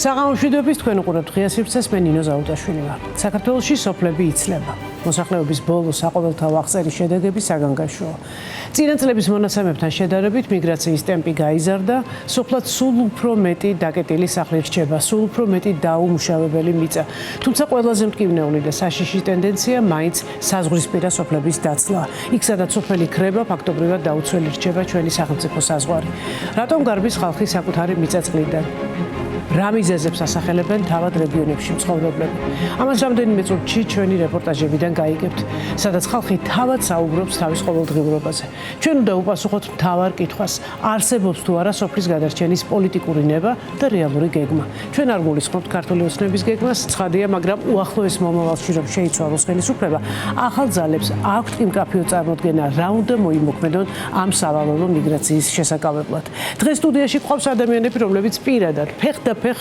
საღამომშვიდობის თქვენ უყურებთ ღია სივრცეს, მე ნინო ზაუდაშვილი ვარ. საქართველოში სოფლები იცლება. მოსახლეობის ბოლო საყოველთაო აღწერის შედეგები საგანგაშოა. წინა წლების მონაცემებთან შედარებით მიგრაციის ტემპი გაიზარდა, სოფლად სულ უფრო მეტი დაკეტილი სახლი რჩება, სულ უფრო მეტი დაუმუშავებელი მიწა. თუმცა ყველაზე მტკივნეული და საშიში ტენდენცია მაინც საზღვრისპირა სოფლების დაცლა. იქ სადაც სოფელი ქრება, ფაქტობრივად დაუცველი რჩება ჩვენი სახელმწიფო საზღვარი. რატომ გარბის ხალხი საკუთარი მიწა-წყლიდან? რა მიზეზებს ასახელებენ თავად რეგიონებში მცხოვრებლები. ამას რამდენიმე წუთში ჩვენი რეპორტაჟებიდან გაიგებთ, სადაც ხალხი თავად საუბრობს თავის ყოველდღიურობაზე. ჩვენ უნდა უპასუხოთ მთავარ კითხვას, არსებობს თუ არა სოფლის გადარჩენის პოლიტიკური ნება და რეალური გეგმა. ჩვენ არ გულისხმობთ ქართული ოცნების გეგმას, ცხადია, მაგრამ უახლოეს მომავალში რომ შეიცვალოს ხელისუფლება, ახალ ძალებს აქვთ კი მკაფიო წარმოდგენა, რა უნდა მოიმოქმედონ ამ სავალალო მიგრაციის შესაკავებლად. დღეს სტუდიაში გვყავს ადამიანები, რომლებიც პირადად ფეხ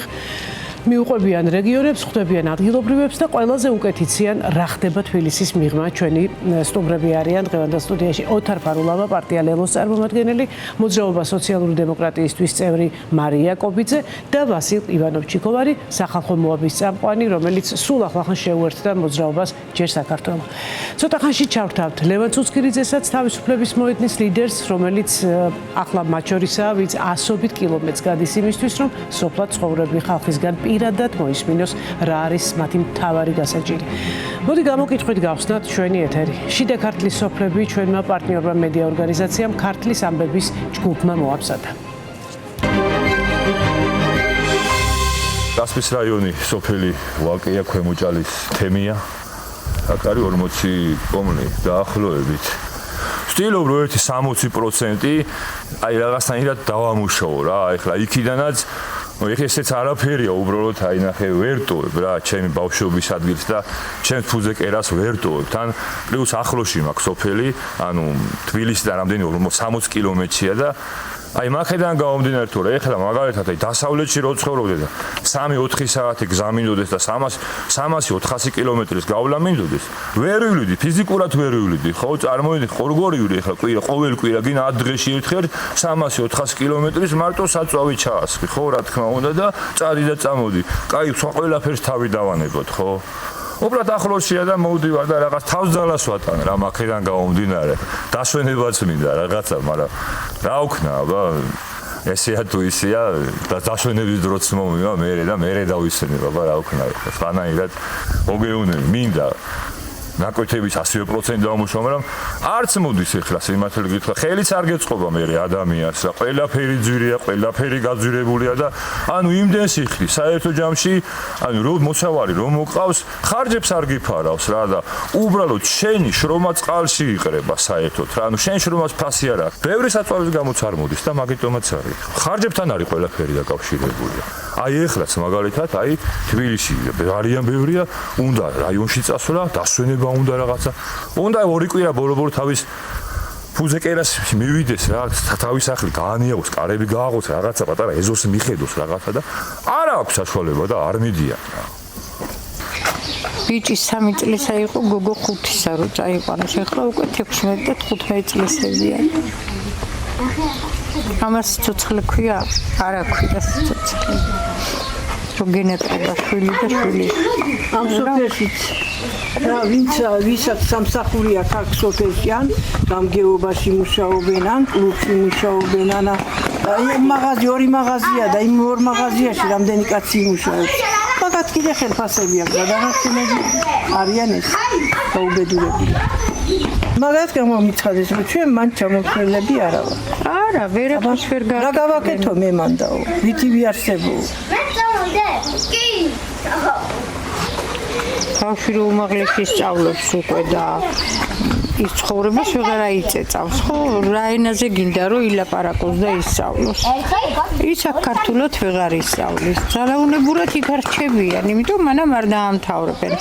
მიუყვებიან რეგიონებს, ხვდებიან ადგილობრივებს და ყველაზე უკეთიციან რა ხდება თბილისის მიღმა. ჩვენი სტუმრები არიან დღევანდელ სტუდიაში ოთარ ფარულავა, პარტია ლელოს წარმომადგენელი, მოძრაობა სოციალური დემოკრატიისთვის წევრი მარია კობიძე და ვასილ ივანოვ-ჩიკოვარი, სახალხო მოაბის წამყვანი, რომელიც სულ ახლახან შეუერთდა მოძრაობას ჯერ საქართველო. ცოტა ხანში ჩავთავთ ლევან ცუცქირიძესაც, თავისუფლების მოედნის ლიდერს, რომელიც ახლა მათ შორისაა, ვინც ასობით კილომეტრს გადის იმისთვის, რომ სოფლად ცხოვრები ხალხისგან პირადად მოისმინოს რა არის მათი მთავარი გასაჭირი. მოდი გამოკითხვით გავხსნათ ჩვენი ეთერი. შიდა ქართლის სოფლები ჩვენმა პარტნიორმა მედია ორგანიზაციამ ქართლის ამბების ჯგუფმა მოაბზადა. დასმის რაიონი სოფელი ვალკეია ქვემოჭალის თემია. აქ არის 40 კომუნი დაახლოებით. ვთვლობ რომ 60% აი რაღაცნაირად დავამუშაო რა. ეხლა იქიდანაც ესეც არაფერია უბრალოდ აი ნახე ვერტოებ რა ჩემი ბავშვობის ადგილს და ჩემს ფუძე კერას ვერტოებ. თან პლუს ახლოში მაქვს სოფელი, ანუ თბილისიდან რამდენი 60 კილომეტრია და აი მაქედან გამომდინარე თუ რა ეხლა მაგალითად აი დასავლეთში რო ცხოვრობდე და 3-4 საათი გზა მინდოდეს და 300-400 კილომეტრის გავლა მინდოდეს, ვერ ვივლიდი, ფიზიკურად ვერ ვივლიდი, ხო, წარმოვიდგინე, ყორგორიული ეხლა კვირა, ყოველ კვირა გინდა 10 დღეში ერთხელ 300-400 კილომეტრის მარტო საწვავი ჩაასხი, ხო, რა თქმა უნდა და წადი და წამოდი. კაი, სხვა ყველაფერს თავი დავანებოთ, ხო? უბრალოდ ახლოსია და მოვდივარ და რაღაც თავს ძალას ვატან რა მაქედან გამომდინარე. დასვენებაც მინდა რაღაცა, მაგრამ რა ვქნა, აბა ესეა თუ ისეა და დასვენების დროც მომივა მე დავისვენებ, აბა რა ვქნა, სხვანაირად მოგეუნები, მინდა ნაკვეთების 100% დავამუშავო, მაგრამ არც მოდის ეხლა სიმართლე გითხრა, ხელიც არ გეწყობა მე ადამიანს რა, ყველაფერი ძვირია, ყველაფერი გაძვირებულია და ანუ იმდენ სიხლი საერთო ჯამში, ანუ რომ მოსავალი რომ მოყავს, ხარჯებს არ გიფარავს რა და უბრალოდ შენი შრომა წყალში იყრება საერთოდ რა, ანუ შენ შრომას ფასი არ აქვს. ბევრი საწვავის გამოც არ მოდის და მაგიტომაც არის. ხარჯებთან არის ყველაფერი დაკავშირებული. აი ეხლაც მაგალითად, აი თბილისში არიან ბევრია, უნდა რაიონში წასვლა, დასვენება უნდა რაღაცა. უნდა 2 კვირა ბოლო თავის ფუძე კერას მივიდეს რა, თავის სახლი გაანიაღოს, კარები გააღოს, რაღაცა პატარა ეზოს მიხედოს რაღაცა და არ აქვს საშუალება და არ მიდიან რა. ბიჭი 3 წლისა იყო, გოგო 5-ისა რო წაიყვანეს, ახლა უკვე 16 და 15 წლისებია. ამას ცოცხლე ქვია? არა ქვია ცოცხლე. რო გენეტრება შვილი და შვილი. ამ სოფელშიც რა ვისაც სამსახური აქვს აქ სოფელში ან გამგეობაში მუშაობენ ან კლუბში მუშაობენ ან მაღაზია, 2 მაღაზია და იმ 2 მაღაზიაში რამდენი კაცი მუშაობს. მაგათ კიდე ხელფასები აქვს და დანარჩენები არიან ეს გაუბედურებული. მაგათ გამომიცხადეს რომ ჩვენ მან ჩამოხსნელები არა ვარ. არა, ვერაფერს ვერ რა გავაკეთო მე მანდაო, ვითი ვიარსებო. ბავშვი რომ უმაღლესი სწავლობს უკვე და ის ცხოვრებას ვეღარ აიწეწავს, ხო? რა ენაზე გინდა რომ ილაპარაკოს და ისწავლოს. ის აქ ქართულად ვეღარ ისწავლის. ძალაუნებურად იქ არ რჩებიან, იმიტომ მანამ არ დაამთავრებენ.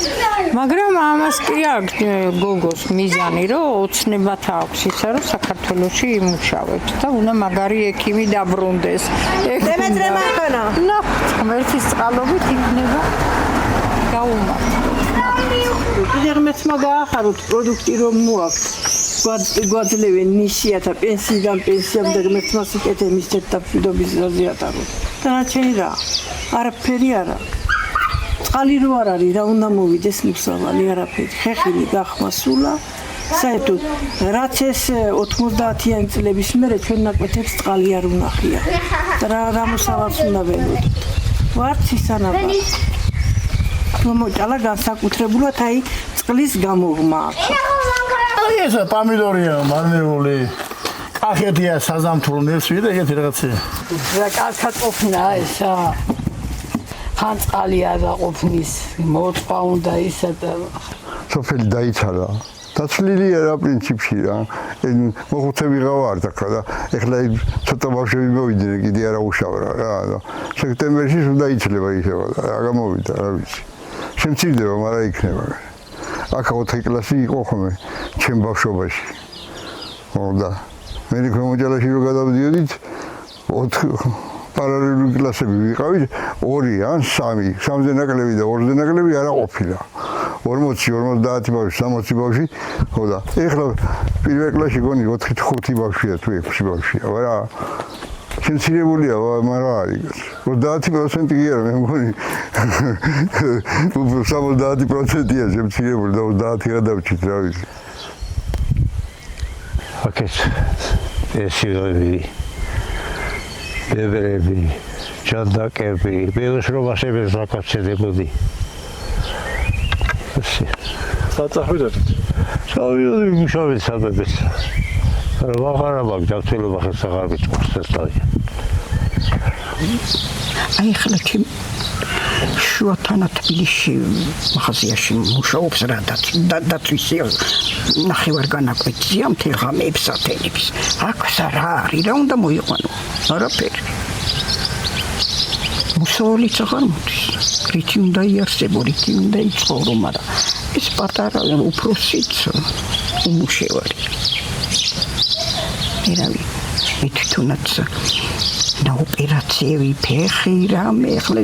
მაგრამ ამას კი აქვს გოგოს მიზანი, რომ ოცნებათ აქვს ისა, რომ საქართველოში იმუშავებს და უნდა მაგარი ექიმი დაბრუნდეს. დემეტრე მანქანა. ღმერთის წყალობით იქნება გაუმართლო. ღმერთმა გაახაროთ პროდუქტი რომ მოაქვს. გვაძლევენ ნისიათა პენსიიდან პენსიამდე ღმერთმას იკეთე მისცეთ და მშვიდობის გზაზე ატარო. დანარჩენი რა? არაფერი არა. წყალი რო არ არის, რა უნდა მოვიდეს მისავალი არაფერი. ხეხილი გახმა სულა. საერთოდ რაც ეს 90-იანი წლების მერე ჩვენ ნაკვეთებს წყალი არ უნახია. რა მოსავალს უნდა ველოდოთ. ვარც ისანაბა. მომოჭალა განსაკუთრებულად აი წყლის გამოღმა. აი ეს პომიდორია, მარნეული, კახეთია საზამთრო ნესვი და ეგეთი რაღაცა. რა კაცკოფნა ესა. ხან წყალი არ დაყოფნის, მოწყვა უნდა ისა და სოფელი დაიცალა. დაცლილია რა პრინციპში რა. მოხუცე ვიღავა არ დაკრა და ეხლა ცოტა ბავშვები მოვიდნენ, კიდე არა უშავ რა. სექტემბერში უნდა იცლება ისევა და რა გამოვიდა, რა ვიცი. შემცირდება, მაგრამ იქნება. აქ 4 კლასი იყო ხოლმე ჩემ ბავშვობაში. და მე ქვემოჭალაში რო გადავდიოდით 4 პარალელური კლასები ვიყავით 2 ან 3, 3-ზე ნაკლები და 2-ზე ნაკლები არა ყოფილა. 40, 50 ბავშვი, 60 ბავშვი, ხო და ეხლა პირველ კლასში გონი 4-5 ბავშვია თუ 6 ბავშვია, არა შემცირებულია, მაგრამ არის 30% კი არა, მე მგონი 70%-ია შემცირებული და 30 გადავჭით, რა ვიცი. აქეთ ესიები ბებერები, ჯანდაკები, ბეუშრობაშები საკაცედებოდი. საწახვიდეთ. ჩავიოდი მუშაობის საბებს. ვაღარაბ ჯანმრთელობა ხელსაღარ გიწყობს ეს თავი. აი ხლა ჩემ შუათანა თბილისში მაღაზიაში მუშაობს რა დაცვისი ნახევარ განაკვეთია მთელ ღამეებს ათენებს. აქ რა არის რა უნდა მოიყვანო? არაფერი. მუსოლიც აღარ მოდის. რითი უნდა იარსებო, რითი უნდა იცხოვრო, მაგრამ ეს პატარა უფროსიც უმუშევარი. ერავი თვითონაც და ოპერაციები ფეხი რამე ახლა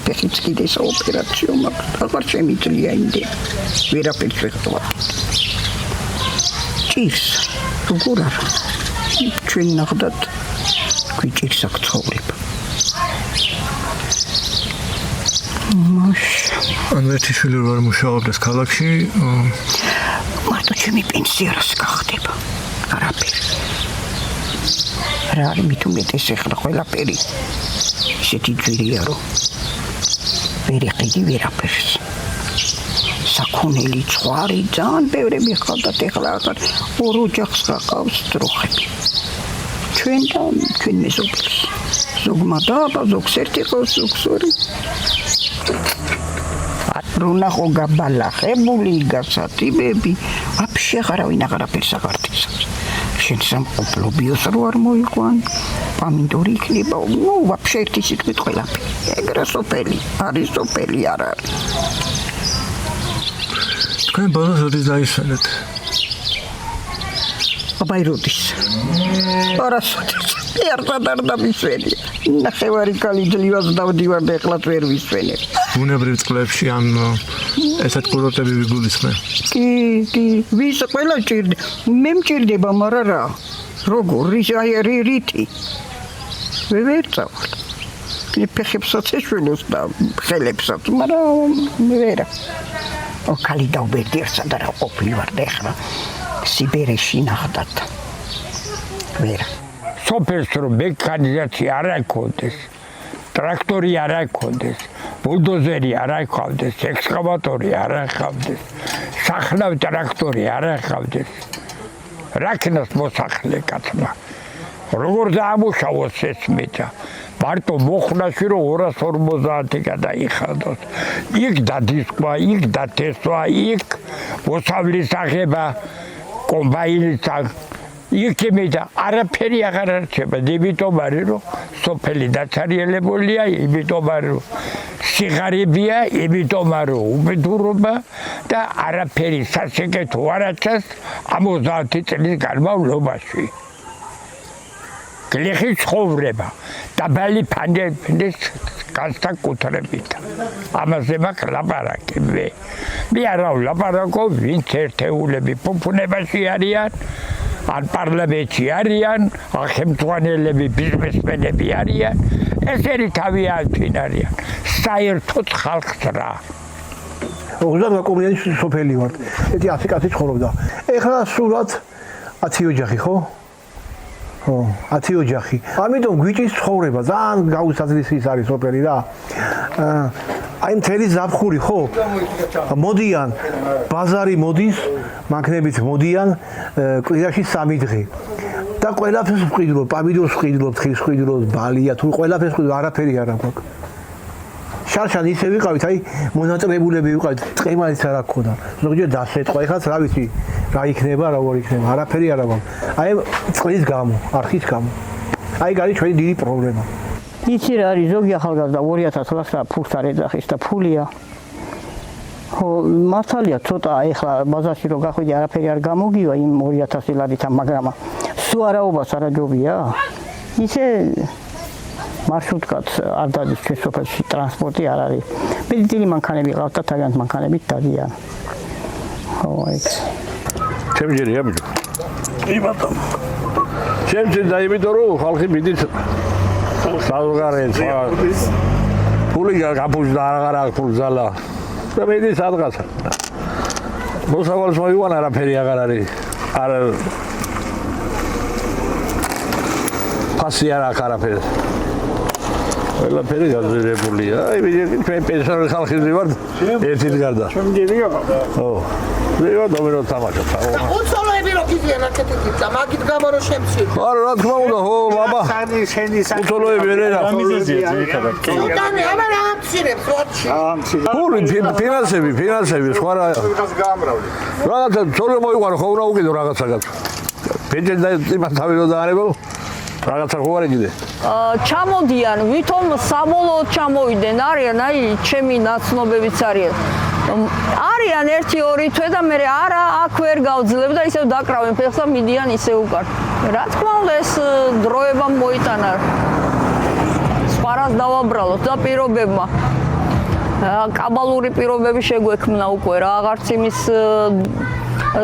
ფეხიც კიდე ეს ოპერაციო მაქვს აღარ შემიძლია იმდენ ვერაფერს ვეხტვა ჭირს როგორ არა ჩვენ ნახდათ გვიჭირს აქ ცხოვრება ანუ ერთი შვილი რო არ მუშაობდეს ქალაქში მარტო ჩემი პენსია რას გახდება არაფერი რა არის მით უმეტეს ეხლა ყველაფერი ისეთი ძვირია რომ ვერ იყიდი ვერაფერს საქონელი ცხვარი ძალიან ბევრები ხავდათ ეხლა აღარ ორ ოჯახს გყავს დროხები ჩვენ და ჩვენ მეზობელს ზოგმა დაბა ზოგს ერთი ყავს ზოგს ორი რუნახო გაბალახებული გასატიბები აფშე აღარავინ აღარაფერს აღარდეს შენ სამყოფლო ბიოს რო არ მოიყვან პომიდორი იქნება ნუ ვაფშე ერთი სიტყვით ყველაფერი ეგრე სოფელი არის სოფელი არ არის თქვენ ბოლოს როდის დაისვენეთ აბა როდის არასოდეს ერთად არ დამისვენია ნახევარი კალი ძლივას დავდივარ და ეხლაც ვერ ვისვენებ ბუნებრივ წყლებში ან ესეთ კურორტები ვიგულისხმე კი ვის ყველა ჭირდება მე მჭირდება მაგრამ რა როგორ რითი ვერ წავალ ფეხებსაც ეშველოს და ხელებსაც მაგრამ ვერა კალი დავბერდი ერთსა და რა ყოფილვარ და ეხლა სიბერეში ნახდათ ვერა სოფელს რომ მექანიზაცია არ აქონდეს ტრაქტორი არ აქონდეს ბულდოზერი არ აქავდეს ექსკავატორი არ აქავდეს სახნავ ტრაქტორი არ აქავდეს რაკნას მოსახლე კაცმა როგორ დაამუშავოს ეს მეთა მარტო მოხნაში რომ 250 გადაიხადოს იქ დადისკვა იქ დათესვა იქ მოსავლის აღება კომბაინის იქები და არაფერი აღარ არჩება იმიტომ არის რომ სოფელი დაცარიელებულია იმიტომ რომ სიღარიბია იმიტომ რომ უბედურობა და არაფერი სასიკეთო არ აჩას 50 წლის განმავლობაში გლეხი ცხოვრება დაბალი ფანჯების განსაკუთრებით ამაზე მაქვს ლაპარაკი მე არა ვლაპარაკო ვინც ერთეულები ფუფუნებაში არიან ან პარლამენტში არიან ან ხელმძღვანელები ბიზნესმენები არიან ესენი თავი ალფინ არიან საერთოდ ხალხს რა უზარ კომუნიანი სოფელი ვარ ეთი 10 კაცი ცხოვრობდა ეხლა სულად 10 ოჯახი ხო 10 ოჯახი ამიტომ გვიჭის ცხოვრება ძალიან გაუსაძლისი არის სოფელი რა აი მთელი ზაფხული ხო მოდიან ბაზარი მოდის მანქანებით მოდიან კვირაში 3 დღე და ყველაფერს ვყიდულობ პამიდორს ვყიდულობ თხილს ვყიდულობ ბალია თუ ყველაფერს ვყიდულობ არაფერი არ აქვს შარშან ისე ვიყავით აი მონაწილეებულები ვიყავით ტყემალიც არ აქვს ზოგჯერ დასეტყვა ეხლა რა ვიცი რა იქნება როგორ იქნება არაფერი არ აქვს აი წყლის გამო არხის გამო აი გარი ჩვენი დიდი პრობლემა იცი რა არის ზოგი ახალგაზრდა 2000 ლარს ფულს არ ეძახის და ფულია ხო მართალია ცოტა ეხლა ბაზარში რო გახვიდი არაფერი არ გამოგივა იმ 2000 ლარიდან მაგრამ სუარაობას არაჯობია ისე მარშრუტკაც არ დადის ჩვენ სოფელში ტრანსპორტი არ არის ბენზინი მანქანები ყავთ და თავიანთ მანქანებით დადიან ხო აი ჩემჯერია ბიჭო კი ბატონო ჩემში და იმიტომ რომ ხალხი მიდით საზოგადოებას ფული გაფუძ და აღარ აქვს ფულზალა და მედი სადღაცა მოსავალს მოიყვან არაფერი აღარ არის არ ფასი არ აქვს არაფერი ყველაფერი გაძლიერებულია აი ჩვენ პენსიონერი ხალხი ვართ ერთით გარდა შემიძლია ხო ვიღა დომინო თამაშობს უცოლოები რო გიგიან აქეთით და მაგით გამო რო შემცირდა არა რა თქმა უნდა ხო ბაბა უცოლოები რა უდანი აბა რა ამცირებს როჩი ფული ფინანსები სხვა რა რაღაცა ცოლო მოიყვანო ხო რა უკიდო რაღაცაგაც პენჯენ და იმას თავი რო დაარებო რაღაცა ხო არის კიდე ჩამოდიან ვითომ საბოლოოდ ჩამოვიდნენ არიან აი ჩემი ნაცნობებიც არიან 1-2 თვე და მე არა აქ ვერ გავძლებ და ისევ დაკრავენ ფეხს და მიდიან ისევ უკან რა თქმა უნდა ეს დროებამ მოიტანა სხვა რას დავაბრალოთ და პირობებმა კაბალური პირობები შეგვექმნა უკვე რა აღარც იმის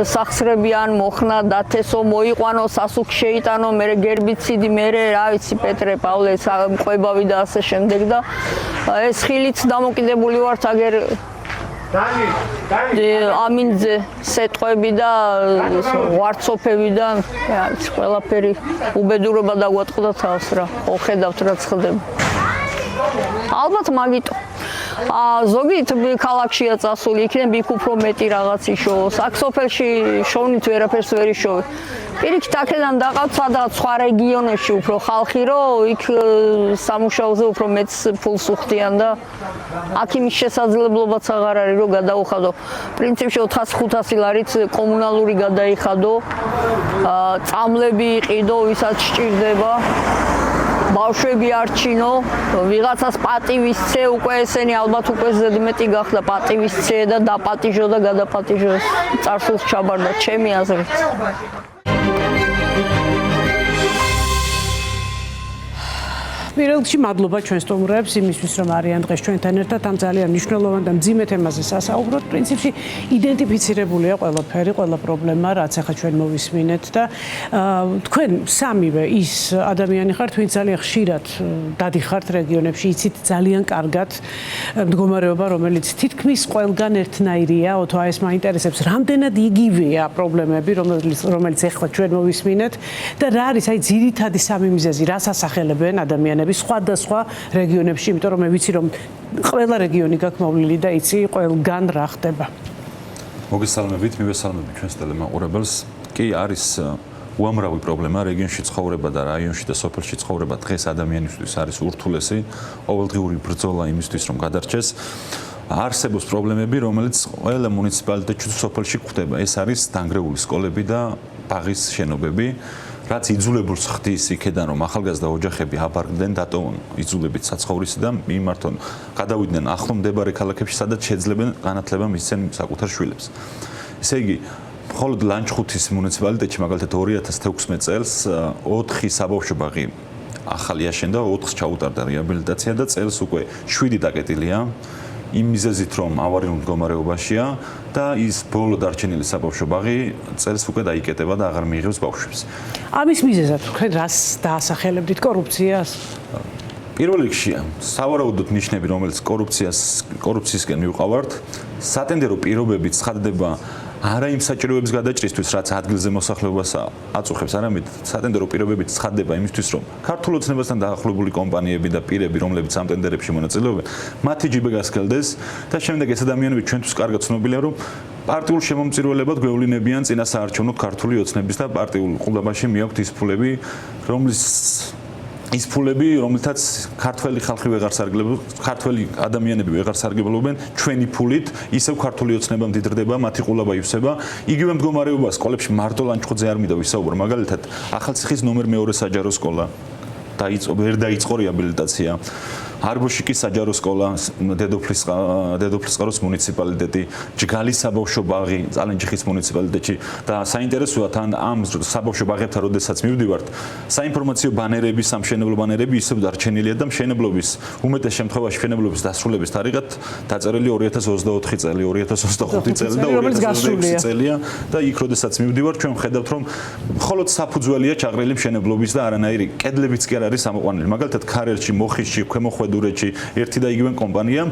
სახსრები ან მოხნა დათესო მოიყვანო სასუქ შეიტანო მე გერბიციდი მე რა ვიცი პეტრე პავლე მყვებავი და ასე შემდეგ და ეს ხილიც დამოკიდებული ვართ აგერ ამინძე სეტყვები და ვარცოფებიდან არის ყველაფერი უბედურება დაგვატყდა თავს რა ხო ხედავთ რა ხდება ალბათ მაგიტო ზოგი ქალაქშია წასული იქნებ იქ უფრო მეტი რაღაც იშოვოს აქ სოფელში შოვნით ვერაფერს ვერ იშოვე პირიქით აქედან დაყავთ სადღაც სხვა რეგიონებში უფრო ხალხი რომ იქ სამუშაოზე უფრო მეც ფულს უხდიან და აქ იმის შესაძლებლობაც აღარ არის რომ გადაუხადო პრინციპში 400-500 ლარით კომუნალური გადაიხადო წამლები იყიდო ვისაც სჭირდება ბავშვები არჩინო, ვიღაცას პატივისცე უკვე ესენი ალბათ უკვე ზედმეტი გახდა პატივისცე და დაპატიჟო და გადაპატიჟო წარსულს ჩაბარდა ჩემი აზრით. პირველში მადლობა ჩვენ სტუმრებს იმისთვის რომ არიან დღეს ჩვენთან ერთად ამ ძალიან მნიშვნელოვან და მძიმე თემაზე სასაუბროთ. პრინციპში იდენტიფიცირებულია ყველაფერი, ყველა პრობლემა, რაც ახლა ჩვენ მოვისმინეთ და თქვენ სამივე ის ადამიანი ხართ, ვინც ძალიან ხშირად დადიხართ რეგიონებში, იცით ძალიან კარგად მდგომარეობა, რომელიც თითქმის ყველგან ერთნაირია, ოთო ეს მაინტერესებს, რამდენად იგივეა პრობლემები, რომელიც ახლა ჩვენ მოვისმინეთ და რა არის აი ძირითადი სამი მიზეზი, რას ასახელებენ ადამიანები სხვადასხვა რეგიონებში, იმიტომ რომ მე ვიცი რომ ყველა რეგიონი გაქვს მოვლილი და იცი ყველგან რა ხდება. მოგესალმებით, მივესალმებით ჩვენს ტელემაყურებელს. კი არის უამრავი პრობლემა რეგიონში ცხოვრება და რაიონში და სოფელში ცხოვრება დღეს ადამიანისთვის არის ურთულესი, ყოველდღიური ბრძოლა იმისთვის რომ გადარჩეს. არსებობს პრობლემები, რომელიც ყველა მუნიციპალიტეტში თუ სოფელში გვხვდება. ეს არის დანგრეული სკოლები და ბაღის შენობები. რაც იძულებულს ხდის იქედან რომ ახალგაზრდა ოჯახები აბარგდნენ დატოვონ იძულებით საცხოვრისიდან მიმართონ გადავიდნენ ახლო მდებარე ქალაქებში სადაც შეძლებენ განათლება მისცენ საკუთარ შვილებს. ესე იგი მხოლოდ ლანჩხუთის მუნიციპალიტეტში მაგალითად 2016 წელს 4 საბავშვო ბაღი ახალი აშენდა, 4-ს ჩაუტარდა რეაბილიტაცია და წელს უკვე 7 დაკეტილია. იმ მიზეზით რომ ავარიულ მდგომარეობაშია და ის ბოლო დარჩენილი საბავშვო ბაღი წელს უკვე დაიკეტება და აღარ მიიღებს ბავშვებს. ამის მიზეზად თქვენ რას დაასახელებდით კორუფციას? პირველ რიგშია სავარაუდოდ ნიშნები, რომელიც კორუფციისკენ მივყავართ, სატენდერო პირობები ცხადდება არა იმ საჭიროების გადაჭრისთვის, რაც ადგილზე მოსახლეობას აწუხებს, არამედ სატენდერო პირობებით ცხადდება იმისთვის, რომ ქართულ ოცნებასთან დაახლოებული კომპანიები და პირები, რომლებიც ამ ტენდერებში მონაწილეობენ, მათი ჯიბე გასქელდეს და შემდეგ ეს ადამიანები ჩვენთვის კარგად ცნობილია, რომ პარტიულ შემომწირველებად გვევლინებიან წინასაარჩევნო ქართული ოცნების და პარტიულ ყურადღებაში მიაქვთ ის ფულები, რომლითაც ქართველი ხალხი ვეღარ სარგებლობს, ქართველი ადამიანები ვეღარ სარგებლობენ ჩვენი ფულით, ისევ ქართული ოცნება მდიდრდება, მათი ყულაბა ივსება. იგივე მდგომარეობა სკოლებში მარტო ლანჩხუთზე არ მინდა ვისაუბრო, მაგალითად, ახალციხის ნომერ 2 საჯარო სკოლა ვერ დაიწყო რეაბილიტაცია. არბოშიკის საჯარო სკოლა, დედოფლისწყაროს მუნიციპალიტეტი, ჯგალის საბავშვო ბაღი, წალენჯიხის მუნიციპალიტეტში და საინტერესოა თან ამ საბავშვო ბაღებთან როდესაც მივდივართ, საინფორმაციო ბანერები, სამშენებლო ბანერები ისევ დარჩენილია და მშენებლობის უმეტეს შემთხვევაში მშენებლობის დასრულების თარიღად დაწერილი 2024 წელი, 2025 წელი და 2026 წელია და იქ როდესაც მივდივართ, ჩვენ ვხედავთ, რომ მხოლოდ საფუძველია ჩაღრილი მშენებლობის და არანაირი კედლებიც კი არ არის ამოყვანილი. მაგალითად, ქარელში, მოხისში, ქვემო ხვედურეთში ერთი და იგივე კომპანიამ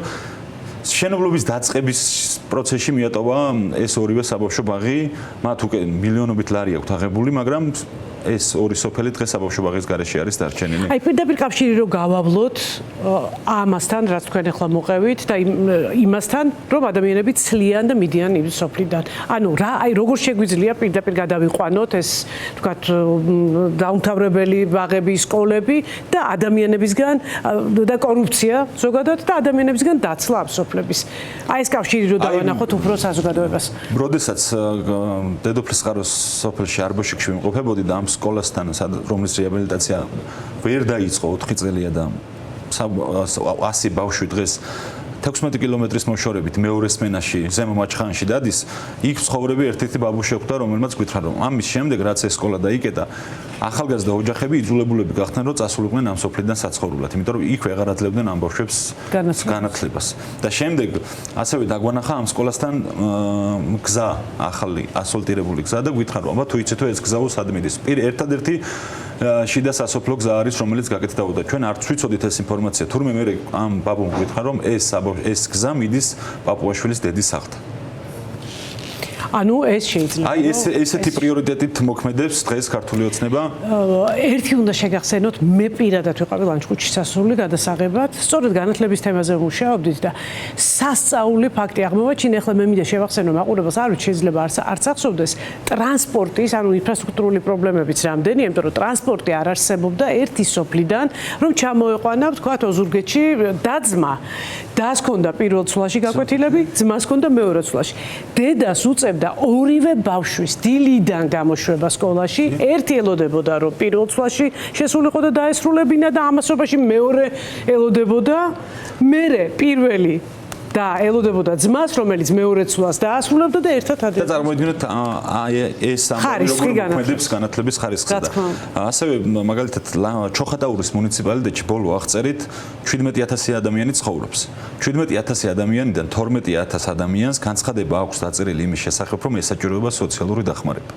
შენებლობის დაწყების პროცესში მიატოვა ეს ორივე საბავშვო ბაღი, მათ უკვე მილიონობით ლარი აქვთ აღებული, მაგრამ ეს ორი სოფელი დღეს საბავშვო ბაღის გარეშე არის დარჩენილი. აი პირდაპირ კავშირი რო გავავლოთ ამასთან, რაც თქვენ ახლა მოყევით და იმასთან, რომ ადამიანები ცლიან და მიდიან იმ სოფლიდან. ანუ რა, აი როგორ შეგვიძლია პირდაპირ გადავიყვანოთ ეს, თქვათ, დაუმთავრებელი ბაღები, სკოლები და ადამიანებისგან და კორუფცია ზოგადად და ადამიანებისგან დაცლა ამ სოფლების. აი ეს კავშირი რო დავანახოთ უფრო საზოგადოებას. როდესაც დედოფლისწყაროს სოფელში არბოშიკში ვიმყოფებოდი და ამ სკოლასთან, რომლის რეაბილიტაცია ვერ დაიწყო 4 წელია და 100 ბავშვი დღეს 16 კილომეტრის მოშორებით მეორე სმენაში ზემო მაჩხანში დადის, იქ ცხოვრები ერთ-ერთი ბაბუში აქვს, რომელმაც გითხრა, რომ ამის შემდეგ რაც ეს სკოლა დაიკეტა, ახალგაზრდა ოჯახები იძულებულები გახდნენ, რომ წასულიყვნენ ამ სოფლიდან საცხოვრებლად, იმიტომ რომ იქ ვეღარ აძლევდნენ ამ ბავშვებს განათლებას. და შემდეგ ასევე დაგვანახა ამ სკოლასთან გზა, ახალი ასფალტირებული გზა და გითხრა, რომ აბა თუ იცით, ეს გზაო სად მიდის. ერთადერთი შიდა სასოფლო გზა არის, რომელიც გაკეთდებოდა. ჩვენ არც ვიცოდით ეს ინფორმაცია, თურმე მე ამ ბაბუს გითხრა, რომ ეს გზა მიდის პაპუაშვილის დედის სახლთან. ანუ ეს შეიძლება. აი ესეთი პრიორიტეტით მოქმედებს დღეს ქართული ოცნება. ერთი უნდა შეგახსენოთ, მე პირადად ვიყავი ლანჩხუთში სასწაული გადასაღებად, სწორედ განათლების თემაზე ვმუშაობდით და სასწაული ფაქტი აღმოვაჩინე, ახლა მე მინდა შევახსენო მაყურებელს, არ ვიცი შეიძლება არც ახსოვდეს ტრანსპორტის, ანუ ინფრასტრუქტურული პრობლემებიც რამდენია, იმიტომ რომ ტრანსპორტი არ არსებობდა ერთი სოფლიდან, რომ ჩამოეყვანა, თქვათ, ოზურგეთში და-ძმა. დას ჰქონდა პირველ ცვლაში გაკვეთილები, ძმას ჰქონდა მეორე ცვლაში. დედას უწევდა ორივე ბავშვის დილიდან გამოშვება სკოლაში, ერთი ელოდებოდა, რომ პირველ ცვლაში შესულიყო და დაესრულებინა და ამასობაში მეორე ელოდებოდა, მერე პირველი და ელოდებოდა ძმას, რომელიც მეორე ცვლას დაასრულებდა და ერთად და წარმოიდგინეთ ეს მოქმედებს განათლების ხარისხზე და ასევე მაგალითად ჩოხატაურის მუნიციპალიტეტში ბოლო აღწერით 17000 ადამიანი ცხოვრობს. 17000 ადამიანიდან 12000 ადამიანს განცხადება აქვს დაწერილი იმის შესახებ, რომ ესაჭიროება სოციალური დახმარება.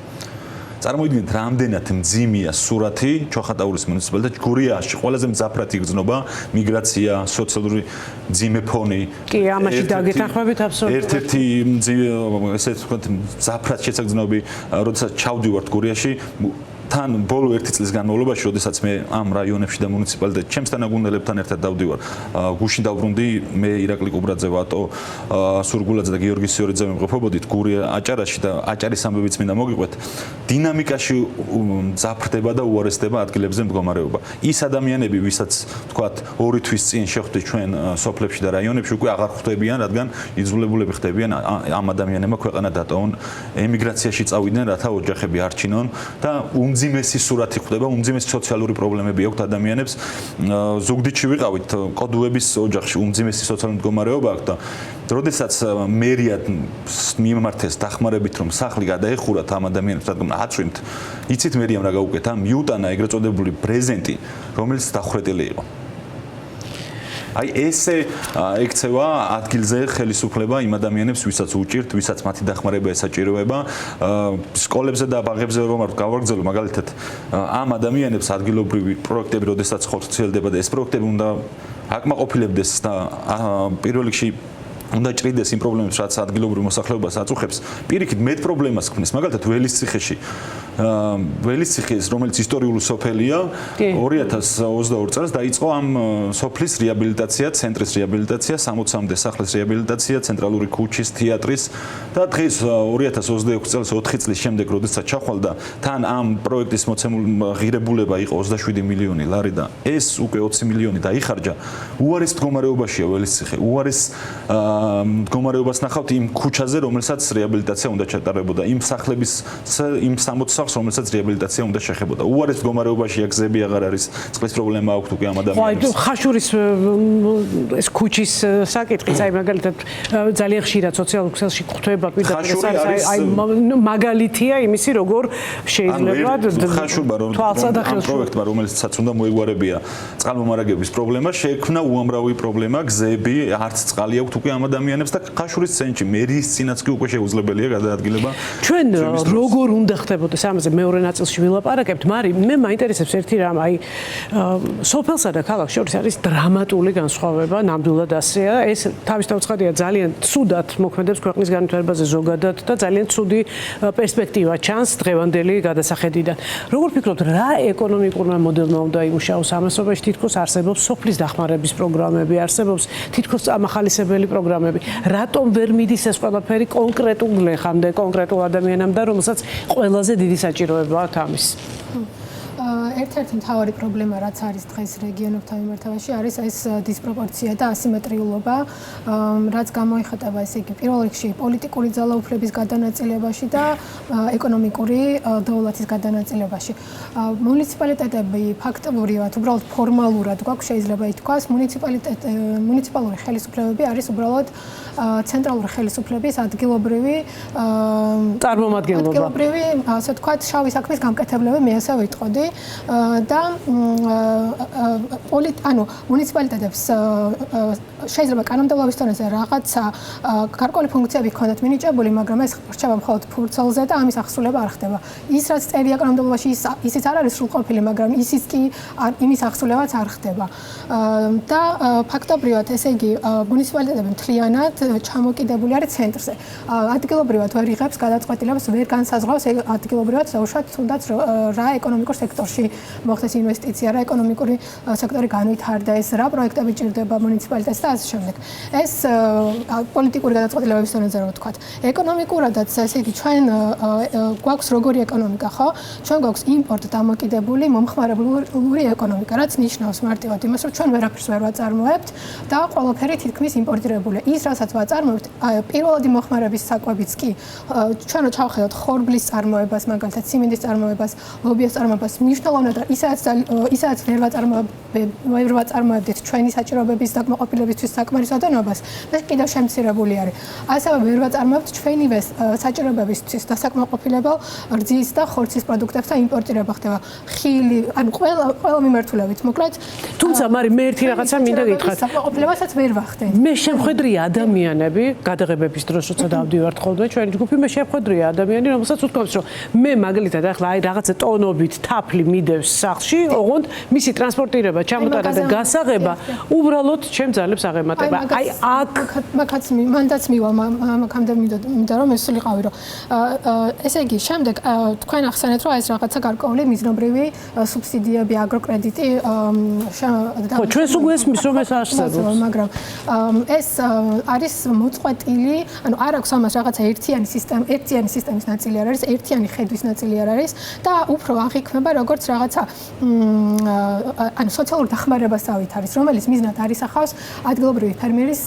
წარმოიდგინეთ, რამდენად მძიმეა სურათი ჩოხატაურის მუნიციპალიტეტში, გურიაში ყველაზე მძაფრად იგრძნობა მიგრაცია, სოციალური მძიმე ფონი. კი, ამაში დაგეთანხმებით აბსოლუტურად. ერთ-ერთი ესე ვთქვათ, მძაფრად შესაძლებელი, როდესაც ჩავდივართ გურიაში, თან ბოლო 1 წლის განმავლობაში, როდესაც მე ამ რაიონებში და მუნიციპალიტეტში ჩემს თანაგუნდელებთან ერთად დავდივარ, გუშინ დავბრუნდი, მე ირაკლი კუბრაძე, ვატო სურგულაძე და გიორგი სიორიძე ვიმყოფობოდით გურია აჭარაში და აჭარის ამბებიც მინდა მოგიყვეთ. დინამიკაში მძაფრდება და უარესდება ადგილებზე მდგომარეობა. ის ადამიანები, ვისაც თქვათ 2 თვის წინ შეხვდით ჩვენ სოფლებში და რაიონებში, უკვე აღარ ხვდებიან, რადგან იძულებულები ხდებიან ამ ადამიანებმა ქვეყანა დატოვონ, ემიგრაციაში წავიდნენ, რათა ოჯახები არჩინონ და უმძიმესი სურათი ხვდება, უმძიმესი სოციალური პრობლემები აქვს ადამიანებს. ზუგდიდში ვიყავით ყოდუების ოჯახში, უმძიმესი სოციალური მდგომარეობა აქვს და როდესაც მერია მიმართეს დახმარებით რომ სახლი გადაეხურათ ამ ადამიანებს, რადგან აწვიმთ, იცით მერიამ რა გაუკეთა? მიუტანა ეგრეთ წოდებული ბრეზენტი, რომელიც დახვრეტილი იყო. აი ესე ექცევა ადგილზე ხელისუფლება იმ ადამიანებს, ვისაც უჭირთ, ვისაც მათი დახმარება ესაჭიროება. სკოლებზე და ბაღებზე რომ გავაგრძელო, მაგალითად, ამ ადამიანებს ადგილობრივი პროექტები, როდესაც ხორციელდება და ეს პროექტები უნდა აკმაყოფილებდეს და პირველ რიგში უნდა ჭრიდეს იმ პრობლემებს, რაც ადგილობრივ მოსახლეობას აწუხებს. პირიქით მეტ პრობლემას ქმნის, მაგალითად ველისციხეში. ველისციხეს, რომელიც ისტორიული სოფელია, 2022 წელს დაიწყო ამ სოფლის რეაბილიტაცია, ცენტრის რეაბილიტაცია, 60-მდე სახლის რეაბილიტაცია, ცენტრალური ქუჩის, თეატრის და დღეს 2026 წელს 4 წლის შემდეგ, როდესაც ჩახვალდა, თან ამ პროექტის მოცემული ღირებულება იყო 27 მილიონი ლარი და ეს უკვე 20 მილიონი დაიხარჯა. უარის მდგომარეობაშია ველისციხე, უარის მდგომარეობას ნახავთ იმ ქუჩაზე, რომელსაც რეაბილიტაცია უნდა ჩატარებოდა, იმ სახლების, იმ 60 სახლს, რომელსაც რეაბილიტაცია უნდა შეხებოდა. უარის მდგომარეობაშია, გზები აღარ არის, წყლის პრობლემა აქვს უკვე ამ ადამიანებს. ხაშურის ეს ქუჩის საკითხიც, აი მაგალითად ძალიან ხშირად სოციალურ ქსელში ხვდება პირდაპირ აი მაგალითია იმისი, როგორ შეიძლება თვალსა და ხელში პროექტმა, რომელსაც უნდა მოეგვარებია წყალმომარაგების პრობლემა, შეექმნა უამრავი პრობლემა, გზები, არც წყალი აქვს უკვე ამ ადამიანებს და ხაშურის ცენტრში მერიის წინაც კი უკვე შეუძლებელია გადაადგილება. ჩვენ როგორ უნდა ხდებოდეს ამაზე მეორე ნაწილში ვილაპარაკებთ, მაგრამ მე მაინტერესებს ერთი რამ, აი სოფელსა და ქალაქს შორის არის დრამატული განსხვავება, ნამდვილად ასეა. ეს თავისთავად ცხადია, ძალიან ცუდად მოქმედებს ქვეყნის განვითარებაზე ზოგადად და ძალიან ცუდი პერსპექტივა ჩანს დღევანდელი გადასახედიდან. როგორ ფიქრობთ, რა ეკონომიკურმა მოდელმა უნდა იმუშაოს ამასობაში? თითქოს არსებობს სოფლის დახმარების პროგრამები, არსებობს თითქოს წამახალისებელი პროგრამები. რატომ ვერ მიდის ეს ყველაფერი კონკრეტულ ლეხამდე, კონკრეტულ ადამიანამდე, რომელსაც ყველაზე დიდი საჭიროება აქვს ამის? ერთ-ერთი მთავარი პრობლემა, რაც არის დღეს რეგიონებთან მიმართებაში, არის ეს დისპროპორცია და ასიმეტრიულობა, რაც გამოიხატება, ესე იგი, პირველ რიგში პოლიტიკური ძალაუფლების გადანაწილებაში და ეკონომიკური დოვლათის გადანაწილებაში. მუნიციპალიტეტები ფაქტობრივად, უბრალოდ ფორმალურად გვაქვს შეიძლება ითქვას, მუნიციპალური ხელისუფლებები არის უბრალოდ ცენტრალური ხელისუფლების ადგილობრივი წარმომადგენლობა. ასე ვთქვათ, შავი საქმის გამკეთებლები, მე ასე ვიტყოდი. და მუნიციპალიტეტებს შეიძლება კანონმდებლობის დონეზე რაღაცა გარკვეული ფუნქციები ჰქონდათ მინიჭებული, მაგრამ ეს რჩება მხოლოდ ფურცელზე და ამის აღსრულება არ ხდება. ის რაც წერია კანონმდებლობაში, ისიც არ არის სრულყოფილი, მაგრამ ისიც კი იმის აღსრულებაც არ ხდება. და ფაქტობრივად, ესე იგი, მუნიციპალიტეტები მთლიანად ჩამოკიდებული არის ცენტრზე. ადგილობრივად ვერ იღებს გადაწყვეტილებას, ვერ განსაზღვრავს ადგილობრივად უშუალოდ თუნდაც რა ეკონომიკურ სექტორში მოხდეს ინვესტიცია, რა ეკონომიკური სექტორი განვითარდა, ეს რა პროექტები ჭირდება მუნიციპალიტეტს და ასე შემდეგ. ეს პოლიტიკური გადაწყვეტილებების დონეზე რო ვთქვათ. ეკონომიკურადაც, ესე იგი, ჩვენ გვაქვს როგორი ეკონომიკა, ხო? ჩვენ გვაქვს იმპორტ დამოკიდებული მომხმარებლური ეკონომიკა, რაც ნიშნავს მარტივად იმას, რომ ჩვენ ვერაფერს ვერ ვაწარმოებთ და ყველაფერი თითქმის იმპორტირებულია. ის, რასაც ვაწარმოებთ, პირველადი მოხმარების საკვებიც კი, ჩვენ რო ჩავხედოთ ხორბლის წარმოებას, მაგალითად, სიმინდის წარმოებას, ლობიას წარმოებას, მნიშვნელოვნად ისაც ვერ ვაწარმოებდით ჩვენი საჭიროებების დაკმაყოფილებისთვის საკმარის ოდენობას, და კიდევ შემცირებული არის. ასევე ვერ ვაწარმოებთ ჩვენივე საჭიროებებისთვის დასაკმაყოფილებელ რძის და ხორცის პროდუქტებს და იმპორტირება ხდება. ხილი, ანუ ყველა მიმართულებით, მოკლედ. თუმცა, მაგრამ მე ერთი რაღაცა მინდა გითხრათ. საკმაყოფილებასაც ვერ ვახდენთ. მე შემხედრია ადამიანები, გადაღებების დროს, როცა დავდივართ ხოლმე ჩვენი ჯგუფი, მე შემხედრია ადამიანი, რომელსაც უთქვამს, რომ მე მაგალითად ახლა აი რაღაცა ტონობით თაფლი მიდევს სახლში, ოღონდ მისი ტრანსპორტირება, ჩამოტანა და გასაღება უბრალოდ ჩემ ძალებს აღემატება. აი აქ მანდაც მივალ მაგამდე მინდა რომ ესულიყავი, რომ ესე იგი, შემდეგ თქვენ ახსენეთ, რომ ეს რაღაცა გარკვეული მიზნობრივი სუბსიდიები, აგროკრედიტი ხო, ჩვენს უგესმის რომ ეს არსებობს, მაგრამ ეს არის მოწყვეტილი, ანუ არ აქვს ამას რაღაცა ერთიანი სისტემის ნაწილი არ არის, ერთიანი ხედვის ნაწილი არ არის და უფრო აღიქმება როგორც რაღაცა ანუ სოციალურ დახმარებას ავითარებს, რომელიც მიზნად არის ახავს ადგილობრივი ფერმერის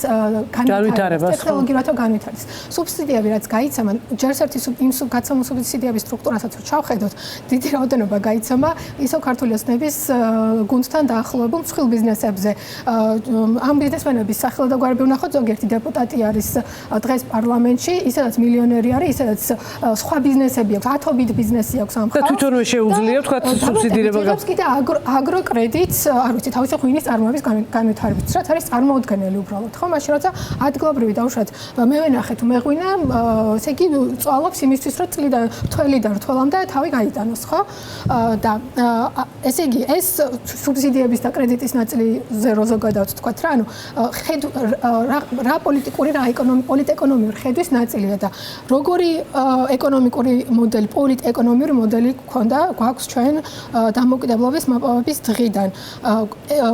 განვითარებას, ტექნოლოგიურად განვითარებას. სუბსიდიები რაც გაიცემა, ჯერს ერთი იმ გაცემულ სუბსიდიების სტრუქტურასაც რო ჩავხედოთ, დიდი რაოდენობა გაიცემა ისო ქართული ოცნების გუნდთან დაახლოებულ მსხვილ ბიზნესებზე. ამ ბიზნესმენების სახელად გვარები ვნახოთ, ზოგიერთი დეპუტატი არის დღეს პარლამენტში, ისედაც მილიონერი არის, ისედაც სხვა ბიზნესები აქვს, ათობით ბიზნესი აქვს ამ ხალხს. და თვითონვე შეუძლია თქვა სუბსიდირება გაკეთებს კიდე აგროკრედიტს, არ ვიცი, თავისი ღვინის წარმოების განვითარებით, რაც არის წარმოუდგენელი უბრალოდ, ხო? მაშინ როცა ადგილობრივი დაუშვათ, მე ვენახე თუ მეღვინა, ესე იგი წვალობს იმისთვის, რომ თველიდან რთველამდე თავი გაიტანოს, ხო? და ესე იგი ეს სუბსიდიების და კრედიტის ნაწილიზე რო ზოგადად ვთქვათ რა, ანუ რა პოლიტიკური, რა პოლიტეკონომიური ხედვის ნაწილია და როგორი ეკონომიკური მოდელი, პოლიტეკონომიური მოდელი გვაქვს ჩვენ დამოუკიდებლობის მოპოვების დღიდან.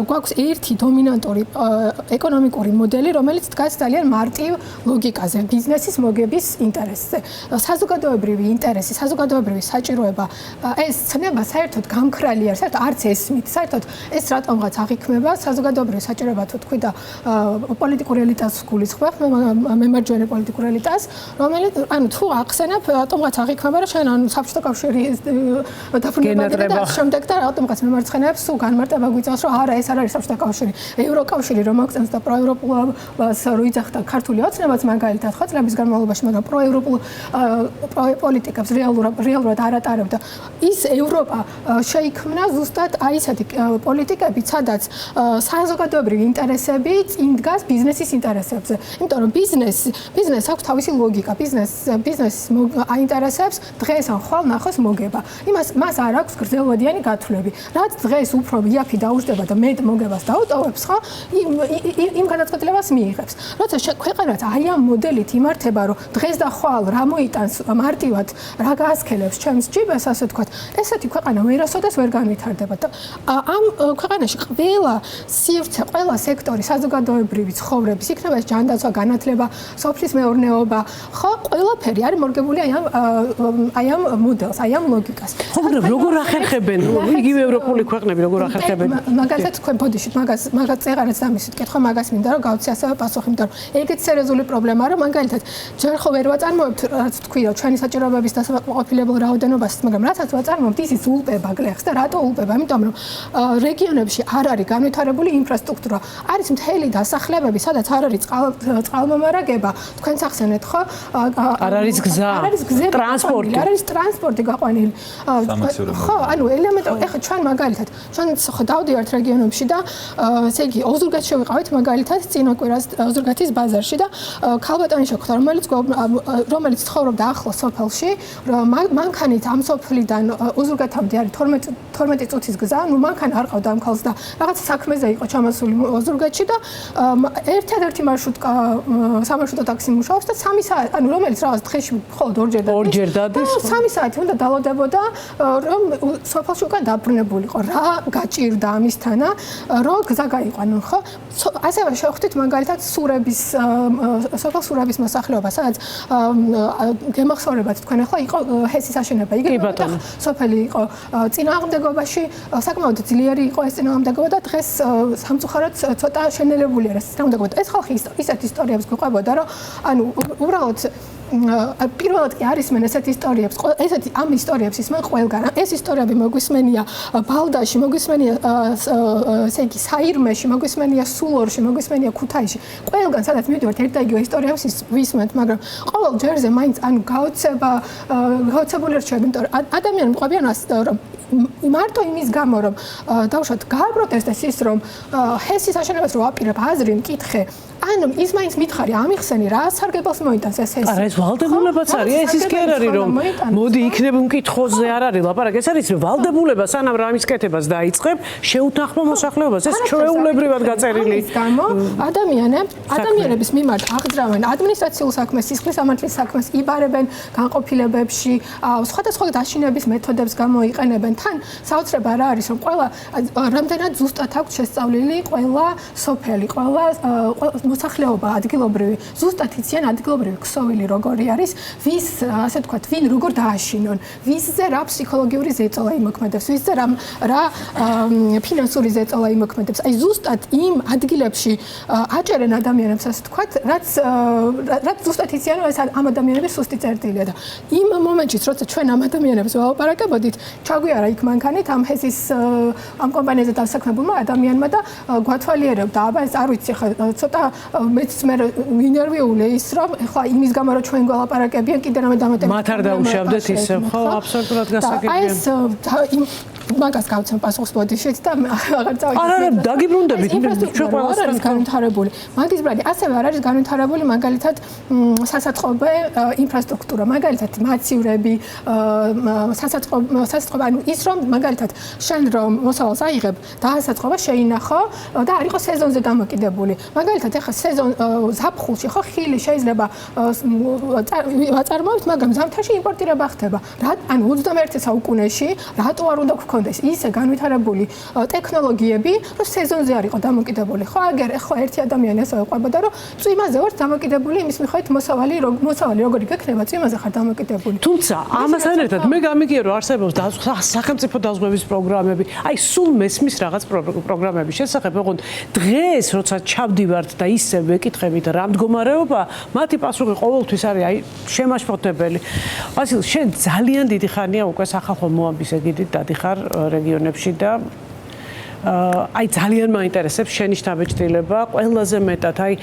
გვაქვს ერთი დომინანტური ეკონომიკური მოდელი, რომელიც დგას ძალიან მარტივ ლოგიკაზე, ბიზნესის მოგების ინტერესზე. საზოგადოებრივი ინტერესი, საზოგადოებრივი საჭიროება, ეს ცნება საერთოდ გამქრალი არის, საერთოდ არც ესმით, საერთოდ ეს რატომღაც აღიქმება საზოგადოებრივი საჭიროება თუ თქვი და პოლიტიკური ელიტას გულისხმობ, მემარჯვენე პოლიტიკურ ელიტას, რომელიც ანუ თუ ახსენებ, რატომღაც აღიქმება, რომ ჩვენ ანუ საბჭოთა კავშირი დაბრუნებამდე და შემდეგ და რატომღაც მემარცხენეებს სულ განმარტება გვიწევს, რომ არა, ეს არ არის საბჭოთა კავშირი, ევროკავშირი რომ აქცენტს და პროევროპულობას რო იძახდა ქართული ოცნებაც მაგალითად ხო წლების განმავლობაში, მაგრამ პროევროპულ პოლიტიკებს რეალურად არ ატარებდა. ის ევროპა შეიქმნა ზუსტად აი ესეთი პოლიტიკებით, სადაც საზოგადოებრივი ინტერესები წინ დგას ბიზნესის ინტერესებზე. იმიტომ რომ ბიზნესს აქვს თავისი ლოგიკა, ბიზნესს აინტერესებს დღეს ან ხვალ ნახოს მოგება. მას არ აქვს გრძელვადიანი გათვლები. რაც დღეს უფრო იაფი დაუждდება და მეტ მოგებას დაუტოვებს, ხო? იმ გადაწყვეტილებას მიიღებს. როცა ქვეყანაც აი ამ მოდელით იმართება, რომ დღეს და ხვალ რა მოიტანს მარტივად, რა გაასქელებს ჩემს ჯიბეს, ასე ვთქვათ, ესეთი ქვეყანა ვერასოდეს ვერ განვითარდება. და ამ ქვეყანაში ყველა სივრცე, ყველა სექტორი საზოგადოებრივი ცხოვრების, იქნება ეს ჯანდაცვა, განათლება, სოფლის მეურნეობა, ხო, ყველაფერი არის მორგებული აი ამ მოდელს, აი ამ ლოგიკას. მაგრამ როგორ ახერხებენ იგივე ევროპული ქვეყნები, როგორ ახერხებენ? მაგალითად თქვენ ბოდიშით, მაგას წეღარაც დამისვით, კითხვა მაგას მინდა რომ გავცი ასევე პასუხი, იმიტომ რომ ეგეც სერიოზული პრობლემაა, რომ მაგალითად ჯერ ხო ვერ ვაწარმოებთ, რაც თქვი, რომ ჩვენი საჭიროებების დასაკმაყოფილებელ რაოდენობას, მაგრამ რასაც ვაწარმოებთ, ისიც ულპება გლეხს და რატო ულპება? იმიტომ რომ რეგიონებში არ არის განვითარებული ინფრასტრუქტურა. არის მთელი დასახლებები, სადაც არ არის წყალმომარაგება, თქვენც ახსენეთ, ხო? არ არის გზა, ტრანსპორტი. არ არის ტრანსპორტი გაყვანილი. ხო, ანუ ელემენტარული, ეხლა ჩვენ მაგალითად, ჩვენ ხო დავდივართ რეგიონებში და ესე იგი ოზურგეთში ვიყავით მაგალითად წინა კვირას ოზურგეთის ბაზარში და ქალბატონი შეხვდა, რომელიც ცხოვრობდა ახლოს სოფელში, მანქანით ამ სოფლიდან ოზურგეთამდე არის 12 წუთის გზა, ну მანქანა არ ყავდა ამ ქალს და რაღაც საქმეზე იყო ჩამასული ოზურგეთში და ერთადერთი მარშრუტკა სამარშრუტო ტაქსი მუშაობს და 3 საათი, ანუ რომელიც რაღაც დღეში მხოლოდ ორჯერ დადის. 3 საათი უნდა dalodebოდა, რომ სოფელში უკან დაბრუნებულიყო. რა გაჭირდა ამისთანა, რომ გზა გაიყვანონ, ხო? ასევე შევხვდით მაგალითად სოფელ სურების მოსახლეობა, სადაც გემახსოვრებათ თქვენ ახლა იყო ჰესის აშენება. იგი სოფელი იყო წინააღმდეგობაში, საკმაოდ ძლიერი იყო ეს წინააღმდეგობა და დღეს სამწუხაროდ ცოტა შენელებული არის წინააღმდეგობა. ეს ხალხი ისეთ ისტორიებს გვიყვებოდა, რომ ანუ უბრალოდ პირველად კი არის მენ ესეთი ისტორიებს, ესეთი ამ ისტორიებს ისმენ ყველგან. ეს ისტორიები მოგვისმენია ბალდაში, მოგვისმენია ესე იგი საირმეში, მოგვისმენია სულორში, მოგვისმენია ქუთაისში. ყველგან სადაც მივიდივართ ერთ და იგივე ისტორიებს ვისმენთ, მაგრამ ყოველ ჯერზე მაინც ანუ გაოცებული რჩება, იმიტომ რომ ადამიანი მყოფიან რომ მარტო იმის გამო რომ დავუშვათ გააპროტესტეს ის რომ ჰესის აშენებას რო აპირებ აზრი მკითხე ანუ ის მაინც მითხარი ამიხსენი რა სარგებელს მოიტანს ეს ჰესი. არა ეს ვალდებულებაც არის, ეს ის კი არ არის რომ მოდი იქნებ მკითხოზე არ არის ლაპარაკი, ეს არის ვალდებულება სანამ რამის კეთებას დაიწყებ, შეუთანხმო მოსახლეობას, ეს ჩვეულებრივად გაწერილი. ის გამო ადამიანების მიმართ აღძრავენ ადმინისტრაციულ საქმეს, სისხლის სამართლის საქმეს, იბარებენ განყოფილებებში, სხვადასხვა დაშინების მეთოდებს გამოიყენებენ, თან საოცრება რა არის რომ ყველა რამდენად ზუსტად აქვს შესწავლილი ყველა სოფელი, ყველა მოსახლეობა ადგილობრივი, ზუსტად იციან ადგილობრივი ქსოვილი როგორი არის, ვის ასე ვთქვათ, ვინ როგორ დააშინონ, ვისზე რა ფსიქოლოგიური ზეწოლა იმოქმედებს, ვისზე რა ფინანსური ზეწოლა იმოქმედებს. აი ზუსტად იმ ადგილებში აჭერენ ადამიანებს ასე ვთქვათ, რაც ზუსტად იციან რომ ეს ამ ადამიანების სუსტი წერტილია და იმ მომენტში როცა ჩვენ ამ ადამიანებს ვალაპარაკებოდით, ჩაგვიარა იქ მანქანით ამ ჰესის ამ კომპანიაზე დასაქმებულმა ადამიანმა და გვათვალიერებდა, აბა ეს არ ვიცი ხა ცოტა მეც მე ინერვიული ის რომ ხა იმის გამო რომ ჩვენ გვალაპარაკებიან კიდე რამე დამატებით მათ არ დაუშავდეთ ისე ხო აბსოლუტურად გასაგებია. აი ეს მაგას გავცემ პასუხს ბოდიშით და აღარ წავიდი. არა, დაგიბრუნდებით, ჩვენ ყველას არის განვითარებული. მაგის ბრალი ასევე არ არის განვითარებული მაგალითად სასაწყობე ინფრასტრუქტურა, მაგალითად მაცივრები, სასაწყობე, ანუ ის რომ მაგალითად შენ რომ მოსავალს აიღებ, დაასაწყობა შეინახო და არ იყოს სეზონზე დამოკიდებული. მაგალითად ეხლა სეზონ ზაფხულში ხო ხილი შეიძლება აწარმოებთ, მაგრამ ზამთარში იმპორტირება ხდება. ანუ 21 საუკუნეში რატო არ უნდა გქონდეს ისე განვითარებული ტექნოლოგიები, რომ სეზონზე არ იყო დამოკიდებული. ხო, აგერ ხო ერთი ადამიანი ასე ვყვებოდა, რომ წვიმაზე ვარ დამოკიდებული, იმის მიხედვით მოსავალი როგორი გექნება, წვიმაზე ხარ დამოკიდებული. თუმცა ამასთან ერთად მე გამიგია რომ არსებობს სახელმწიფო დაზღვევის პროგრამები, აი სულ მესმის რაღაც პროგრამები შესახებ, ოღონდ დღეს როცა ჩავდივართ და ისე ვეკითხებით რა მდგომარეობა, მათი პასუხი ყოველთვის არის აი შემაშფოთებელი. ვასილ, შენ ძალიან დიდი ხანია უკვე სახალხო მოამბის ეგიდით დადიხარ რეგიონებში და აი ძალიან მაინტერესებს შენი შთაბეჭდილება, ყველაზე მეტად აი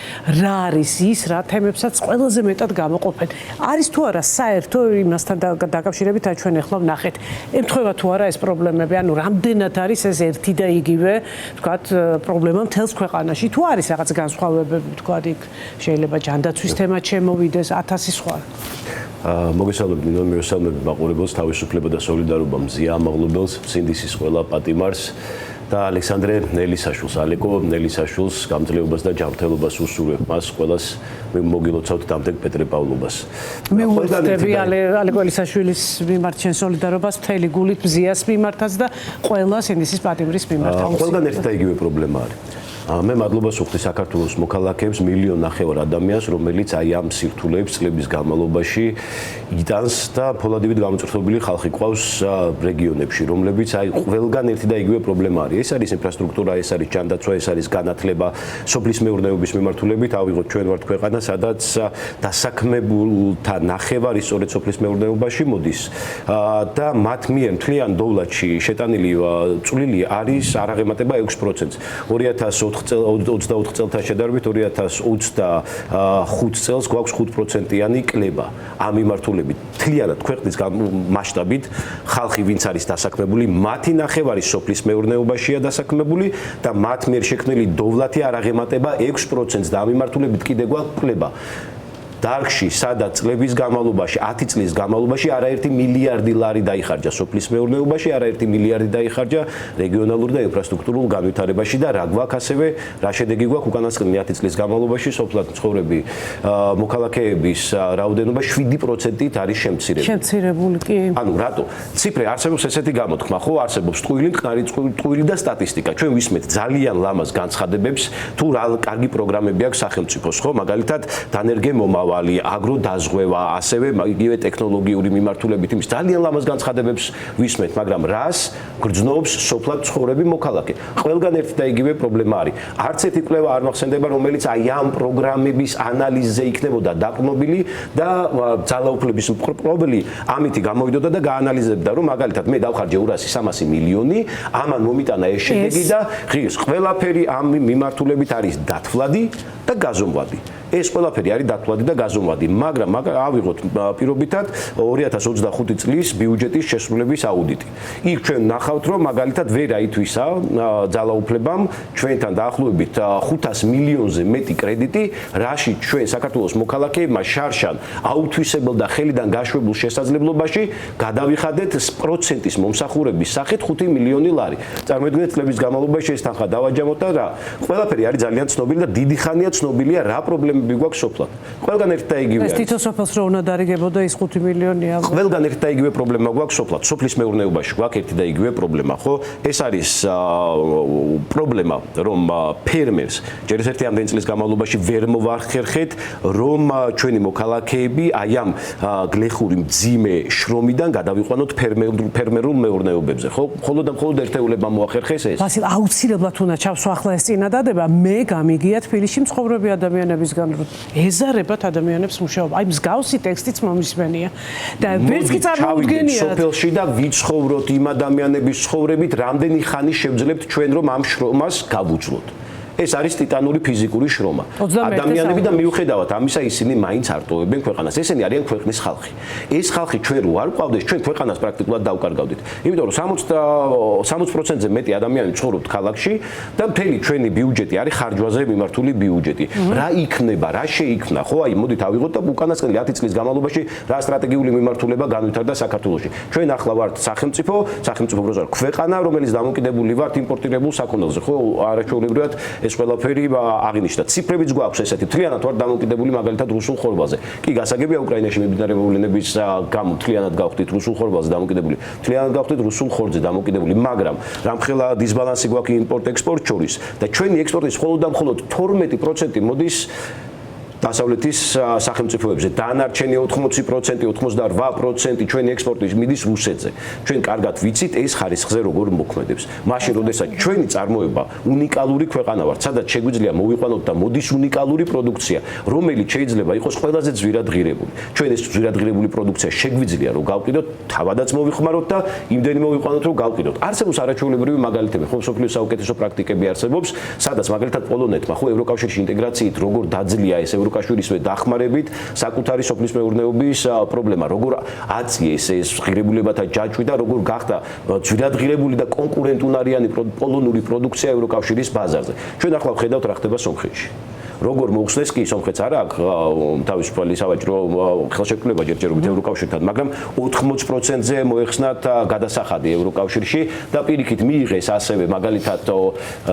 რა არის ის, რა თემებსაც ყველაზე მეტად გამოყოფენ. არის თუ არა საერთო იმასთან დაკავშირებით, აი ჩვენ ახლა ვნახეთ. ემთხვევა თუ არა ეს პრობლემები, ანუ რამდენად არის ეს ერთი და იგივე, ვთქვათ, პრობლემა მთელს ქვეყანაში, თუ არის რაღაც განსხვავებები, ვთქვათ, იქ შეიძლება ჯანდაცვის თემა შემოვიდეს, 1000 სხვა. მოგესალმებით, მივესალმებით მაყურებელს, თავისუფლება და სოლიდარობა მზია ამაღლებელს, სინდისის ყველა პატიმარს და ალექსანდრე ნელისაშვილს, ალეკო ნელისაშვილს გამძლეობას და ჯანმრთელობას უსურვებ მას ყველას მოგილოცავთ დამდეგ პეტრე-პავლობას. მე ვუწევდი ალეკო ნელისაშვილის მიმართ შენ სოლიდარობას მთელი გულით მზიას მიმართაც და ყველა სინდისის პატიმრის მიმართაც. ყველგან ერთი და იგივე პრობლემა არის. მე მადლობას ვუხდი საქართველოს მოქალაქეებს, 1.5 მილიონ ადამიანს, რომელიც აი ამ სირთულეებს წლების განმავლობაში იტანს და ფოლადივით გამოწრთობილი ხალხი ყავს რეგიონებში, რომლებიც აი ყველგან ერთი და იგივე პრობლემა არის. ეს არის ინფრასტრუქტურა, ეს არის ჯანდაცვა, ეს არის განათლება, სოფლის მეურნეობის მიმართულებით. ავიღოთ ჩვენ ვართ ქვეყანა, სადაც დასაქმებულთა ნახევარი სწორედ სოფლის მეურნეობაში მოდის და მათ მიერ მთლიან დოვლათში შეტანილი წვლილი არის არ აღემატება 6%. 2024 წელთან შედარებით 2025 წელს გვაქვს 5%-იანი კლება ამ მიმართულებით. მთლიანად ქვეყნის მასშტაბით ხალხი ვინც არის დასაქმებული, მათი ნახევარი სოფლის მეურნეობაშია დასაქმებული და მათ მიერ შექმნილი დოვლათი არ აღემატება 6%-ს და ამ მიმართულებით კიდე გვაქვს კლება. დარგში, სადაც წლების განმავლობაში, 10 წლის განმავლობაში არაერთი მილიარდი ლარი დაიხარჯა სოფლის მეურნეობაში, არაერთი მილიარდი დაიხარჯა რეგიონალურ და ინფრასტრუქტურულ განვითარებაში და რა გვაქვს ასევე, რა შედეგი გვაქვს უკანასკნელი 10 წლის განმავლობაში სოფლად მცხოვრები მოქალაქეების რაოდენობა 7%-ით არის შემცირებული. შემცირებული კი. ანუ რატო? ციფრე არსებობს ესეთი გამოთქმა, ხო, არსებობს ტყუილი, მტკნარი ტყუილი და სტატისტიკა. ჩვენ ვისმენთ ძალიან ლამაზ განცხადებებს, თუ რა კარგი პროგრამები აქვს სახელმწიფოს, ხო, მაგალითად, დანერგე მომავალი აგროდაზღვევა, ასევე იგივე ტექნოლოგიური მიმართულებით იმის ძალიან ლამაზ განცხადებებს ვისმენთ, მაგრამ რას გრძნობს სოფლად ცხოვრები მოქალაქე? ყველგან ერთი და იგივე პრობლემა არის. არც ერთი კვლევა არ მახსენდება, რომელიც აი ამ პროგრამების ანალიზზე იქნებოდა დაყრდნობილი და ძალაუფლების მკვლელი ამითი გამოვიდოდა და გაანალიზებდა, რომ მაგალითად მე დავხარჯე 200-300 მილიონი, ამან მომიტანა ეს შედეგი და ღირს ყველაფერი ამ მიმართულებით არის დათვლადი და გაზომვადი. ეს ყველაფერი არის დათვლადი და გაზომვადი, მაგრამ ავიღოთ პირობითად 2025 წლის ბიუჯეტის შესრულების აუდიტი. იქ ჩვენ ნახავთ, რომ მაგალითად ვერ აითვისა ძალაუფლებამ ჩვენთან დაახლოებით 500 მილიონზე მეტი კრედიტი, რაში ჩვენ საქართველოს მოქალაქეებმა შარშან აუთვისებელ და ხელიდან გაშვებულ შესაძლებლობაში გადავიხადეთ პროცენტის მომსახურების სახით 5 მილიონი ლარი. წარმოიდგინეთ, წლების განმავლობაში ეს თანხა დავაჯამოთ და რა. ყველაფერი არის ძალიან ცნობილი და დიდი ხანია ძალიან ცნობილია რა პრობლემები გვაქვს სოფლად. ყველგან ერთ და იგივე ეს თითო სოფელს რო უნდა დარიგებოდა ის 5 მილიონი ალბათ. ყველგან ერთ და იგივე პრობლემა გვაქვს სოფლად. სოფლის მეურნეობაში გვაქვს ერთი და იგივე პრობლემა, ხო? ეს არის პრობლემა, რომ ფერმერს ჯერ ერთი ამდენი წლის განმავლობაში ვერ მოვახერხეთ, რომ ჩვენი მოქალაქეები აი ამ გლეხური მძიმე შრომიდან გადავიყვანოთ ფერმერულ მეურნეობებზე, ხო? მხოლოდ და მხოლოდ ერთეულებმა მოახერხეს ეს. ვასილ, აუცილებლად უნდა ჩავსვა ახლა ეს წინადადება, მე გამიგია თბილისში მცხოვრები ადამიანებისგან, რომ ეზარებათ ადამიანებს მუშაობა. აი მსგავსი ტექსტიც მომისმენია და ვერც კი წარმოუდგენია სოფელში და ვიცხოვროთ იმ ადამიანების ცხოვრებით, რამდენი ხანი შევძლებთ ჩვენ რომ ამ შრომას გავუძლოთ. ეს არის ტიტანური ფიზიკური შრომა. ადამიანები და მიუხედავად ამისა ისინი მაინც არტოვებენ ქვეყანას. ესენი არიან ქვეყნის ხალხი. ეს ხალხი ჩვენ რო არ ყავდეს, ჩვენ ქვეყანას პრაქტიკულად დავკარგავდით. იმიტომ რომ 60%-ზე მეტი ადამიანი ცხოვრობთ ქალაქში და მთელი ჩვენი ბიუჯეტი არის ხარჯვაზე მიმართული ბიუჯეტი. რა იქნება, რა შეიქმნა, ხო, აი მოდით ავიღოთ და უკანასკნელი 10 წლის განმავლობაში რა სტრატეგიული მიმართულება განვითარდა საქართველოში. ჩვენ ახლა ვართ სახელმწიფო პროზა ქვეყანა, რომელიც დამოკიდებული ვართ იმპორტირებულ საქონელზე, ხო, არაჩვეულებრივად ეს ყველაფერი აღინიშნა. ციფრებიც გვაქვს ესეთი, მთლიანად ვარ დამოკიდებული მაგალითად რუსულ ხორბალზე. კი, გასაგებია უკრაინაში მიმდინარე მოვლენების გამო მთლიანად გავხდით რუსულ ხორბალზე დამოკიდებული. მთლიანად გავხდით რუსულ ხორცზე დამოკიდებული, მაგრამ რამხელა დისბალანსი გვაქვს იმპორტ-ექსპორტ შორის და ჩვენი ექსპორტის მხოლოდ და მხოლოდ 12% მოდის დასავლეთის სახელმწიფოებზე. დანარჩენი 80%, 88% ჩვენი ექსპორტი მიდის რუსეთზე. ჩვენ კარგად ვიცით ეს ხარისხზე როგორ მოქმედებს. მაშინ, როდესაც ჩვენი წარმოება უნიკალური ქვეყანა ვართ, სადაც შეგვიძლია მოვიყვანოთ და მოდის უნიკალური პროდუქცია, რომელიც შეიძლება იყოს ყველაზე ძვირადღირებული. ჩვენ ეს ძვირადღირებული პროდუქცია შეგვიძლია რომ გავყიდოთ, თავადაც მოვიხმაროთ და იმდენი მოვიყვანოთ რომ გავყიდოთ. არსებობს არაჩვეულებრივი მაგალითები, ხო, მსოფლიოს საუკეთესო პრაქტიკები არსებობს, სადაც მაგალითად პოლონეთმა, ხო, ევროკავშირში ინტეგრაციით როგორ დაძლია ეს კავშირისვე დახმარებით საკუთარი სოფლის მეურნეობის პრობლემა, როგორ აწიეს ეს ღირებულებათა ჯაჭვი და როგორ გახდა ძვირადღირებული და კონკურენტუნარიანი პოლონური პროდუქცია ევროკავშირის ბაზარზე. ჩვენ ახლა ვხედავთ რა ხდება სომხეთში. როგორ მოხსნეს კი სომხეთს არა აქვს თავისუფალი სავაჭრო ხელშეკრულება ჯერჯერობით ევროკავშირთან, მაგრამ 80%-ზე მოეხსნათ გადასახადი ევროკავშირში და პირიქით მიიღეს ასევე მაგალითად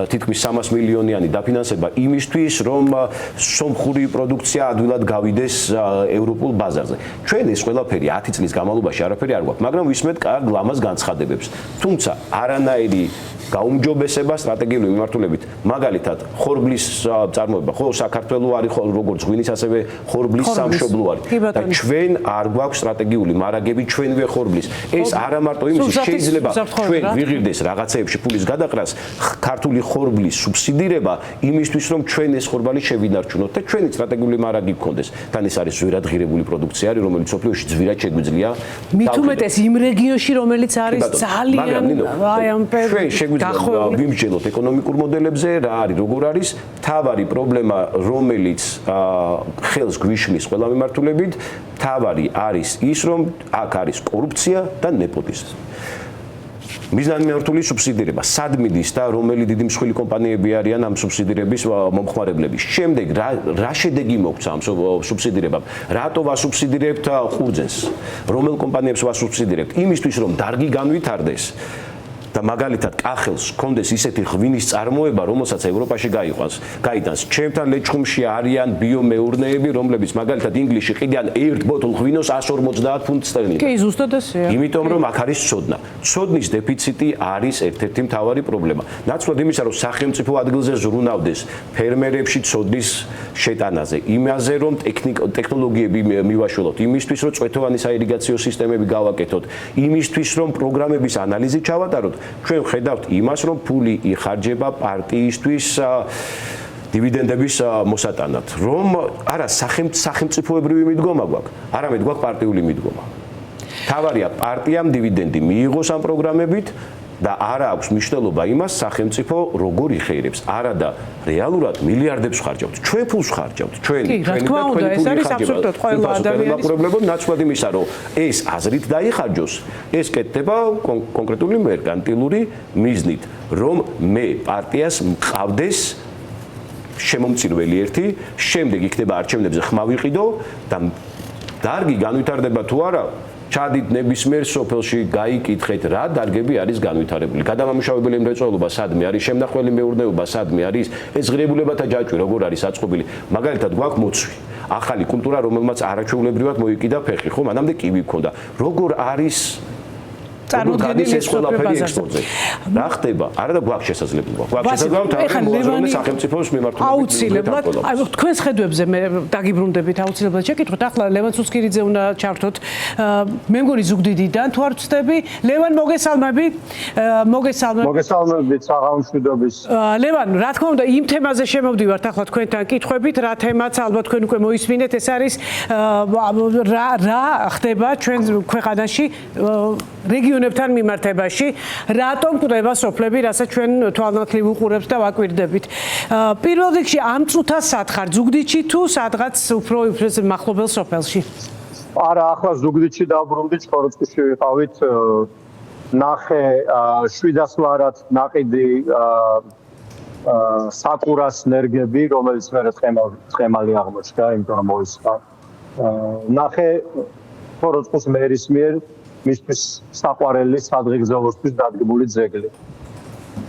თითქმის 300 მილიონიანი დაფინანსება იმისთვის, რომ სომხური პროდუქცია ადვილად გავიდეს ევროპულ ბაზარზე. ჩვენ ეს ყველაფერი 10 წლის განმავლობაში არაფერი არ გვაქვს, მაგრამ ვისმენთ კარგ ლამაზ განცხადებებს. თუმცა არანაირი გაუმჯობესება სტრატეგიული მიმართულებით, მაგალითად ხორბლის წარმოება, ხო, საქართველოს არის როგორც ღვინის ასევე ხორბლის სამშობლო არის. და ჩვენ არ გვაქვს სტრატეგიული მარაგები ჩვენვე ხორბლის. ეს არა მარტო იმის შეიძლება ჩვენ ვიღირდეს რაღაცეებში ფულის გადაყრას, ქართული ხორბლის სუბსიდირება იმისთვის, რომ ჩვენ ეს ხორბალი შევინარჩუნოთ და ჩვენი სტრატეგიული მარაგი გქონდეს. თან ეს არის ძვირადღირებული პროდუქცია არის, რომელიც სოფლიოში ძვირად შეგვიძლია. მით უმეტეს იმ რეგიონში, რომელიც არის ძალიან აი ამ ვიმსჯელოთ ეკონომიკურ მოდელებზე, რა არის, როგორ არის, თავარი პრობლემა, რომელიც ხელს გვიშლის ყველა მიმართულებით, თავარი არის ის, რომ აქ არის კორუფცია და ნეპოტიზმი. მიზნად მიმართული სუბსიდირება, სად მიდის და რომელი დიდი მსხვილი კომპანიები არიან ამ სუბსიდირების მომხმარებლები. შემდეგ რა შედეგი მოგვცა ამ სუბსიდირებამ? რატო ვასუბსიდირებთ ყურძენს? რომელ კომპანიებს ვასუბსიდირებთ? იმისთვის, რომ დარგი განვითარდეს. და მაგალითად კახელს კონდეს ისეთი ღვინის წარმოება, რომელსაც ევროპაში გაიტანს. ჩემთან ლეჩხუმში არიან ბიომეურნეები, რომლებიც მაგალითად ინგლისში ყიდიან ერთ ბოთლ ღვინოს 150 ფუნტ სტერლინგად. კი, ზუსტად ესეა. იმიტომ რომ აქ არის ცოდნა. ცოდნის დეფიციტი არის ერთ-ერთი მთავარი პრობლემა. ნაცვლად იმისა, რომ სახელმწიფო ადგილზე ზრუნავდეს ფერმერებში ცოდნის შეტანაზე, იმაზე რომ ტექნოლოგიები მივაშველოთ, იმისთვის რომ წვეთოვანი საირიგაციო სისტემები გავაკეთოთ, იმისთვის რომ პროგრამების ანალიზი ჩავატაროთ. ჩვენ ვხედავთ იმას, რომ ფული იხარჯება პარტიისთვის დივიდენდების მოსატანად, რომ არა სახელმწიფოებრივი მიდგომა გვაქვს, არამედ გვაქვს პარტიული მიდგომა. თავარია პარტიამ დივიდენდი მიიღოს ამ პროგრამებით და არა აქვს მნიშვნელობა იმას სახელმწიფო როგორ იხეირებს. არა და რეალურად მილიარდებს ხარჯავთ. ჩვენ ფულს ხარჯავთ. ჩვენი ფული ხარჯავთ. ყველა ადამიანის პრობლემა ნაცვლად იმისა, რომ ეს აზრით დაიხარჯოს, ეს კეთდება კონკრეტული მერკანტილური მიზნით, რომ მე პარტიას მყავდეს შემომწირველი ერთი, შემდეგ იქნება არჩევნებზე ხმა ვიყიდო და დარგი განვითარდება თუ არა ჩადით ნებისმიერ სოფელში გაიკითხეთ რა დარგები არის განვითარებული. გადამამუშავებელი მრეწველობა სადმე არის, შემნახველი მეურნეობა სადმე არის, ეს ღირებულებათა ჯაჭვი როგორ არის აწყობილი. მაგალითად გვაქვს მოცვი. ახალი კულტურა, რომელმაც არაჩვეულებრივად მოიკიდა ფეხი, ხო? მანამდე კივი ჰქონდა. როგორ არის წარმოდგენილი ეს ყველაფერი ექსპორტზე. რა ხდება? არა და გვაქვს შესაძლებლობა. გვაქვს შესაძლებლობა თავის სახელმწიფოს მიმართულებით. აუცილებლად, აი თქვენს ხედვებზე მე დაგიბრუნდებით აუცილებლად შეკითხოთ. ახლა ლევან ცუცქირიძე უნდა ჩართოთ. მე მგონი ზუგდიდიდან თუ არ ვწდები, ლევან მოგესალმები. მოგესალმებით საღამოშვიდობის. ლევან, რა თქმა უნდა, იმ თემაზე შემოვდივართ ახლა თქვენთან კითხვებით, რა თემაც ალბათ თქვენ უკვე მოისმინეთ, ეს არის რა ხდება ჩვენ ქვეყანაში რეგიონებთან მიმართებაში, რატომ კვდება სოფლები, რასაც ჩვენ თვალნათლივ უყურებთ და ვაკვირდებით. პირველ რიგში ამ წუთას სათხარ ზუგდიდში თუ სადღაც უფრო მახლობელ სოფელში? არა, ახლა ზუგდიდში დავბრუნდი, ჩხოროწყუში ვიყავით, ნახე 700 ლარად ნაყიდი საკურას ნერგები, რომელიც მე თხემალი აღმოჩნდა, იმიტომ რომ მოისყა. ნახე ჩხოროწყუს მერის მიერ მისთვის საყვარელი სადღეგრძელოსთვის დადგმული ძეგლი.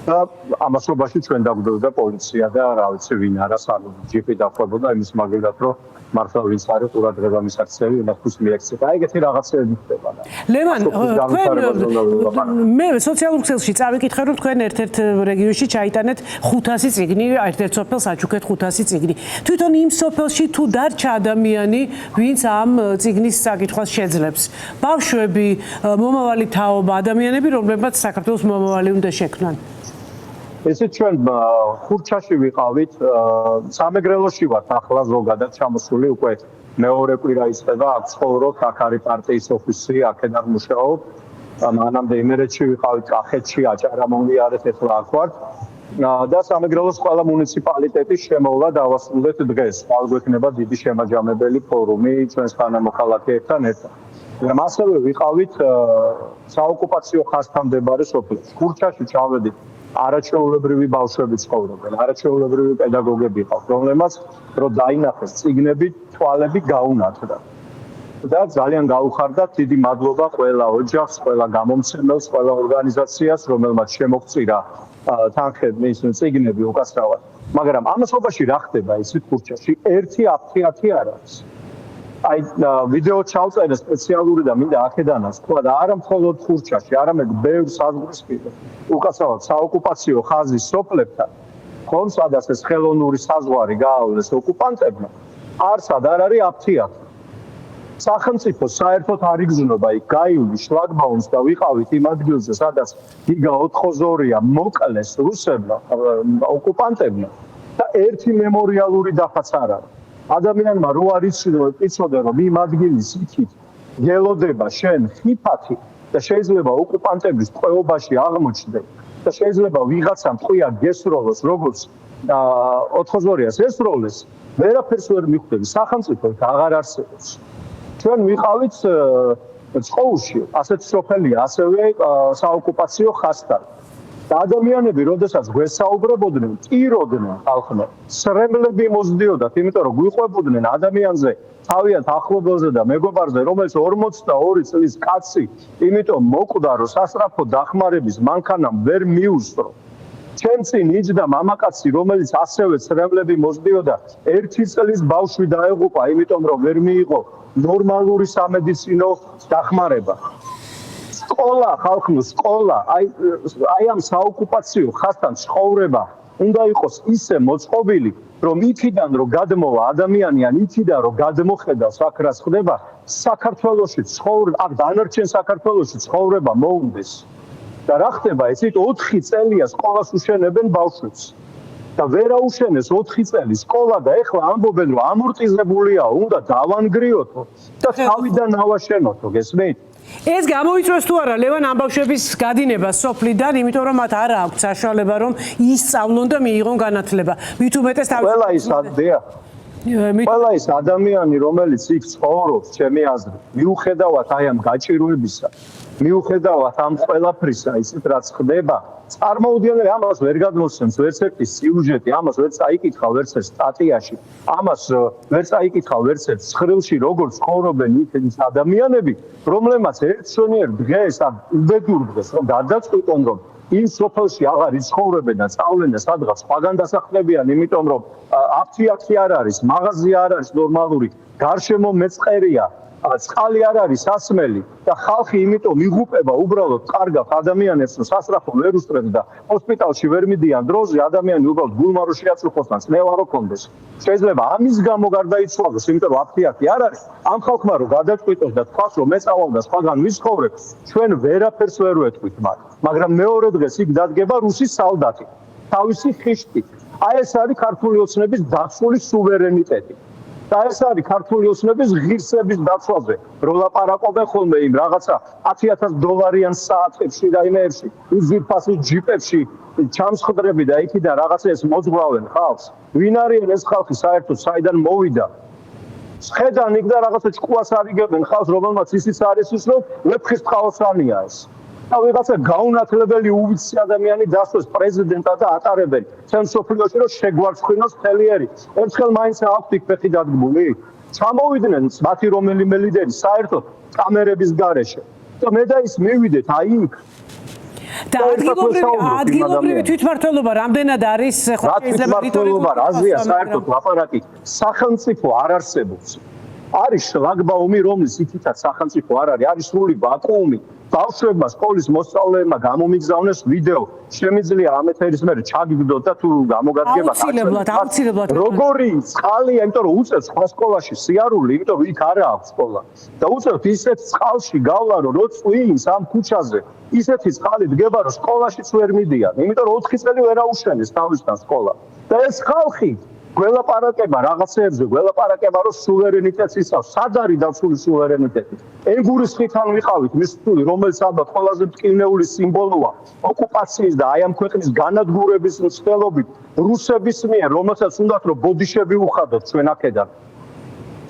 და ამასობაში ჩვენ დაგვდევდა პოლიცია და რა ვიცი ვინ არა, სანუ ჯიპი დახვებოდა იმის მაგალითად, რომ მართლა ვინც არის ყურადღება მისაქცევი, იმას მიექცევა. აი ეგეთი რაღაცები ხდება. ლევან, მე სოციალურ ქსელში წავიკითხე, რომ თქვენ ერთ-ერთ რეგიონში ჩაიტანეთ 500 წიგნი, ერთ-ერთ სოფელს აჩუქეთ 500 წიგნი. თვითონ იმ სოფელში თუ დარჩა ადამიანი, ვინც ამ წიგნის საკითხვას შეძლებს. ბავშვები, მომავალი თაობა, ადამიანები, რომლებმაც საქართველოს მომავალი უნდა შექმნან. ესე ჩვენ ხურჩაში ვიყავით, სამეგრელოში ვართ ახლა ზოგადად ჩამოსული უკვე მეორე კვირა ისწება, აქ ცხოვრობ, აქ არის პარტიის ოფისი, აქედან მუშაობ. მანამდე იმერეთში ვიყავით, კახეთში, აჭარამონი არის, ახლა აქ ვართ. და სამეგრელოს ყველა მუნიციპალიტეტის შემოვლა დავასრულეთ დღეს. აღგვექნება დიდი შემაჯამებელი ფორუმი ჩვენს თანამოქალაქეებთან ერთად. ასევე ვიყავით საოკუპაციო ხაზთან მდებარე სოფელში. ხურჩაში ჩავედით. არაჩვეულებრივი ბავშვები ცხოვრობენ, არაჩვეულებრივი პედაგოგები ყავთ, რომლებმაც რო დაინახეს წიგნები, თვალები გაუნათდა. და ძალიან გაუხარდათ, დიდი მადლობა ყველა ოჯახს, ყველა გამომცემელს, ყველა ორგანიზაციას, რომელმაც შემოგწირა თანხების წიგნები უკაცრავად. მაგრამ ამასობაში რა ხდება ისეთ ხურჩაში? ერთი აფთიათი არ არის. აი ვიდეო ჩავწერე სპეციალური და მინდა აქედანაც თქვა და არა მხოლოდ ხურჩაში, არამედ ბევრ საზღვრისპირა. უკაცრავად საოკუპაციო ხაზის სოფლებთან, ხომ სადაც ეს ხელოვნური საზღვარი გაავლეს ოკუპანტებმა, არსად არ არის აფთიათი. სახელმწიფო საერთოდ არ იგრძნობა იქ გაივლი შლაგბაუმს და ვიყავით იმ ადგილზე, სადაც გიგა 402-ია მოკლეს რუსებმა, ოკუპანტებმა და ერთი მემორიალური დაფაც არ არის. ადამიანმა რო არ იცოდა რომ იმ ადგილის იქით გელოდება შენ ხიფათი და შეიძლება ოკუპანტების ტყვეობაში აღმოჩნდეს და შეიძლება ვიღაცამ ტყვია გესროლოს როგორც 402-ას ესროლეს, ვერაფერს ვერ მიხვდები, სახელმწიფო აღარ არსებობს. ჩვენ ვიყავით წყოურში, ასეთ სოფელია, ასევე საოკუპაციო ხაზთან. და ადამიანები, როდესაც გვესაუბრებოდნენ, ტიროდნენ ხალხმა, სრემლები მოსდიოდათ, იმიტომ რომ გვიყვებოდნენ ადამიანზე, თავიანთ ახლობელზე და მეგობარზე, რომელიც 42 წლის კაცი, იმიტომ მოკვდა, რომ სასწრაფო დახმარების მანქანამ ვერ მიუსწრო. ჩემ წინ იჯდა მამაკაცი, რომელიც ასევე სრემლები მოსდიოდა, 1 წლის ბავშვი დაეღუპა, იმიტომ რომ ვერ მიიღო ნორმალური სამედიცინო დახმარება. სკოლა, ხალხო, სკოლა, აი ამ საოკუპაციო ხაზთან ცხოვრება უნდა იყოს ისე მოწყობილი, რომ იქიდან რომ გადმოვა ადამიანი, ან იქიდან რომ გადმოხედავს აქ რა ხდება, საქართველოში ცხოვრება, აქ დანარჩენ საქართველოში ცხოვრება მოუნდეს. და რა ხდება, ესეთ 4 წელია სკოლას უშენებენ ბავშვებს. და ვერ აუშენეს 4 წელი სკოლა და ეხლა ამბობენ რომ ამორტიზებულია, უნდა დავანგრიოთო და თავიდან ავაშენოთო, გესმით? ეს გამოიწვევს თუ არა ლევან ამ ბავშვების გადინება სოფლიდან, იმიტომ რომ მათ არ აქვს საშუალება რომ ისწავლონ და მიიღონ განათლება. მით უმეტეს ყველა ის ადამიანი, რომელიც იქ ცხოვრობს, ჩემი აზრით, მიუხედავად აი ამ გაჭირვებისა, მიუხედავად ამ ყველაფრისა, ისეთ რაც ხდება, წარმოუდგენელი ამას ვერ გადმოსცემს ვერც ერთი სიუჟეტი, ამას ვერ წაიკითხა ვერც ერთ სტატიაში, ამას ვერ წაიკითხა ვერც ერთ ცხრილში, როგორც ცხოვრობენ იქ ადამიანები, რომლებმაც ერთშონიერ დღეს ან უბედურ დღეს რომ გადაწყვიტონ, რომ იმ სოფელში აღარ იცხოვრებენ და სწავლენ და სადღაც სხვაგან დასახლებიან, იმიტომ რომ აფთიაქი არ არის, მაღაზია არ არის ნორმალური, გარშემო მეწყერია, წყალი არ არის სასმელი და ხალხი იმიტომ იღუპება უბრალოდ კარგად ადამიანებს რომ სასწრაფო ვერ უსწრებს და ჰოსპიტალში ვერ მიდიან დროზე ადამიანი უბრალოდ გულმაროში აწუხოს და წნევა რო კონდეს შეიძლება ამის გამო გარდაიცვალოს იმიტომ რომ აფთიაქი არ არის ამ ხალხმა რომ გადაწყვიტოს და თქვას რომ მეწავალ და სხვაგან ვიცხოვრებ ჩვენ ვერაფერს ვერ ვეთქვით მაგრამ მეორე დღეს იქ დადგება რუსის სალდატი თავისი ხიშტით აი ეს არის ქართული ოცნების დაცული სუვერენიტეტი და ეს არის ქართული ოცნების ღირსების დაცვაზე რომ ლაპარაკობენ ხოლმე იმ რაღაცა $10,000 საათებში და იმეებში უზირფასი ჯიპებში ჩამსხდრები და იქიდან რაღაცა ეს მოძღვრავენ ხალხს ვინ არიან ეს ხალხი საერთოდ საიდან მოვიდა შედან იქ და რაღაცა ჭკუას არიგებენ ხალხს რომელმაც ისიც არის ის რომ ვეფხის ტყავოსანია ეს და ვიღაცა გაუნათლებელი უვიცი ადამიანი დასვეს პრეზიდენტად და ატარებენ თემ სოფლიოში რომ შეგვარცხინოს თელიერი ერთხელ მაინც აქვთ იქ ფეხი დადგმული ჩამოვიდნენ მათი რომელიმე ლიდერი საერთოდ კამერების გარეშე და მე და ის მივიდეთ აი იქ და ადგილობრივი თვითმმართველობა რამდენად არის ხო შეიძლება თვითმმართველობა აზია საერთოდ ლაპარაკი სახელმწიფო არ არსებობს არის შლაგბაუმი რომლის იქითაც სახელმწიფო არ არის არის სრული ვაკუუმი ბავშვებმა სკოლის მოსწავლეებმა გამომიგზავნეს ვიდეო შემიძლია ამ ეთერის მერე ჩაგიგდოთ და თუ გამოგადგება აუცილებლად როგორი წყალია იმიტომ რომ უწევს სხვა სკოლაში სიარული იმიტომ რომ იქ არა აქვს სკოლა და უწევს ისეთ წყალში გავლა რომ რო წვიმს ამ ქუჩაზე ისეთი წყალი დგება რომ სკოლაშიც ვერ მიდიან იმიტომ რომ 4 წელი ვერ აუშენეს თავისთან სკოლა და ეს ხალხი გველაპარაკება რაღაცეებზე, გველაპარაკება რომ სუვერენიტეტს იცავს, სად არის დაცული სუვერენიტეტი? ენგურის ხითან ვიყავით, მის თული, რომელიც ალბათ ყველაზე მტკივნეული სიმბოლოა ოკუპაციის და აი ამ ქვეყნის განადგურების მცდელობით რუსების მიერ, რომელსაც უნდათ რომ ბოდიშები უხადოთ ჩვენ აქედან.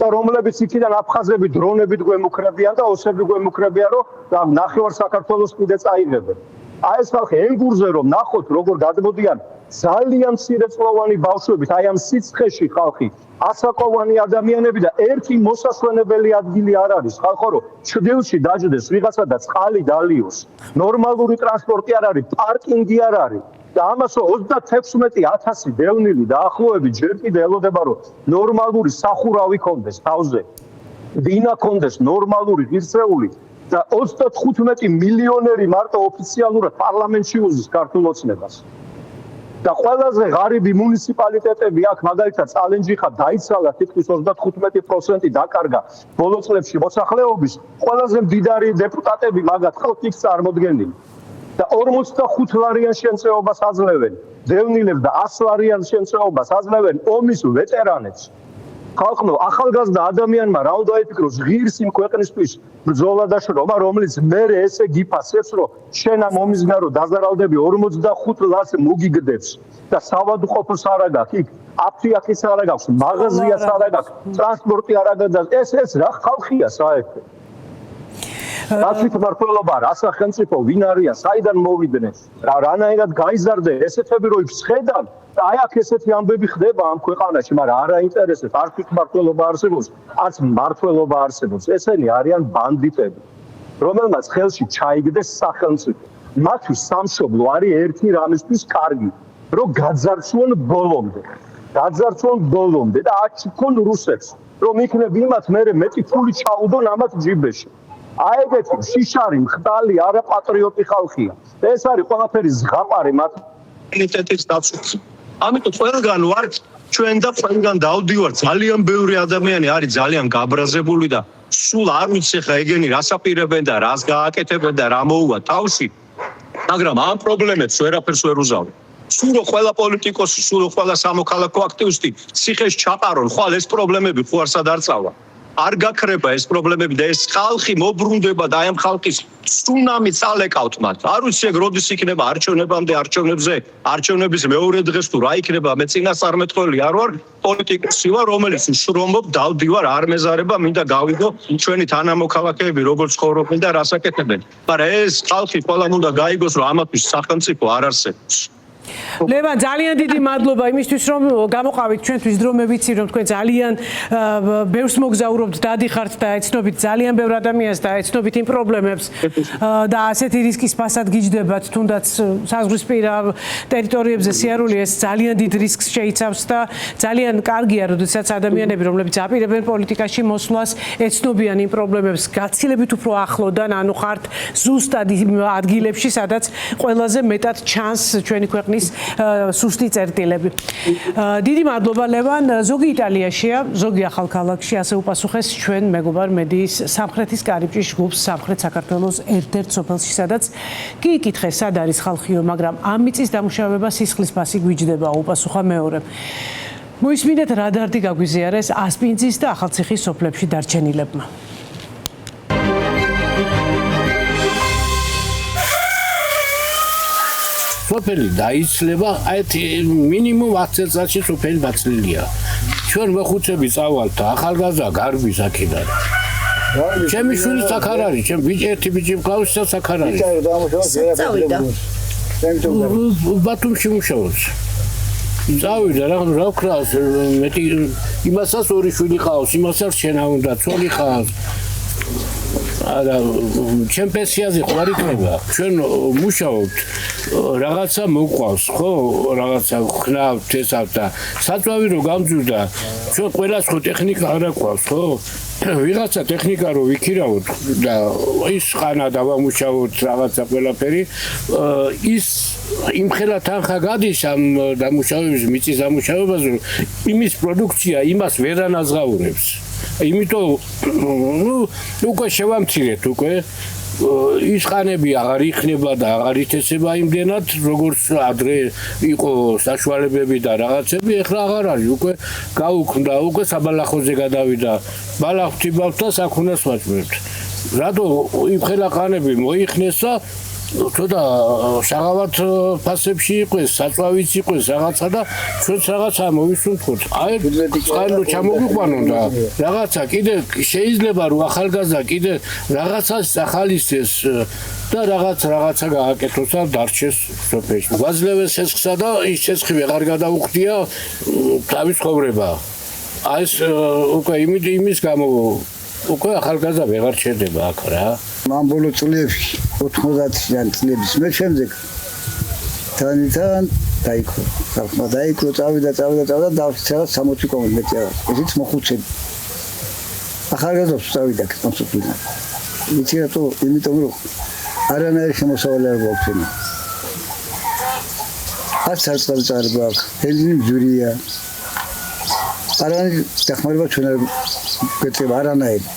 და რომლებიც იქიდან აფხაზები დრონებით გვემუქრებიან და ოსები გვემუქრებიან, რომ ნახევარ საქართველოს კიდე წაიღებენ. აი ეს ხალხი ენგურზე რომ ნახოთ როგორ გადმოდიან ძალიან მცირეწლოვანი ბავშვებით, აი ამ სიცხეში ხალხი, ასაკოვანი ადამიანები და ერთი მოსასვენებელი ადგილი არ არის, ხალხო რომ ჩრდილში დაждდეს ვიღაცა და წყალი დალიოს. ნორმალური ტრანსპორტი არ არის, პარკინგი არ არის. და ამასო 36,000 დევნილი დაახლოებით ჯერ კიდე ელოდება რომ ნორმალური სახურავი კონდეს თავზე. დინა კონდეს ნორმალური ღირსეული და 35 მილიონერი მარტო ოფიციალურად პარლამენტში უზის ქართულ ოცნებას. და ყველაზე ღარიბი მუნიციპალიტეტები აქ მაგალითად წალენჯიხა დაიცალა თითქმის 35% დაკარგა ბოლო წლებში მოსახლეობის ყველაზე მდიდარი დეპუტატები მაგათ ხალხს იქ წარმოდგენილი და 45 ლარიან შემწეობას აძლევენ დევნილებს და 100 ლარიან შემწეობას აძლევენ ომის ვეტერანებს ხალხო ახალგაზრდა ადამიანმა რა უნდა იფიქროს ღირს იმ ქვეყნისთვის ბრძოლა და შრომა რომელიც მე ესე გიფასებს რომ შენ ამ ომისგან რომ დაზარალდები 45 ლარს მოგიგდებს და სავადმყოფოს არ აქვს იქ აფთიაქის არ აქვს მაღაზიას არ აქვს ტრანსპორტი არ აქვს ეს რა ხალხია საერთოდ რაცით მართლობა რა სახელმწიფო ვინ არიან საიდან მოვიდნენ რანაირად გაიზარდნენ ესეთები რომ იფსხედან და აი აქ ესეთი ამბები ხდება ამ ქვეყანაში მაგრამ არ აინტერესებს არ თვითმმართველობა არსებობს არც მმართველობა არსებობს ესენი არიან ბანდიტები რომელმაც ხელში ჩაიგდეს სახელმწიფო მათთვის სამშობლო არის ერთი რამისთვის კარგი რომ გაძარცვონ ბოლომდე და აჩქონ რუსებს რომ იქნებ იმათ მერე მეტი ფული ჩაუდონ ამათ ჯიბეში აი ეგეთი შიშარი მხდალი არა პატრიოტი ხალხია და ეს არის ყველაფერი ზღაპარი მათ ინტენსიტეტის დაცვას ამიტომ ყველგან ვარ ჩვენ და ყველგან დავდივარ ძალიან ბევრი ადამიანი არის ძალიან გაბრაზებული და სულ არ ვიცი ხა ეგენი რას აპირებენ და რას გააკეთებენ და რა მოუვა თავში მაგრამ ამ პრობლემებს ვერაფერს ვერ უზავენ სულ ყველა პოლიტიკოსი სულ ყველა სამოქალაქო აქტივისტი ციხეს ჩაყარონ ხვალ ეს პრობლემები ხო არსად არ წავა არ გაქრება ეს პრობლემები და ეს ხალხი მობრუნდება და აი ამ ხალხის ცუნამი წალეკავთ მათ. არ ვიცი ეგ როდის იქნება არჩევნებამდე, არჩევნების მეორე დღეს თუ რა იქნება, მე წინასწარმეტყველი არ ვარ, პოლიტიკოსი ვარ, რომელიც უშრომობ, დავდივარ, არ მეზარება, მინდა გავიგო ჩვენი თანამოქალაქეები როგორ ცხოვრობენ და რას აკეთებენ. მაგრამ ეს ხალხი ყველამ უნდა გაიგოს, რომ ამათვის სახელმწიფო არ არსებობს. ლევან, ძალიან დიდი მადლობა იმისთვის, რომ გამოყავით ჩვენთვის დრო, მე ვიცი, რომ თქვენ ძალიან ბევრს მოგზაურობთ, დადიხართ და ეცნობით ძალიან ბევრ ადამიანს და ეცნობით იმ პრობლემებს და ასეთი რისკის ფასად გიჯდებათ, თუნდაც საზღვრისპირა ტერიტორიებზე სიარული ეს ძალიან დიდ რისკს შეიცავს და ძალიან კარგია, როდესაც ადამიანები, რომლებიც აპირებენ პოლიტიკაში მოსვლას, ეცნობიან იმ პრობლემებს გაცილებით უფრო ახლოდან, ანუ ხართ ზუსტად იმ ადგილებში, სადაც ყველაზე მეტად ჩანს ჩვენი ქვეყნის სუსტი წერტილები. დიდი მადლობა ლევან. ზოგი იტალიაშია, ზოგი ახალ ქალაქში, ასე უპასუხეს ჩვენ მეგობარ მედიის სამხრეთის კარიბჭის ჯგუფს სამხრეთ საქართველოს ერთ-ერთ სოფელში, სადაც კი იკითხეს, სად არის ხალხიო, მაგრამ ამ მიწის დამუშავება სისხლის ფასი გვიჯდება, უპასუხა მეორემ. მოისმინეთ რა დარდი გაგვიზიარეს ასპინძის და ახალციხის სოფლებში დარჩენილებმა. სოფელი დაიცლება, აი მინიმუმ 10 წელში სოფელი დაცლილია. ჩვენ მოხუცები წავალთ ახალგაზრდა გარბის აქედან. ჩემი შვილი აქ არ არის, ჩემ ერთი ბიჭი მყავს და აქ არ არის. წავიდა. ბათუმში მუშაობს. წავიდა რა ვქრა, მეტი იმასაც ორი შვილი ყავს, იმასაც შენა უნდა, ცოლი ყავს. არა, ჩემ პენსიაზე ხო არ იქნება. ჩვენ მუშაობთ, რაღაცა მოყვავს, ხო, რაღაცა ხნავთ, ესავთ და საწვავი რო გამძვირდა, ჩვენ ყველას ხო ტექნიკა არ აქვს, ხო? ვიღაცა ტექნიკა რო ვიქირავოთ და ის ხანა დავამუშავოთ რაღაცა ყველაფერი, ის იმხელა თანხა გადის ამ დამუშავების მიწის დამუშავებაზე, რომ იმის პროდუქცია იმას ვერ ანაზღაურებს. იმიტომ უკვე შევამცირეთ უკვე ის ხანები აღარ იქნება და აღარ ითესება იმდენად როგორც ადრე იყო საშუალებები და რაღაცები ეხლა აღარ არის უკვე გაუქმდა უკვე საბალახოზე გადავიდა ბალახთიბავთ და საქონელს ვაჭრებთ რატო იმხელა ხანები მოიხნეს და თოდა შაღავად ფასებში იყოს, საწვავიც იყოს რაღაცა და ჩვენც რაღაცა მოვისუნთქოთ. აი, წყარო ჩამოგიყვანონ და რაღაცა კიდე შეიძლება რომ ახალგაზრდა კიდე რაღაცას ახალისდეს და რაღაცა გააკეთოს და დარჩეს სოფელში. გვაძლევენ სესხსა და ის სესხი ვეღარ გადაუხდია თავის ცხოვრება. აი ეს უკვე იმის გამო უკვე ახალგაზრდა ვეღარ ჩერდება აქ რა. ამ ბოლო წლებში 90-იან წლების მე შემდეგ თანითან დაიქო. ხალხმა დაიქო, წავიდა და 60 კომი მეტი არა. ესეც მოხუცები. ახალგაზრდებს წავიდა კონსულტიდან. ვიცი რატო? იმიტომ რომ არანაირი შემოსავალი არ გვაქვს. არც არ გვაქვს. ბენზინი ძვირია. არანაირი დახმარება ჩვენ არ გვეწევა არანაირი.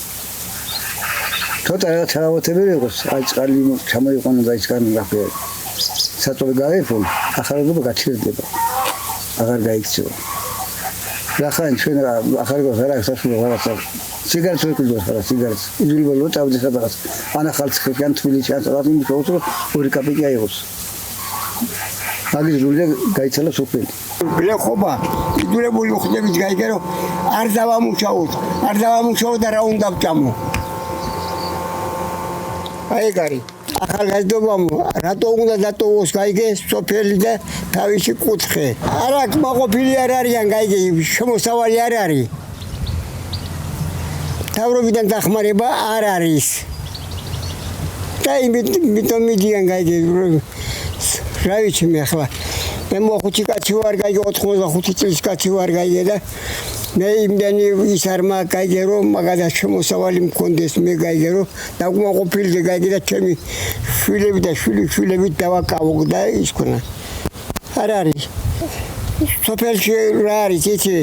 თოთა რა ჩავათებელი იყოს, აი წყალი ჩამოიყვანა და ის კანი გაფერა. საწოლი გაიფონ, ახალგაზრდა გაჩერდება. აღარ გაიქცევა. რახან ჩვენ ახალგაზრდა რა გასაშუალო რაღაცა. სიგარეტს ვეკვიდოთ რა სიგარეტს. იძულებელია წავიდე სადღაც. ანახალციხეში ან თბილისში ან სადღაც იმის უწრო 2 კაპიკი აიღოს. მაგის რული გაიცალა სოფელი. ბლეხობა იძულებული ხდებით გაიგერო არ დავამუშაოთ და რა უნდა ვჭამო. აი გარი ახალგაზრდობამ რატო უნდა დატოვოს გაიგე სოფელი და თავისი კუთხე არა კმაყოფილი არ არიან გაიგე შემოსავალი არ არის თავრობიდან დახმარება არ არის და იმიტომ მიდიან გაიგე რა ვიცი მე ახლა მე მოხუცი კაცი ვარ გაიგე 85 წლის კაცი ვარ გაიგე და მე იმდენი ის არ მაგაიგე რომ მაგადას შემოსავალი მქონდეს მე გაიგე რომ დაგმაყოფილდე გაიგე და ჩემი შვილები და შვილები დავაკავო და ის ქონა არ არის სოფელში რა არის იცი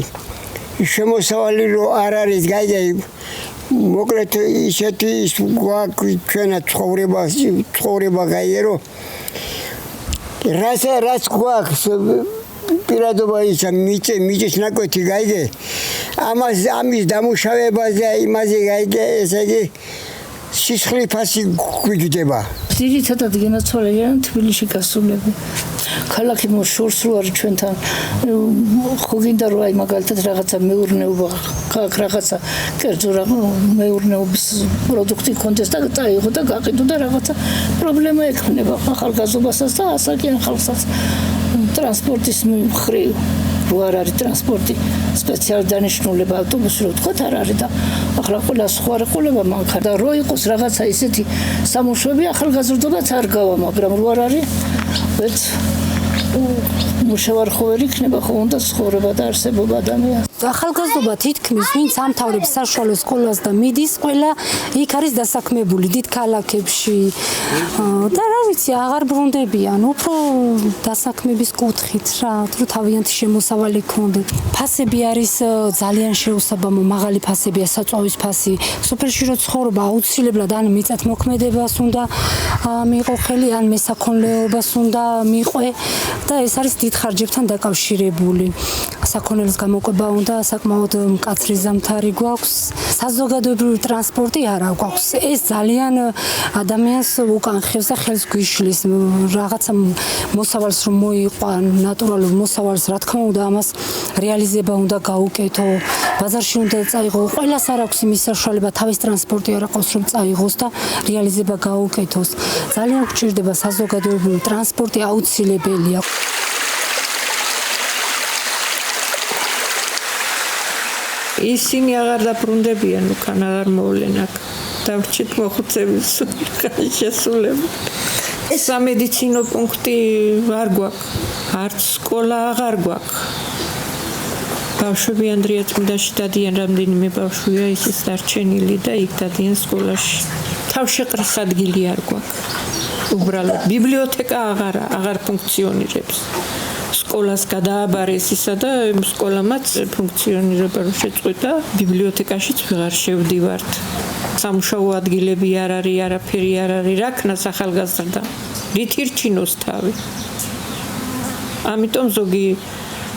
შემოსავალი რო არ არის გაიგე მოკლედ ისეთი ის ჩვენა ცხოვრება გაიგე რომ რაც გვაქვს პირადობა ისა მიწის ნაკვეთი გაიგე ამის დამუშავებაზე იმაზე ესე იგი სისხლი ფასი გვიგდება. ძირითადად გენაცვალებიან თბილისში გასულები. ქალაქი შორს რო არის ჩვენთან. ხო გინდა რომ აი მაგალითად რაღაცა მეურნეობა, რაღაცა კერძო მეურნეობის პროდუქტი კონდეს და წაიღო და გაყიდო და რაღაცა პრობლემა ექნება ახალგაზრდობასაც და ასაკიან ხალხსაც. ტრანსპორტის მხრივ რო არ არის ტრანსპორტი სპეციალური დანიშნულება ავტობუსი რო თქვათ არ არის და ახლა ყველა სხვა ყოლება მანქანა და რო იყოს რაღაცა ისეთი სამუშაოები ახალგაზრდობაც არ გავა მაგრამ რო არ არის ვერც მუშავარხოველი იქნება ხო უნდა ცხოვრება და არსებობა ადამიანს ახალგაზრდობა თითქმის ვინც ამთავრებს საშუალო სკოლას და მიდის ყველა იქ არის დასაქმებული დიდ ქალაქებში და რა ვიცი აღარ ბრუნდებიან უფრო დასაქმების კუთხით რა თუ თავიანთი შემოსავალი ქონდეთ ფასები არის ძალიან შეუსაბამო მაღალი ფასებია საწვავის ფასი სოფელში რო ცხოვრობა აუცილებლად ან მიწათმოქმედებას უნდა მიიღო ხელი ან მესაქონლეობას უნდა მიყვე და ეს არის დიდ ხარჯებთან დაკავშირებული საქონელის გამოყვება უნდა საკმაოდ მკაცრი ზამთარი გვაქვს საზოგადოებრივი ტრანსპორტი არა გვაქვს ეს ძალიან ადამიანს უკან ხევს და ხელს გვიშლის რაღაცა მოსავალს რომ მოიყვან ნატურალურ მოსავალს რა თქმა უნდა ამას რეალიზება უნდა გაუკეთო ბაზარში უნდა წაიღო ყველას არ აქვს იმის საშუალება თავის ტრანსპორტი არ აქვს რომ წაიღოს და რეალიზება გაუკეთოს ძალიან გვჭირდება საზოგადოებრივი ტრანსპორტი აუცილებელია ისინი აღარ დაბრუნდებიან უკან აღარ მოვლენ აქ დავრჩით მოხუცების შესულები ეს სამედიცინო პუნქტი არ გვაქვს არც სკოლა აღარ გვაქვს ბავშვები ანდრიაწმინდაში დადიან რამდენიმე ბავშვია ისიც დარჩენილი და იქ დადიან სკოლაში თავშეყრის ადგილი არ გვაქვს უბრალოდ ბიბლიოთეკა აღარ ფუნქციონირებს სკოლას გადააბარეს ისა და სკოლამაც ფუნქციონირება რო შეწყვეტა ბიბლიოთეკაშიც ვეღარ შევდივართ სამუშაო ადგილები არ არის არაფერი არ არის რა ქნას ახალგაზრდა რით ირჩინოს თავი ამიტომ ზოგი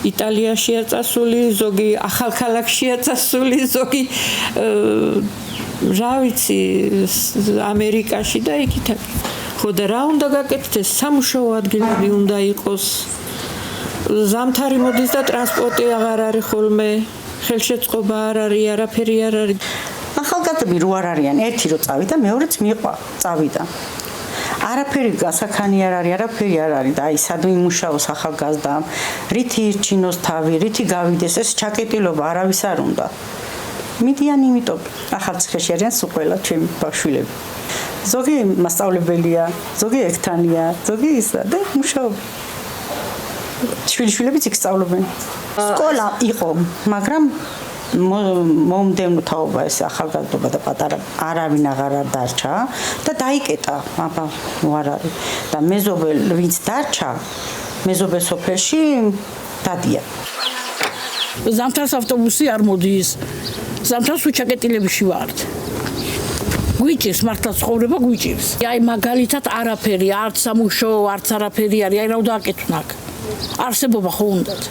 იტალიაშია წასული ზოგი ახალქალაქშია წასული ზოგი რა ვიცი ამერიკაში და იქით ხო და რა უნდა გაკეთდეს სამუშაო ადგილები უნდა იყოს ზამთარი მოდის და ტრანსპორტი აღარ არის ხოლმე ხელშეწყობა არ არის არაფერი არ არის ახალგაზრდები რო არ არიან ერთი რო წავიდა მეორეც მიყვა წავიდა არაფერი გასახანი არ არის არაფერი არ არის და აი სად იმუშაოს ახალგაზრდა რითი ირჩინოს თავი რითი გავიდეს ეს ჩაკეტილობა არავის არ უნდა მიდიან იმიტომ ახალციხეში არიან სულ ყველა ჩემი ბავშვები ზოგი მასწავლებელია ზოგი ექთანია ზოგი ისა და მუშაობს შვილიშვილებიც იქ სწავლობენ სკოლა იყო მაგრამ მომდევნო თაობა ეს ახალგაზრდობა და პატარა არავინ აღარ დარჩა და დაიკეტა აბა არ არის და მეზობელ ვინც დარჩა მეზობელ სოფელში დადია ზამთარს ავტობუსი არ მოდის ზამთარს უჩაკეტილებაში ვართ გვიჭირს მართლა ცხოვრება გვიჭირს აი მაგალითად არაფერი არც სამუშაო არც არაფერი არის აი რა უნდა აკეთონ აქ არსებობა ხო უნდათ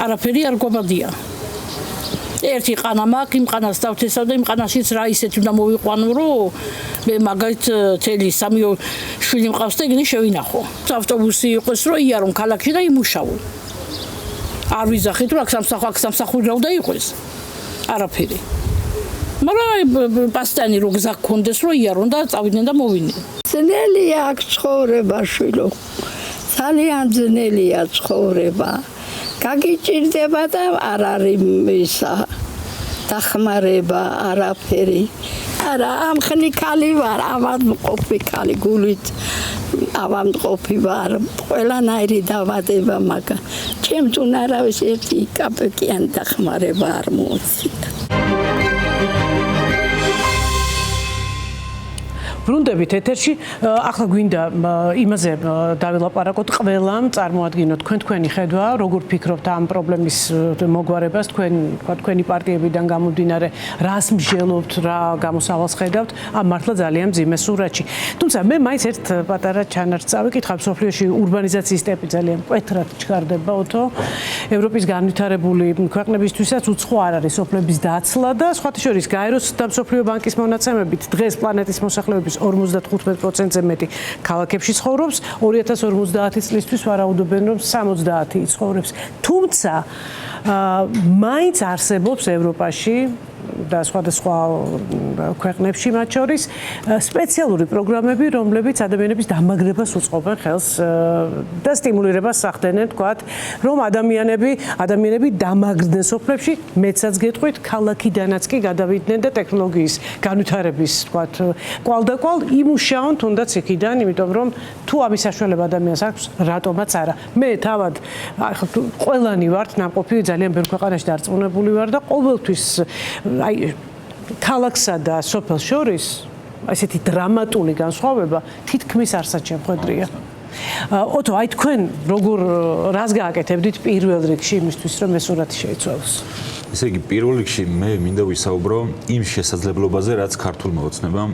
არაფერი არ გვაბადია ერთი ყანა მაქვს იმ ყანას დავთესა და იმ ყანაშიც რა ისეთი უნდა მოვიყვანო რომ მე მაგალით თელი სამი შვილი მყავს და იგი შევინახო ავტობუსი იყოს რომ იარონ ქალაქში და იმუშაო არ ვიზახით რომ აქ სამსახური რა უნდა იყოს არაფერი მაგრამ პასტანი რო გზა გქონდეს რომ იარონ და წავიდნენ და მოვიდნენ ძნელია აქ ცხოვრება შვილო ძალიან ძნელია ცხოვრება გაგიჭირდება და არ არის ისა დახმარება არაფერი არა ამხნი ქალი ვარ ავადმყოფი ქალი გულით ავადმყოფი ვარ ყველანაირი დავადება მაგა ჩემთუნ არავის ერთი კაპეკიანი დახმარება არ მოუწია ბრუნდებით ეთერში. ახლა გვინდა იმაზე დავილაპარაკოთ ყველამ, წარმოადგინოთ თქვენი ხედვა, როგორ ფიქრობთ ამ პრობლემის მოგვარებას, თქვენი პარტიებიდან გამომდინარე, რას მსჯელობთ, რა გამოსავალს ხედავთ, ამ მართლა ძალიან მძიმე სურათში. თუმცა მე მაინც ერთ პატარა ჩანართს წავიკითხავ, სოფლიოში ურბანიზაციის ტემპი ძალიან მკვეთრად ჩქარდება, ოთო. ევროპის განვითარებული ქვეყნებისთვისაც უცხო არ არის სოფლების დაცლა და სხვათა შორის გაეროს და მსოფლიო ბანკის მონაცემებით დღეს პლანეტის მოსახლეობის 55%-ზე მეტი ქალაქებში ცხოვრობს, 2050 წლისთვის ვარაუდობენ, რომ 70 იცხოვრებს. თუმცა მაინც არსებობს ევროპაში და სხვადასხვა ქვეყნებში მათ შორის სპეციალური პროგრამები, რომლებიც ადამიანების დამაგრებას უწყობენ ხელს და სტიმულირებას სახდენენ, თქვათ, რომ ადამიანები დამაგრდნენ სოფლებში, მეცაც გეტყვით, ქალაქიდანაც კი გადავიდნენ და ტექნოლოგიის განვითარების, თქვათ, კვალდაკვალ იმუშაონ თუნდაც იქიდან, იმიტომ რომ თუ ამის საშუალება ადამიანს აქვს, რატომაც არა. მე თავად ყველანი ვართ ნამყოფი, ძალიან ბევრ ქვეყანაში დარწმუნებული ვარ და ყოველთვის აი ქალაქსა და სოფელს შორის ესეთი დრამატული განსხვავება თითქმის არსაც შემხედრია. ოთო, აი თქვენ რას გააკეთებდით პირველ რიგში იმისთვის, რომ ეს სურათი შეიცვალოს? ესე იგი, პირველ რიგში მე მინდა ვისაუბრო იმ შესაძლებლობაზე, რაც ქართულმა ოცნებამ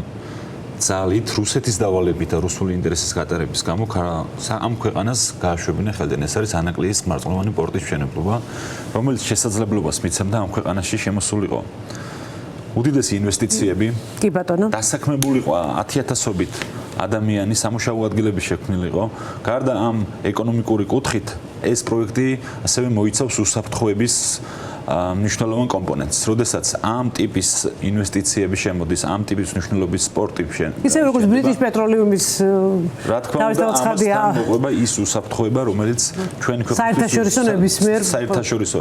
ძალით რუსეთის დავალებით და რუსული ინტერესის გატარების გამო ამ ქვეყანას გააშვებინა ხელიდან. ეს არის ანაკლიის მარწყვლოვანი პორტის მშენებლობა, რომელიც შესაძლებლობას მიცემდა ამ ქვეყანაში შემოსულიყო უდიდესი ინვესტიციები, კი ბატონო, დასაქმებულიყო 10,000-ობით ადამიანი, სამუშაო ადგილები შექმნილიყო. გარდა ამ ეკონომიკური კუთხით ეს პროექტი ასევე მოიცავს უსაფრთხოების მნიშვნელოვან კომპონენტს, როდესაც ამ ტიპის ინვესტიციები შემოდის, ამ ტიპის მნიშვნელობის სპორტი შექმნა. ისე როგორც ბრიტის პეტროლიუმის რა თქმა უნდა, ამასთან მოყვება ის უსაფრთხოება, რომელიც ჩვენი საერთაშორისო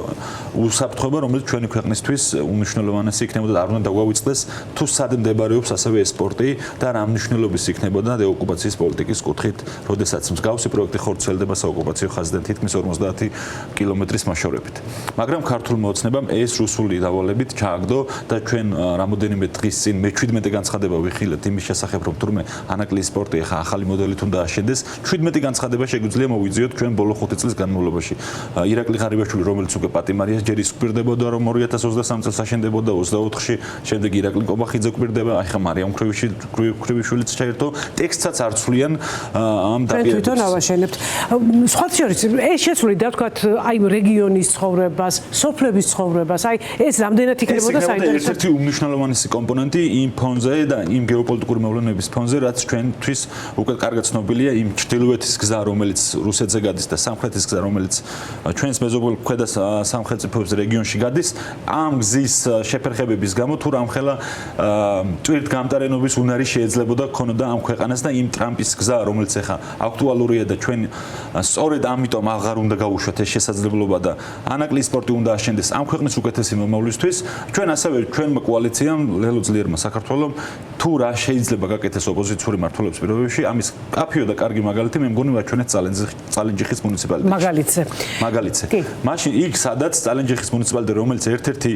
უსაფრთხოება, რომელიც ჩვენი ქვეყნისთვის უმნიშვნელოვანესი იქნებოდა და არ უნდა დაგვავიწყდეს, თუ სად მდებარეობს ასევე ეს სპორტი და რა მნიშვნელობის იქნებოდა დეოკუპაციის პოლიტიკის კუთხით, როდესაც მსგავსი პროექტი ხორციელდება საოკუპაციო ხაზიდან თითქმის 50 კილომეტრის მოშორებით. მაგრამ ქართულმა ოცნებამ ეს რუსული დავალებით ჩააგდო და ჩვენ რამოდენიმე დღის წინ მე-17 განცხადება ვიხილეთ იმის შესახებ, რომ თურმე ანაკლიის სპორტი ახლა ახალი მოდელით უნდა აშენდეს. 17 განცხადება შეგვიძლია მოვიძიოთ ჩვენ ბოლო 5 წლის განმავლობაში. ირაკლი ღარიბაშვილი, რომელიც უკვე პატიმარიას ჯერ ის გვირდებოდა, რომ 2023 წელს აშენდებოდა 24-ში, შემდეგ ირაკლი კობახიძე გვირდება, ახლა მარიამ ქრივიშვილიც ჩაერთო, ტექსტსაც არ ცვლიან ამ დაპირებას. თვითონ ავაშენებთ. სხვათა შორის ეს შეცვლით და ვთქვათ, აი რეგიონის ცხოვრებას, სოფლების ცხოვრებას, აი ეს რამდენად იქნებოდა საინტერესო. ერთ-ერთი უმნიშვნელოვანესი კომპონენტი იმ ფონზე და იმ გეოპოლიტიკური მოვლენების ფონზე, რაც ჩვენთვის უკვე კარგად ცნობილია, იმ ჩრდილოეთის გზა, რომელიც რუსეთზე გადის და სამხრეთის გზა, რომელიც ჩვენს მეზობელ ქვედა სამხედროების რეგიონში გადის, ამ გზის შეფერხებების გამო თუ რამხელა ტვირთგამტარენობის უნარი შეეძლებოდა ქონოდა ამ ქვეყანას და იმ ტრამპის გზა, რომელიც ახლა აქტუალურია და ჩვენ სწორედ ამიტომ აღარ უნდა გავუშვათ ეს შესაძლებლობა და ანაკლიის სპორტი უნდა აშენდეს ამ ქვეყნის უკეთესი მომავლისთვის. ჩვენ ასევე ჩვენმა კოალიციამ, ლელო ძლიერმა საქართველომ თუ რა შეიძლება გაკეთდეს ოპოზიციური მმართველობის პირობებში, ამის კაფეო და კარგი მაგალითი მე მგონი ვაჩვენეთ წალენჯიხის მუნიციპალიტეტში. მაგალითზე. მაშინ იქ სადაც წალენჯიხის მუნიციპალიტეტი, რომელიც ერთ-ერთი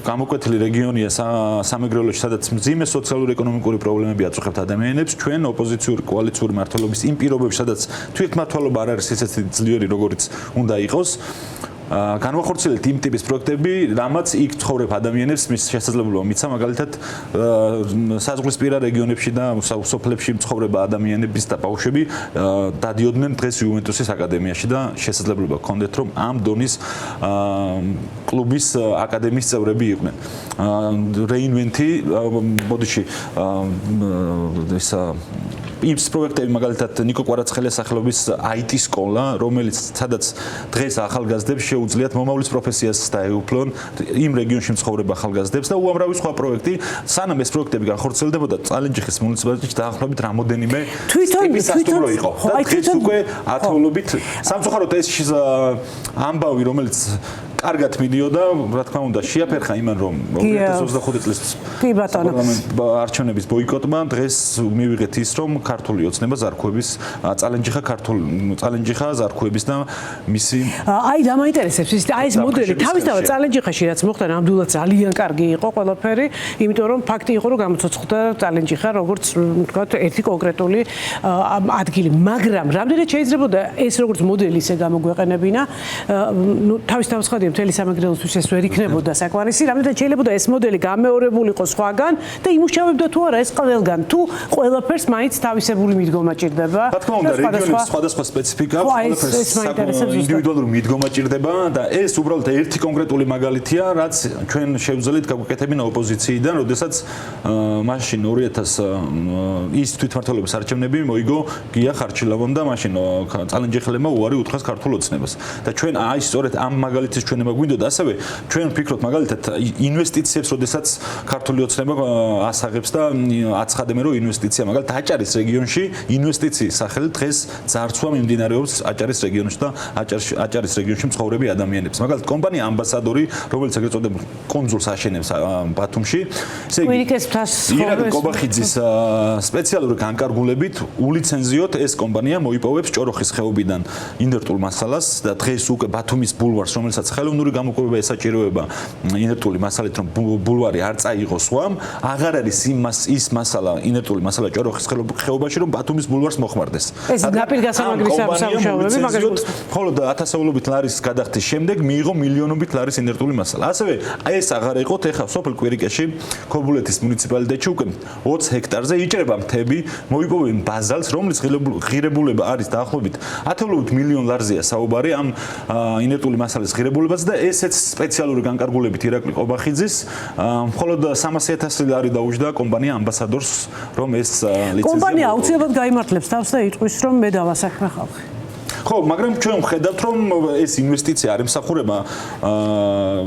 გამოკვეთილი რეგიონია სამეგრელოში, სადაც მძიმე სოციალურ-ეკონომიკური პრობლემები აწუხებთ ადამიანებს, ჩვენ ოპოზიციური კოალიციური მმართველობის იმ პირობებში, სადაც თვითმმართველობა არ არის ისეთი ძლიერი, როგორიც უნდა იყოს, განვახორციელებთ იმ ტიპის პროექტები, რამაც იქ ცხოვრებ ადამიანებს მის შესაძლებლობა მისცა, მაგალითად საზღვრისპირა რეგიონებში და სოფლებში მცხოვრება ადამიანების და ბავშვები დადიოდნენ დღეს იუვენტუსის აკადემიაში და შესაძლებლობა ჰქონდეთ, რომ ამ დონის კლუბის აკადემიის წევრები იყვნენ. რეინვენტი, ბოდიში ის პროექტები, მაგალითად ნიკო კვარაცხელიას სახელობის IT სკოლა, რომელიც სადაც დღეს ახალგაზრდებს შეუძლიათ მომავლის პროფესიას დაეუფლონ იმ რეგიონში მცხოვრებ ახალგაზრდებს და უამრავი სხვა პროექტი. სანამ ეს პროექტები განხორციელდებოდა, წალენჯიხის მუნიციპალიტეტში დაახლოებით რამოდენიმე ტიპის სასტუმრო იყო. და დღეს უკვე ათეულობით სამწუხაროდ ეს ამბავი, რომელიც კარგად მიდიოდა, რა თქმა უნდა, შეაფერხა იმან, რომ 2025 წლის არჩევნების ბოიკოტმა დღეს მივიღეთ ის, რომ ქართული ოცნება ზარქუების წალენჯიხა ზარქუების და მისი აი დამაინტერესებს ის ეს მოდელი თავისთავად წალენჯიხაში რაც მოხდა ნამდვილად ძალიან კარგი იყო ყველაფერი, იმიტომ რომ ფაქტი იყო რომ გამოცოცხლდა წალენჯიხა როგორც ვთქვათ ერთი კონკრეტული ადგილი, მაგრამ რამდენად შეიძლებოდა ეს როგორც მოდელი ისე გამოგვეყენებინა, ნუ თავისთავად ცხადია მთელი სამეგრელოსთვის ეს ვერ იქნებოდა საკმარისი, რამდენად შეიძლებოდა ეს მოდელი გამეორებულიყო სხვაგან და იმუშავებდა თუ არა ეს ყველგან, თუ ყველაფერს მაინც თავისებური მიდგომა ჭირდება. რა თქმა უნდა, რეგიონის სხვადასხვა სპეციფიკა აქვს, ყველაფერს ინდივიდუალური მიდგომა ჭირდება და ეს უბრალოდ ერთი კონკრეტული მაგალითია, რაც ჩვენ შევძელით გაგვეკეთებინა ოპოზიციიდან, როდესაც მაშინ 2000 ის თვითმმართველობის არჩევნები მოიგო გია ხარჩილოვამ და მაშინ წალენჯიხელებმა უარი უთხრეს ქართულ ოცნებას. და ჩვენ აი სწორედ ამ მაგალითის ჩვენება გვინდოდა, ასევე ჩვენ ვფიქრობთ მაგალითად ინვესტიციებს, როდესაც ქართული ოცნება ასაღებს და აცხადებენ, რომ ინვესტიცია მაგალითად აჭარის რეგიონში ინვესტიციის სახელით დღეს ძარცვა მიმდინარეობს აჭარის რეგიონში და აჭარის რეგიონში მცხოვრები ადამიანებს. მაგალითად კომპანია ამბასადორი, რომელიც ეგრეთ წოდებულ კონსულს აშენებს ბათუმში, ესე იგი ირაკლი კობახიძის სპეციალური განკარგულებით ულიცენზიოთ ეს კომპანია მოიპოვებს ჭოროხის ხეობიდან ინერტულ მასალას და დღეს უკვე ბათუმის ბულვარს, რომელსაც ხელოვნური გამოკვება ესაჭიროება ინერტული მასალით, რომ ბულვარი არ წაიღოს სხვამ, აღარ არის ის მასალა, ინერტული მასალა ჭოროხის ხეობაში, რომ ბათუმის ბულვარს მოხმარდეს. ეს ნაპირგასამაგრის სამუშაოები მაგალითად მხოლოდ 1000-ობით ლარის გადახდის შემდეგ მიიღო მილიონობით ლარის ინერტული მასალა. ასევე ეს აღარ იყოთ, ეხლა სოფელ კვირიკეში, ქობულეთის მუნიციპალიტეტში უკვე 20 ჰექტარზე იჭრება მთები, მოიპოვებენ ბაზალს, რომლის ღირებულება არის დაახლოებით 10 მილიონ ლარზეა საუბარი ამ ინერტული მასალის ღირებულებაც და ესეც სპეციალური განკარგულებით ირაკლი კობახიძის მხოლოდ 300,000 ლარი დაუჯდა კომპანია ამბასადორს, რომ ეს ლიცენზია კომპანია აუცილებლად გაიმართლებს თავს და იტყვის, რომ მე დავასაქმე ხალხი. ხო, მაგრამ ჩვენ ვხედავთ, რომ ეს ინვესტიცია არ ემსახურება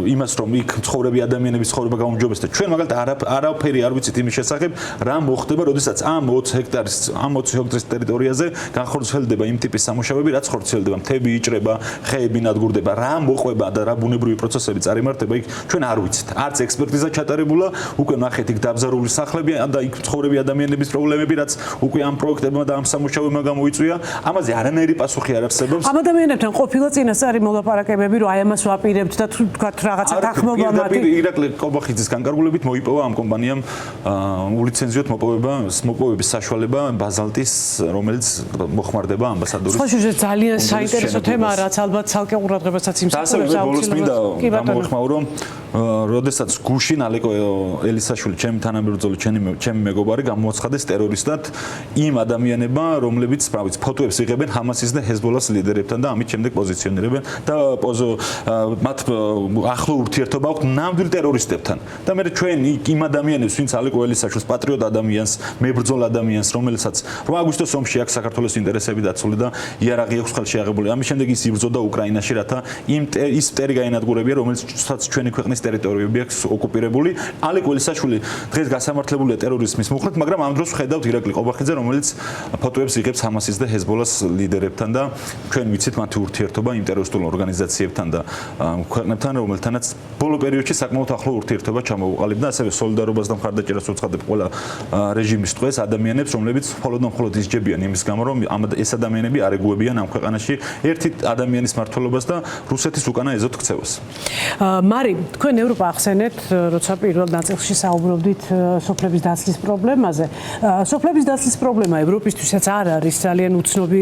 იმას, რომ იქ მცხოვრები ადამიანების ცხოვრება გაუმჯობესდეს და ჩვენ მაგალითად არაფერი არ ვიცით იმის შესახებ, რა მოხდება, როდესაც ამ 20 ჰექტარის ტერიტორიაზე განხორციელდება იმ ტიპის სამუშაოები, რაც ხორციელდება, მთები იჭრება, ხეები ნადგურდება, რა მოყვება და რა ბუნებრივი პროცესები წარიმართება, იქ ჩვენ არ ვიცით. არც ექსპერტიზა ჩატარებულა, უკვე ნახეთ იქ დაბზარული სახლები და იქ მცხოვრები ადამიანების პრობლემები, რაც უკვე ამ პროექტებმა და ამ სამუშაოებმა გამოიწვია, ამაზე არანაირი პასუხი არ არსებობს. ამ ადამიანებთან ყოფილა წინასწარი მოლაპარაკებები, რომ აი ამას ვაპირებთ და თქვათ რაღაცა თანხმობა მათი. ირაკლი კობახიძის განკარგულებით მოიპოვა ამ კომპანიამ ულიცენზიოთ მოპოვების საშუალება ბაზალტის, რომელიც მოხმარდება ამბასადორის. სხვა შეშე ძალიან საინტერესო თემაა, რაც ალბათ ცალკე ყურადღებასაც იმსახურებს აუცილებლად. კი ბატონო, რომ როდესაც გუშინ ალეკო ელისაშვილი, ჩემი თანამებრძოლი, ჩემი მეგობარი გამოაცხადეს ტერორისტად იმ ადამიანებმა, რომლებიც ფოტოებს იღებენ ჰამასის და ჰეზბოლას ლიდერებთან და ამით შემდეგ პოზიციონირებენ და მათ ახლო ურთიერთობა აქვს ნამდვილ ტერორისტებთან. და მე ჩვენ იმ ადამიანებს, ვინც ალეკო ელისაშვილს პატრიოტ ადამიანს, მებრძოლ ადამიანს, რომელსაც 8 აგვისტოს ომში აქვს საქართველოს ინტერესები დაცული და იარაღი აქვს ხელში აღებული. ამის შემდეგ ის იბრძოდა უკრაინაში, რათა ის მტერი გაენადგურებია, რომელსაც ჩვენი ქვეყნის ტერიტორიები აქვს ოკუპირებული. ალეკო ელისაშვილი დღეს გასამართლებულია ტერორიზმის მუხლით, მაგრამ ამ დროს ვხედავთ ირაკლი კობახიძე, რომელიც ფოტოებს იღებს ჰამასის და ჰეზბოლას ლიდერებთან და ჩვენ ვიცით მათი ურთიერთობა იმ ტერორისტულ ორგანიზაციებთან და ქვეყნებთან, რომელთანაც ბოლო პერიოდში საკმაოდ ახლო ურთიერთობა ჩამოუყალიბდა, ასევე სოლიდარობას და მხარდაჭერას უცხადებ ყველა რეჟიმის ტყვეს ადამიანებს, რომლებიც მხოლოდ ისჯებიან იმის გამო, რომ ეს ადამიანები არ ეგუებიან ამ ქვეყანაში ერთი ადამიანის მმართველობას და რუსეთის უკანა ეზოთ ქცევას. მარი, თქვენ ევროპა ახსენეთ, როცა პირველ ნაწილში საუბრობდით სოფლების დაცლის პრობლემაზე. სოფლების დაცლის პრობლემა ევროპისთვისაც არ არის ძალიან უცნობი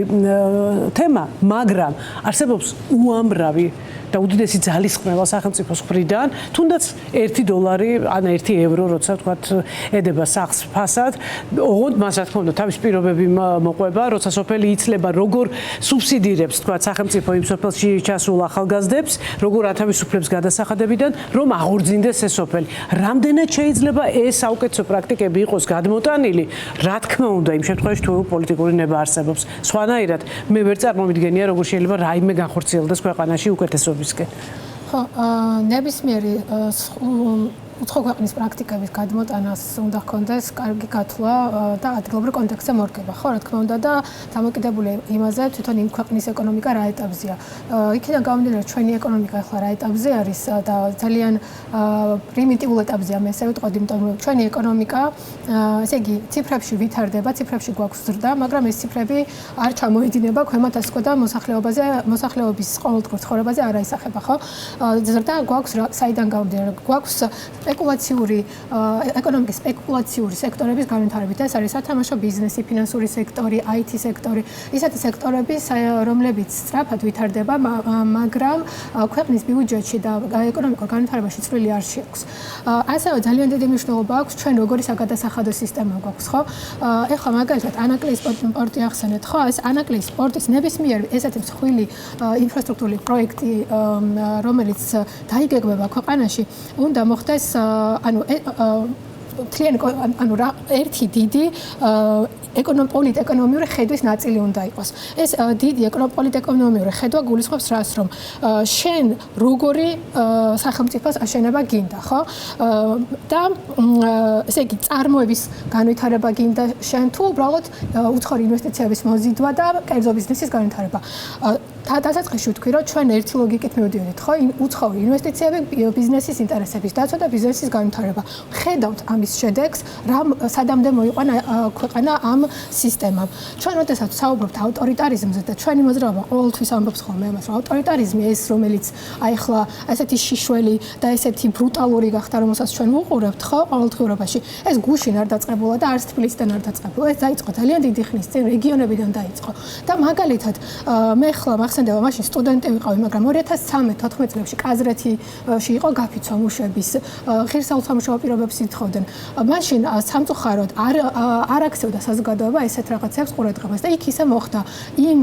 თემა, მაგრამ არსებობს უამრავი და უდიდესი ძალისხმევა სახელმწიფოს მხრიდან, თუნდაც $1 ან €1, როცა ვთქვათ, ედება სახლს ფასად, ოღონდ მას რა თქმა უნდა თავის პირობები მოყვება, როცა სოფელი იცლება, როგორ სუბსიდირებს, ვთქვათ, სახელმწიფო იმ სოფელში ჩასულ ახალგაზრდებს, როგორ ათავისუფლებს გადასახადებიდან, რომ აღორძინდეს ეს სოფელი. რამდენად შეიძლება ეს საუკეთესო პრაქტიკები იყოს გადმოტანილი, რა თქმა უნდა, იმ შემთხვევაში თუ პოლიტიკური ნება არსებობს. სხვანაირად, მე ვერ წარმომიდგენია, როგორ შეიძლება რაიმე განხორციელდეს ქვეყანაში უკეთესობისკენ. ხო, ნებისმიერი უცხო ქვეყნის პრაქტიკების გადმოტანას უნდა ჰქონდეს კარგი გათვლა და ადგილობრივ კონტექსტზე მორგება, ხო, რა თქმა უნდა და დამოკიდებული იმაზე თვითონ იმ ქვეყნის ეკონომიკა რა ეტაპზეა. იქიდან გამომდინარე ჩვენი ეკონომიკა ახლა რა ეტაპზე არის და ძალიან პრიმიტიულ ეტაპზეა მე ესე ვიტყოდი, იმიტომ რომ ჩვენი ეკონომიკა ესე იგი ციფრებში ვითარდება, ციფრებში გვაქვს ზრდა, მაგრამ ეს ციფრები არ ჩამოედინება ქვემოთ ასკო და მოსახლეობის ყოველდღიურ ცხოვრებაზე არ აისახება, ხო? ზრდა გვაქვს საიდან გამომდინარე? გვაქვს სპეკულაციური ეკონომიკის სპეკულაციური სექტორების განვითარებით. ეს არის სათამაშო ბიზნესი, ფინანსური სექტორი, IT სექტორი, ისეთი სექტორები, რომლებიც სწრაფად ვითარდება, მაგრამ ქვეყნის ბიუჯეტში და ეკონომიკურ განვითარებაში წვლილი არ შეაქვს. ასევე ძალიან დიდი მნიშვნელობა აქვს ჩვენ როგორი საგადასახადო სისტემა გვაქვს, ხო? ეხლა მაგალითად ანაკლიის პორტი ახსენეთ, ხო? ეს ანაკლიის პორტის ნებისმიერი ესეთი მსხვილი ინფრასტრუქტურული პროექტი, რომელიც დაიგეგმება ქვეყანაში, უნდა მოხდეს ერთი დიდი პოლიტ-ეკონომიური ხედვის ნაწილი უნდა იყოს. ეს დიდი პოლიტ-ეკონომიური ხედვა გულისხმობს რას, რომ შენ როგორი სახელმწიფოს აშენება გინდა, ხო? და ესე იგი წარმოების განვითარება გინდა შენ თუ უბრალოდ უცხოური ინვესტიციების მოზიდვა და კერძო ბიზნესის განვითარება. დასაწყისში ვთქვი, რომ ჩვენ ერთი ლოგიკით მივდივართ, ხო? უცხოური ინვესტიციები, ბიზნესის ინტერესების დაცვა და ბიზნესის განვითარება. ხედავთ ამის შედეგს, სადამდე მოიყვანა ქვეყანა ამ სისტემამ. ჩვენ როდესაც საუბრობთ ავტორიტარიზმზე და ჩვენი მოძრაობა ყოველთვის ამბობს ხოლმე ამას, რომ ავტორიტარიზმი ეს რომელიც ახლა ესეთი შიშველი და ესეთი ბრუტალური გახდა, რომელსაც ჩვენ ვუყურებთ, ხო, ყოველდღიურობაში, ეს გუშინ არ დაწყებულა და არც თბილისიდან არ დაწყებულა. ეს დაიწყო ძალიან დიდი ხნის წინ რეგიონებიდან დაიწყო. და მაგალითად, მე ხლა მახსენდება, მაშინ სტუდენტი ვიყავი, მაგრამ 2013-14 წლებში კაზრეთში იყო გაფიცვა მუშების, ღირსეულ სამუშაო პირობებს ითხოვდნენ. მაშინ სამწუხაროდ არ აქცევდა საზოგადოება ესეთ რაღაცებს ყურადღებას და იქ ისე მოხდა იმ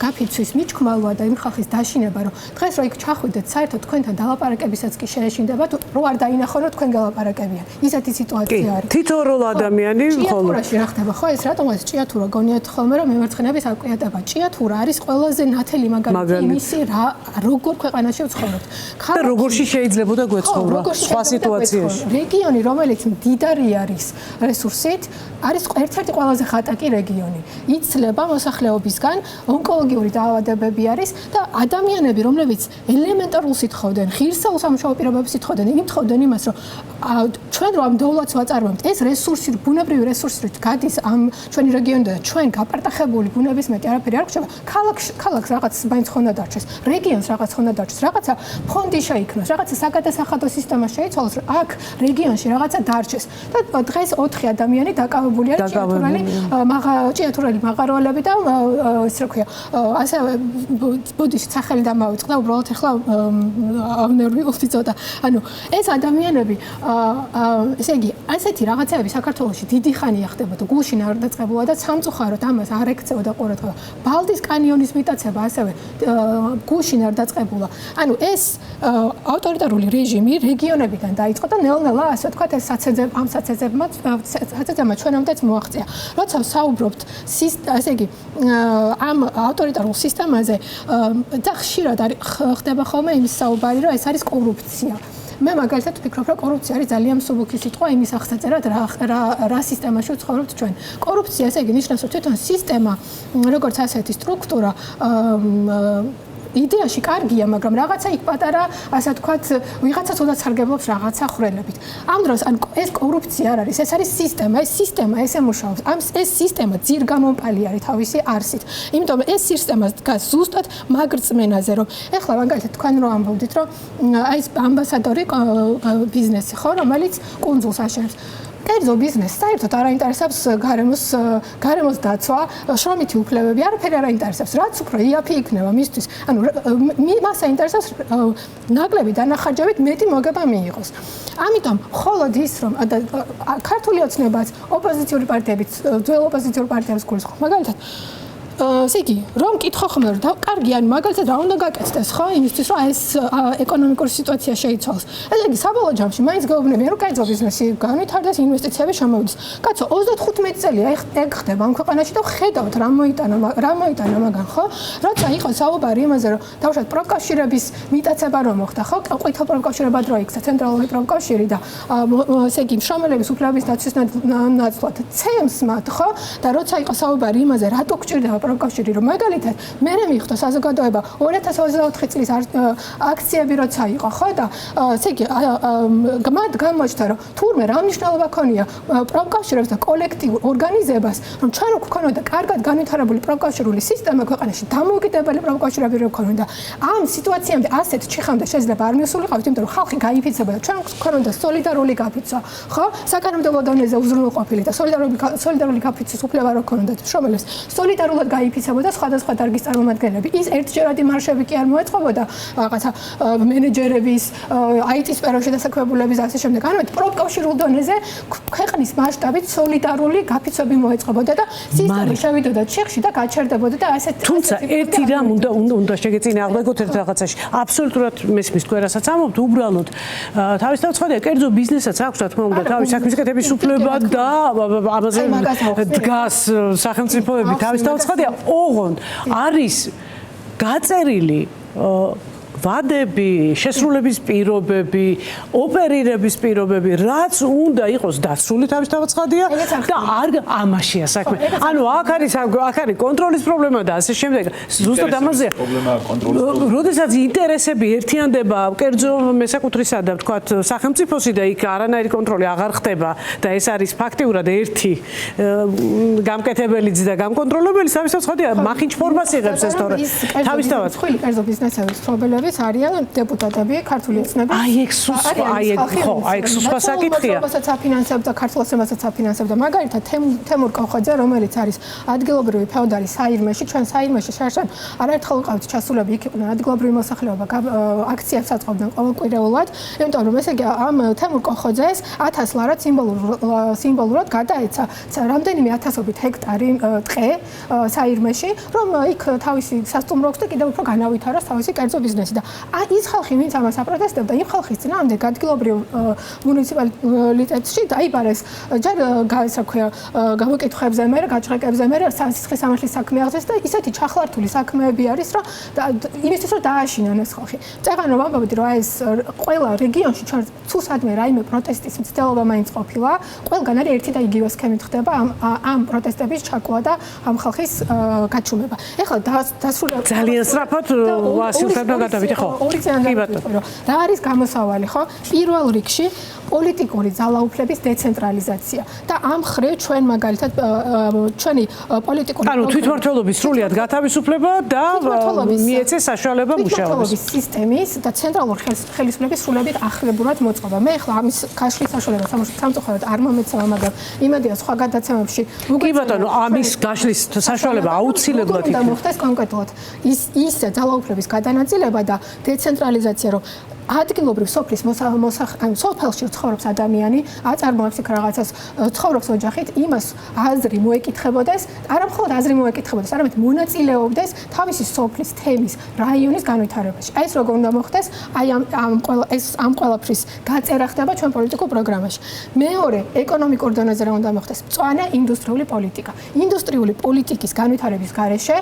გაფიცვის მიჩქმალვა და იმ ხალხის დაშინება, რომ დღეს რო იქ ჩახვიდეთ, საერთოდ თქვენთან დალაპარაკებისაც კი შეეშინდებათ, რო არ დაინახონ, რომ თქვენ გალაპარაკებიან. ისეთი სიტუაცია არის. თითოეულ ადამიანი მხოლოდ ჭიათურაში რა ხდება, ხო, ეს რატომაც ჭიათურა გონიათ ხოლმე, რომ მემარცხენეების აკვიატება. ჭიათურა არის ყველაზე ნათელი მაგალითი იმისი, როგორ ქვეყანაში ვცხოვრობთ. და როგორში შეიძლებოდა გვეცხოვრა სხვა სიტუაციაში. რეგიონი, რომელიც მდიდარი არის რესურსით, არის ერთ-ერთი ყველაზე ხატაკი რეგიონი. იცლება მოსახლეობისგან, ონკოლოგიური დაავადებები არის და ადამიანები, რომლებიც ელემენტარულ სითხოვდნენ, ღირსეულ სამუშაო პირობებს სითხოვდნენ, იმთხოვდნენ იმას, რომ ჩვენ რომ ამ დოვლათს ვაწარმოებთ, ეს რესურსი, ბუნებრივი რესურსით გადის ამ ჩვენი რეგიონიდან და ჩვენ გაპარტახებული ბუნებისმეტი არაფერი არ გრჩება. ქალაქს რაღაც მაინც ხონდა დარჩეს, რეგიონს რაღაც ხონდა დარჩეს, რაღაცა ფონდი შეიქმნას, რაღაცა საგადასახადო სისტემა შეიცვალოს, რომ აქ რეგიონში რაღაცა დარჩეს. და დღეს 4 ადამიანი დაკავებული არის ჭიათურელი მაღაროელები და ისე რა ქვია, ასევე ბოდიში სახელი დამავიწყდა, უბრალოდ ახლა ავნერვიულდი ცოტა. ანუ ეს ადამიანები, ესე იგი, ასეთი რაღაცები საქართველოში დიდი ხანია ხდებოდა, გუშინ არ დაწყებულა და სამწუხაროდ ამას არ ექცეოდა ყურადღება. ბალტის კანიონის მიტაცება ასევე გუშინ არ დაწყებულა. ანუ ეს ავტორიტარული რეჟიმი რეგიონებიდან დაიწყო და ნელ-ნელა ასე ვთქვათ, ეს საცეძებმა ჩვენამდეც მოაღწია. როცა საუბრობთ ესე იგი ამ ავტორიტარულ სისტემაზე და ხშირად ხდება ხოლმე იმის საუბარი, რომ ეს არის კორუფცია. მე მაგალითად ვფიქრობ, რომ კორუფცია არის ძალიან მსუბუქი სიტყვა იმის აღსაწერად რა სისტემაში ვცხოვრობთ ჩვენ. კორუფცია ესე იგი ნიშნავს, რომ თვითონ სისტემა, როგორც ასეთი სტრუქტურა იდეაში კარგია, მაგრამ რაღაცა იქ პატარა, ასე ვთქვათ, ვიღაცა ცუდად სარგებლობს რაღაცა ხრელებით. ამ დროს ეს კორუფცია არ არის, ეს არის სისტემა, ეს სისტემა ესე მუშაობს. ეს სისტემა ძირგამომპალი არის თავისი არსით. იმიტომ ეს სისტემა დგას ზუსტად მაგრწმენაზე, რომ ეხლა მაგალითად თქვენ რო ამბობდით, რომ აი ეს ამბასადორი ბიზნესი ხო, რომელიც კუნძულს აშენებს. კერძო ბიზნესს საერთოდ არ აინტერესებს გარემოს დაცვა, შრომითი უფლებები, არაფერი არ აინტერესებს. რაც უფრო იაფი იქნება მისთვის, ანუ მას აინტერესებს ნაკლები დანახარჯებით მეტი მოგება მიიღოს. ამიტომ მხოლოდ ის, რომ ქართული ოცნებაც, ოპოზიციური პარტიებიც, ძველ ოპოზიციურ პარტიებს გულისხმობს. მაგალითად ესე იგი, რომ კითხო ხომ და კარგი, ანუ მაგალითად რა უნდა გაკეთდეს, ხო, იმისთვის რომ ეს ეკონომიკური სიტუაცია შეიცვალოს. ესე იგი, საბოლოო ჯამში მაინც გეუბნებიან, რომ კერძო ბიზნესი განვითარდეს, ინვესტიციები შემოვიდეს. კაცო, 35 წელია ეგ ხდება ამ ქვეყანაში და ხედავთ რა მოიტანა მაგან, ხო? როცა იყო საუბარი იმაზე, რომ დავუშვათ პროფკავშირების მიტაცება რომ მოხდა, ხო? ყვითელ პროფკავშირებად რო იქცა ცენტრალური პროფკავშირი და ესე იგი, შრომელების უფლებების დაცვის ნაცვლად ცემს მათ, ხო? და როცა იყო საუბარი იმაზე, რატო გჭირდება პროფკავშირი, რომ მაგალითად მე მიხდო საზოგადოება 2024 წლის აქციები როცა იყო, ხო? და ესე იგი, მათ გამოჩნდა, რომ თურმე რა მნიშვნელობა ქონია პროფკავშირებს და კოლექტიურ ორგანიზებას, რომ ჩვენ რო გქონოდა კარგად განვითარებული პროფკავშირული სისტემა ქვეყანაში, დამოუკიდებელი პროფკავშირები რო გქონოდა, ამ სიტუაციამდე ასეთ ჩიხამდე შეიძლება არ მისულიყავით, იმიტომ რომ ხალხი გაიფიცებოდა, ჩვენ გქონოდა სოლიდარული გაფიცვა, ხო? საკანონმდებლო დონეზე უზრუნველყოფილი და სოლიდარული გაფიცვის უფლება რო გქონდათ შრომელებს, სოლიდარულად გაიფიცებოდა სხვადასხვა დარგის წარმომადგენლები. ის ერთჯერადი მარშები კი არ მოეწყობოდა რაღაცა მენეჯერების, IT სფეროში დასაქმებულების ასე შემდეგ. ანუ პროფკავშირულ დონეზე ქვეყნის მასშტაბით სოლიდარული გაფიცვები მოეწყობოდა და სისტემა შევიდოდა ჩიხში და გაჩერდებოდა და ასეთ თუმცა ერთი რამ უნდა შეგეწინააღმდეგოთ ერთ რაღაცაში. აბსოლუტურად მესმის თქვენ რასაც ამბობთ, უბრალოდ თავისთავად ცხადია, კერძო ბიზნესაც აქვს, რა თქმა უნდა, თავის საქმის კეთების უფლება და ამაზე დგას სახელმწიფოები თავისთავად ცხადია, ოღონდ არის გაწერილი ვადები, შესრულების პირობები, ოპერირების პირობები, რაც უნდა იყოს დაცული თავისთავად ცხადია და არ ამაშია საქმე. ანუ აქ არის კონტროლის პრობლემა და ასე შემდეგ. ზუსტად ამაზეა. როდესაც ინტერესები ერთიანდება კერძო მესაკუთრისა და ვთქვათ სახელმწიფოსი და იქ არანაირი კონტროლი აღარ ხდება და ეს არის ფაქტიურად ერთი გამკეთებელიც და გამკონტროლებელიც, თავისთავად ცხადია, მახინჯ ფორმას იღებს ეს თორე თავისთავად. ხილი კერძო ბიზნესების მფლობელები არიან დეპუტატები, ქართული ოცნების. აი ეგ სხვა საკითხია. რომელსაც აფინანსებდა ქართულს, რომელსაც აფინანსებდა მაგალითად თემურ კოხოძე, რომელიც არის ადგილობრივი ფეოდალი საირმეში, ჩვენ საირმეში შარშან არაერთხელ ვიყავით ჩასულები, იქ იყვნენ ადგილობრივი მოსახლეობა, აქციებს აწყობდნენ ყოველკვირეულად, იმიტომ რომ ესე იგი ამ თემურ კოხოძეს 1000 ლარად სიმბოლურად გადაეცა რამდენიმე ათასობით ჰექტარი ტყე საირმეში, რომ იქ თავისი სასტუმრო აქვს და კიდევ უფრო განავითაროს თავისი კერძო ბიზნესი. ის ხალხი, ვინც ამას აპროტესტებდა, იმ ხალხის წინააღმდეგ ადგილობრივ მუნიციპალიტეტში დაიბარეს ჯერ გამოკითხებზე მერე, გაჭრეკებზე მერე სისხლის სამართლის საქმე აღწევს და ისეთი ჩახლართული საქმეები არის, რომ იმისთვის რომ დააშინონ ეს ხალხი. წეგან რომ ამბობდი, რომ ეს ყველა რეგიონში ჩვენ ცუდსადმე რაიმე პროტესტის მცდელობა მაინც ყოფილა, ყველგან არის ერთი და იგივე სქემით ხდება ამ პროტესტების ჩაკვა და ამ ხალხის გაჩუმება. ეხლა დასრულდა ძალიან სწრაფად ვასილთან გადავიდე ხო? რა არის გამოსავალი, ხო? პირველ რიგში პოლიტიკური ძალაუფლების დეცენტრალიზაცია და ამ ხრივ ჩვენ მაგალითად ჩვენი პოლიტიკური ანუ თვითმმართველობის სრულად გათავისუფლება და მიეცეს საშუალება მუშაობის სისტემის და ცენტრალური ხელისუფლების სრულებით ახლებურად მოწყობა. მე ახლა ამის გაშლის საშუალება სამწუხაროდ არ მომეცამა, მაგრამ იმედია სხვა გადაცემებში კი ბატონო, ამის გაშლის საშუალება აუცილებლად იქნება. და მოხდეს კონკრეტულად ის ძალაუფლების გადანაწილება და დეცენტრალიზაცია, რომ ადგილობრივ სოფლის სოფელში ცხოვრობს ადამიანი, აწარმოებს იქ რაღაცას, ცხოვრობს ოჯახით, იმას აზრი მოეკითხებოდეს, არა მხოლოდ აზრი მოეკითხებოდეს, არამედ მონაწილეობდეს თავისი სოფლის, თემის, რაიონის განვითარებაში. ეს როგორ უნდა მოხდეს? აი ამ ყველაფრის გაწერა ხდება ჩვენ პოლიტიკურ პროგრამაში. მეორე, ეკონომიკურ დონეზე რა უნდა მოხდეს? მწვანე ინდუსტრიული პოლიტიკა. ინდუსტრიული პოლიტიკის განვითარების გარეშე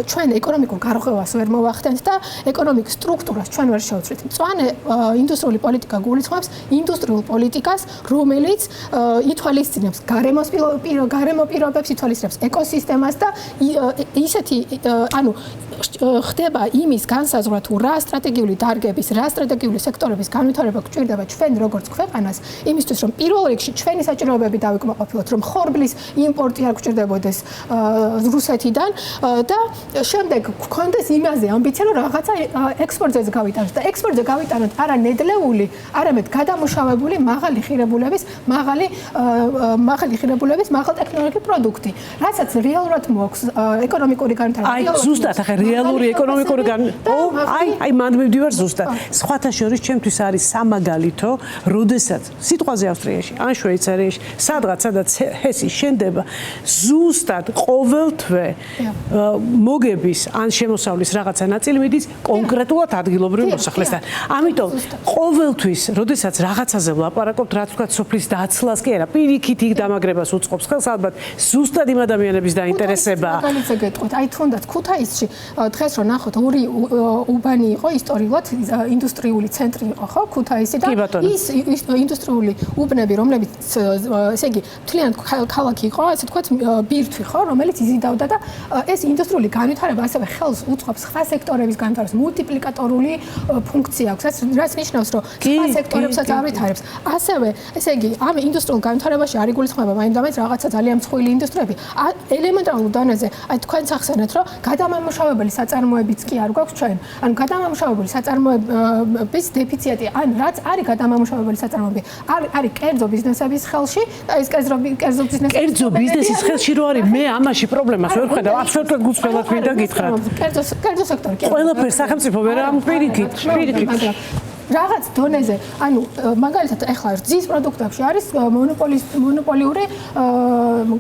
ჩვენ ეკონომიკურ გარღვევას ვერ მოვახდენთ და ეკონომიკის სტრუქტურას ჩვენ ვერ შევცვლით. მწვანე ინდუსტრიული პოლიტიკა გულისხმობს ინდუსტრიულ პოლიტიკას, რომელიც ითვალისწინებს გარემო პირობებს, ითვალისწინებს ეკოსისტემას და ისეთი ანუ ხდება იმის განსაზღვრა თუ რა სტრატეგიული დარგების, რა სტრატეგიული სექტორების განვითარება გვჭირდება ჩვენ როგორც ქვეყანას, იმისთვის რომ პირველ რიგში ჩვენი საჭიროებები დავიკმაყოფილოთ, რომ ხორბლის იმპორტი არ გვჭირდებოდეს რუსეთიდან და შემდეგ გქონდეს იმაზე ამბიცია, რომ რაღაცა ექსპორტზე გავიტანოთ და ექსპორტზე გავიტანოთ არა ნედლეული, არამედ გადამუშავებული მაღალი ღირებულების, მაღალტექნოლოგიური პროდუქტი, რასაც რეალურად მოაქვს ეკონომიკური განვითარება. აი ზუსტად ახლა რეალური ეკონომიკური აი მანდ მივდივარ ზუსტად. სხვათა შორის ჩემთვის არის სამაგალითო, როდესაც სიტყვაზე ავსტრიაში ან შვეიცარიაში სადაც ჰესი შენდება ზუსტად ყოველთვე მოგების ან შემოსავლის რაღაცა ნაწილი მიდის კონკრეტულად ადგილობრივ მოსახლესთან. ამიტომ ყოველთვის, როდესაც რაღაცაზე ვლაპარაკობთ, რაც თქვა სოფლის დაცლას კი არა, პირიქით იქ დამაგრებას უწყობს ხელს ალბათ ზუსტად იმ ადამიანების დაინტერესება. მაგალითზე გეტყვით, აი თუნდაც ქუთაისში დღეს რო ნახოთ ორი უბანი იყო ისტორიულად ინდუსტრიული ცენტრი იყო ხო ქუთაისი და ის ინდუსტრიული უბნები რომლებიც ესე იგი მთლიან ქალაქი იყო ასე თქვა ბირთვი ხო რომელიც იზიდავდა და ეს ინდუსტრიული განვითარება ასევე ხელს უწყობს სხვა სექტორების განვითარებას მულტიპლიკატორული ფუნქცია აქვს რაც ნიშნავს რომ სხვა სექტორებსაც ავითარებს ასევე ესე იგი ამ ინდუსტრიულ განვითარებაში არ იგულისხმება მაინდამაინც რაღაცა ძალიან მსხვილი ინდუსტრიები ელემენტარულ დონეზე აი თქვენ ახსენეთ რომ გადამამუშავებელი საწარმოებიც კი არ გვაქვს ჩვენ ანუ გადამამუშავებელი საწარმოების დეფიციტი ან რაც არის გადამამუშავებელი საწარმოები არის კერძო ბიზნესების ხელში და ეს კერძო ბიზნესის ხელში რო არის მე ამაში პრობლემას ვერ ვხედავ აბსოლუტურად გულწრფელად მინდა გითხრათ კერძო სექტორი კი ყველაფერს სახელმწიფო ვერ ამპირიქით რაღაც დონეზე, ანუ მაგალითად ახლა რძის პროდუქტებში არის მონოპოლიური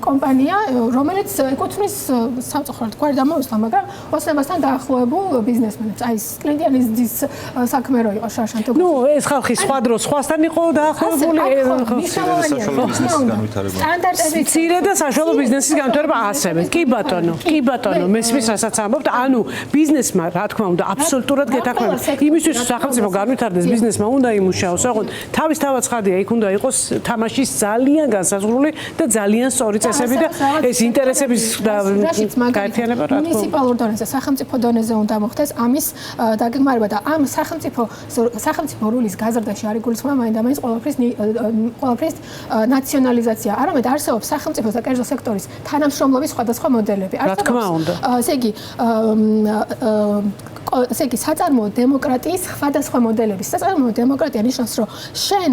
კომპანია, რომელიც ეკუთვნის სამწუხაროდ გვარი დამოუსვლა, მაგრამ ოსნებასთან დაახლოებულ ბიზნესმენებს. აი კლინტიანის რძის საქმე რო იყო შარშანთო. ნუ ეს ხალხი სხვა დროს სხვასთან იყო დაახლოებული. სტანდარტები მცირე და საშუალო ბიზნესის განვითარება ასევე. კი ბატონო, მესმის რასაც ამბობთ, ანუ ბიზნესმა რა თქმა უნდა აბსოლუტურად გეთანხმება. იმისთვის სახელმწიფო განვითარდება ბიზნესმა უნდა იმუშაოს, ოღონდ თავისთავად ცხადია, იქ უნდა იყოს თამაშის ძალიან განსაზღვრული და ძალიან სწორი წესები და ეს ინტერესების გაერთიანება რა თქმა უნდა. მუნიციპალურ დონეზე, სახელმწიფო დონეზე უნდა მოხდეს ამის დაგეგმარება და ამ სახელმწიფო როლის გაზრდაში არ იგულისხმება მაინდამაინც ყველაფრის ნაციონალიზაცია. არამედ არსებობს სახელმწიფო და კერძო სექტორის თანამშრომლობის სხვადასხვა მოდელები. რა თქმა უნდა. ესე იგი საწარმოო დემოკრატიის სხვადასხვა მოდელების. საწარმოო დემოკრატია ნიშნავს, რომ შენ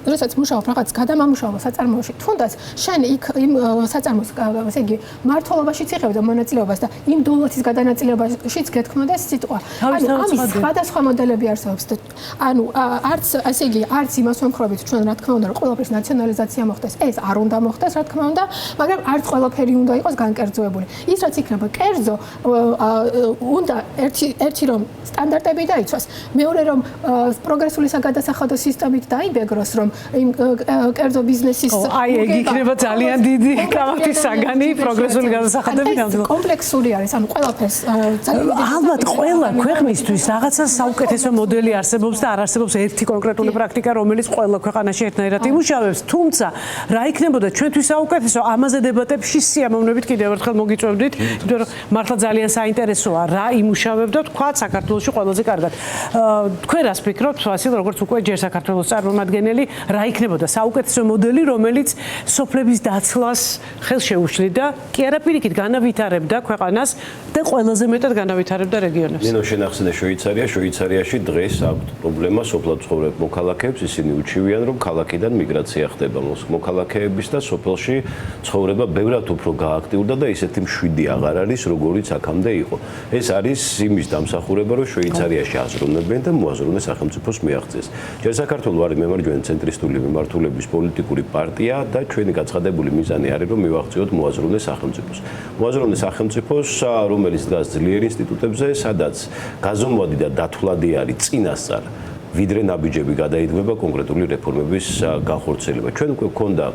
როდესაც მუშაობ რაღაც გადამამუშავებელ საწარმოოში, თუნდაც შენ იქ იმ საწარმოს ესე იგი მართლობაშიც იღებ და მონაწილეობას და იმ დოლათის გადანაწილებაშიც გეთქმოდეს სიტყვა. ანუ ამის სხვადასხვა მოდელები არსებობს. ანუ არც ესე იგი არც იმას ვემხრობთ ჩვენ რა თქმა უნდა, რომ ყველაფრის ნაციონალიზაცია მოხდეს. ეს არ უნდა მოხდეს, რა თქმა უნდა, მაგრამ არც ყველაფერი უნდა იყოს განკერძოებული. ის რაც იქნება კერძო უნდა ერთი რომ სტანდარტები დაიცვას, მეორე რომ პროგრესული საგადასახადო სისტემით დაიბეგროს, რომ იმ კერძო ბიზნესის აი ეგ იქნება ძალიან დიდი კამათის საგანი პროგრესული გადასახადები გამძლეობა. კომპლექსური არის, ანუ ყველაფერს ალბათ ყველა ქვეყნისთვის რაღაცა საუკეთესო მოდელი არსებობს და არ არსებობს ერთი კონკრეტული პრაქტიკა, რომელიც ყველა ქვეყანაში ერთნაირად იმუშავებს, თუმცა რა იქნებოდა ჩვენთვის საუკეთესო, ამაზე დებატებში სიამოვნებით კიდევ ერთხელ მოგიწევდით, იმიტომ რომ მართლა ძალიან საინტერესოა რა იმუშავებდა თქვა საქართველოში ყველაზე კარგად. თქვენ რას ფიქრობთ, ვასილ, როგორც უკვე ჯერ საქართველოს წარმომადგენელი, რა იქნებოდა საუკეთესო მოდელი, რომელიც სოფლების დაცლას ხელს შეუშლიდა, კი არა პირიქით განავითარებდა ქვეყანას და ყველაზე მეტად განავითარებდა რეგიონებს. ნინო შენახსენე შვეიცარიაში დღეს აქვს პრობლემა სოფლად ცხოვრებ მოქალაქეებს, ისინი უჩივიან, რომ ქალაქიდან მიგრაცია ხდება მოქალაქეების და სოფელში ცხოვრება ბევრად უფრო გააქტიურდა და ისეთი მშვიდი აღარ არის, როგორიც აქამდე იყო. ეს არის იმის დამსახურება, რომ შვეიცარიაში აზროვნებენ და მოაზროვნე სახელმწიფოს მიაღწიეს. ჯერ საქართველო არის მემარჯვენე ცენტრისტული მიმართულების პოლიტიკური პარტია და ჩვენი გაცხადებული მიზანი არის, რომ მივაღწიოთ მოაზროვნე სახელმწიფოს. მოაზროვნე სახელმწიფოს, რომელიც დგას ძლიერ ინსტიტუტებზე, სადაც გაზომვადი და დათვლადი არის წინასწარ ვიდრე ნაბიჯები გადაიდგება კონკრეტული რეფორმების განხორციელება. ჩვენ უკვე გვქონდა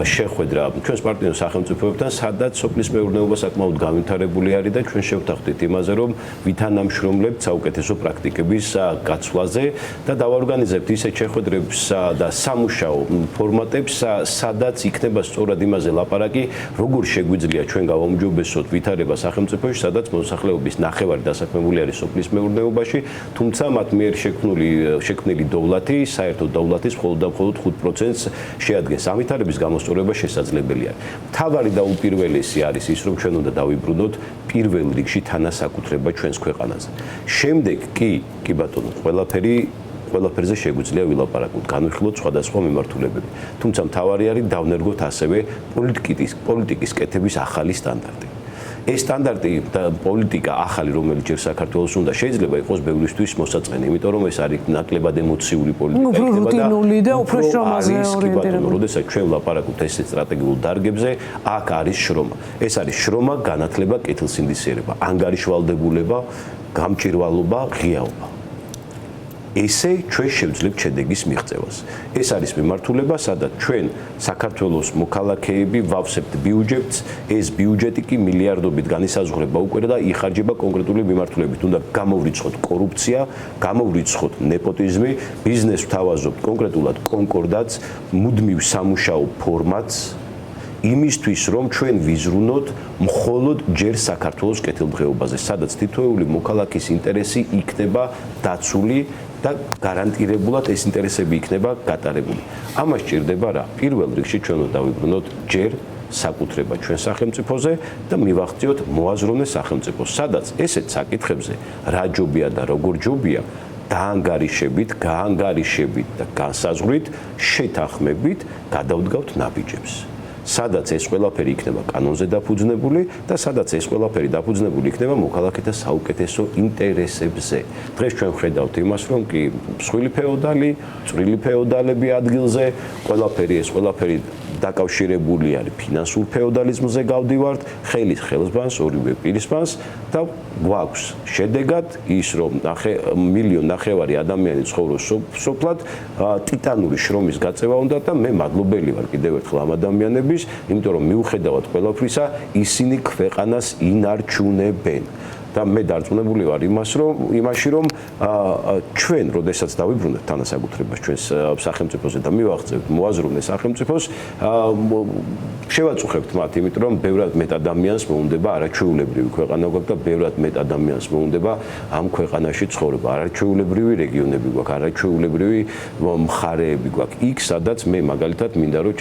შეხვედრა ჩვენს პარტნიორ სახელმწიფოებთან, სადაც სოფლის მეურნეობა საკმაოდ განვითარებული არის და ჩვენ შევთანხმდით იმაზე, რომ ვითანამშრომლებთ საუკეთესო პრაქტიკების გაცვლაზე და დავაორგანიზებთ ისეთ შეხვედრებს და სამუშაო ფორმატებს, სადაც იქნება სწორად იმაზე ლაპარაკი, როგორ შეგვიძლია ჩვენ გავაუმჯობესოთ ვითარება სახელმწიფოში, სადაც მოსახლეობის ნახევარი დასაქმებული არის სოფლის მეურნეობაში, თუმცა მათ მიერ შექმნილი დოვლათი, საერთო დოვლათის მხოლოდ და მხოლოდ 5%-ს შეადგენს. ამ ვითარების გამოსწორება შესაძლებელია. მთავარი და უპირველესი არის ის, რომ ჩვენ უნდა დავიბრუნოთ პირველ რიგში თანასაკუთრება ჩვენს ქვეყანაზე. შემდეგ კი ბატონო, ყველაფერზე შეგვიძლია ვილაპარაკოთ, განვიხილოთ სხვადასხვა მიმართულებები. თუმცა მთავარი არის დავნერგოთ ასევე პოლიტიკის კეთების ახალი სტანდარტი. ეს სტანდარტი და პოლიტიკა ახალი, რომელიც ჯერ საქართველოს უნდა შეიძლება იყოს ბევრისთვის მოსაწყენი, იმიტომ რომ ეს არის ნაკლებად ემოციური პოლიტიკა, უფრო რუტინული და უფრო შრომაზე ორიენტირებული. როდესაც ჩვენ ვლაპარაკობთ ესე სტრატეგიულ დარგებზე, აქ არის შრომა. ეს არის შრომა, განათლება, კეთილსინდისიერება, ანგარიშვალდებულება, გამჭირვალობა, ღიაობა. ესე ჩვენ შევძლებთ შედეგის მიღწევას. ეს არის მიმართულება, სადაც ჩვენ საქართველოს მოქალაქეები ვავსებთ ბიუჯეტს, ეს ბიუჯეტი კი მილიარდობით განისაზღვრება უკვე და იხარჯება კონკრეტული მიმართულებით. უნდა გამოვრიცხოთ კორუფცია, გამოვრიცხოთ ნეპოტიზმი, ბიზნესს ვთავაზობთ კონკრეტულად კონკორდატს, მუდმივ სამუშაო ფორმატს, იმისთვის რომ ჩვენ ვიზრუნოთ მხოლოდ ჯერ საქართველოს კეთილდღეობაზე, სადაც თითოეული მოქალაქის ინტერესი იქნება დაცული და გარანტირებულად ეს ინტერესები იქნება გატარებული. ამას ჭირდება რა? პირველ რიგში ჩვენ უნდა დავიბრუნოთ ჯერ საკუთრება ჩვენ სახელმწიფოზე და მივახციოთ მოაზროვნე სახელმწიფოს, სადაც ესეთ საკითხებზე რა ჯობია და როგორ ჯობია დაანგარიშებით, გაანგარიშებით და განსაზღვრით, შეთანხმებით გადავდგავთ ნაბიჯებს. სადაც ეს ყველაფერი იქნება კანონზე დაფუძნებული და სადაც ეს ყველაფერი დაფუძნებული იქნება მოქალაქეთა საუკეთესო ინტერესებზე. დღეს ჩვენ ხედავთ იმას, რომ კი მსხვილი ფეოდალი, წვრილი ფეოდალები ადგილზე, ეს ყველაფერი დაკავშირებული არის ფინანსურ ფეოდალიზმზე გავდივართ, ხელის ხელსბანს, ორივე პირისბანს და გვაქვს შედეგად ის, რომ 1,5 მილიონი ადამიანი ცხოვრობს სოფლად, ტიტანური შრომის გაწევა უნდა და მე მადლობელი ვარ კიდევ ერთხელ ამ ადამიანების, იმიტომ რომ მიუხედავად ყველაფრისა, ისინი ქვეყანას ინარჩუნებენ. და მე დარწმუნებული ვარ იმაში, რომ ჩვენ, როდესაც დავიბრუნებთ თანასაკუთრებას ჩვენს სახელმწიფოზე და მივაღწევთ მოაზროვნე სახელმწიფოს, შევაწუხებთ მათ, იმიტომ რომ ბევრად მეტ ადამიანს მოუნდება არაჩვეულებრივი ქვეყანა გვაქვს და ბევრად მეტ ადამიანს მოუნდება ამ ქვეყანაში ცხოვრება. არაჩვეულებრივი რეგიონები გვაქვს, არაჩვეულებრივი მხარეები გვაქვს. იქ, სადაც მე მაგალითად მინდა რომ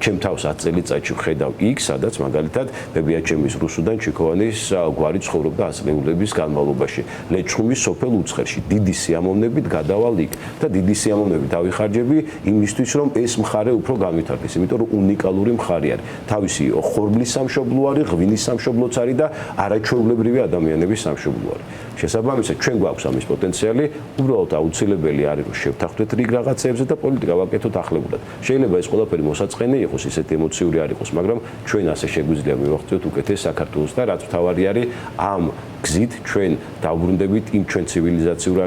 ჩემ თავს 10 წელიწადში ვხედავ იქ, სადაც მაგალითად ბებიაჩემის რუსუდან ჩიქოვანის გვარი ცხოვრობს ასლეულების განმავლობაში. ლეჩხუმის სოფელ უცხერში დიდი სიამოვნებით გადავალ იქ და დიდი სიამოვნებით დავიხარჯები იმისთვის, რომ ეს მხარე უფრო განვითარდეს, იმიტომ რომ უნიკალური მხარე არის. თავისი ხორბლის სამშობლო არის, ღვინის სამშობლოც არის და არაჩვეულებრივი ადამიანების სამშობლო არის. შესაბამისად, ჩვენ გვაქვს ამის პოტენციალი, უბრალოდ აუცილებელი არის, რომ შევთანხმდეთ რიგ რაღაცეებზე და პოლიტიკა ვაკეთოთ ახლებურად. შეიძლება ეს ყველაფერი მოსაწყენი იყოს, ისეთი ემოციური არ იყოს, მაგრამ ჩვენ ასე შეგვიძლია მივახციოთ უკეთეს საქართველოს და რაც მთავარი არის, ამ გზით ჩვენ დავბრუნდებით იმ ჩვენ ცივილიზაციურ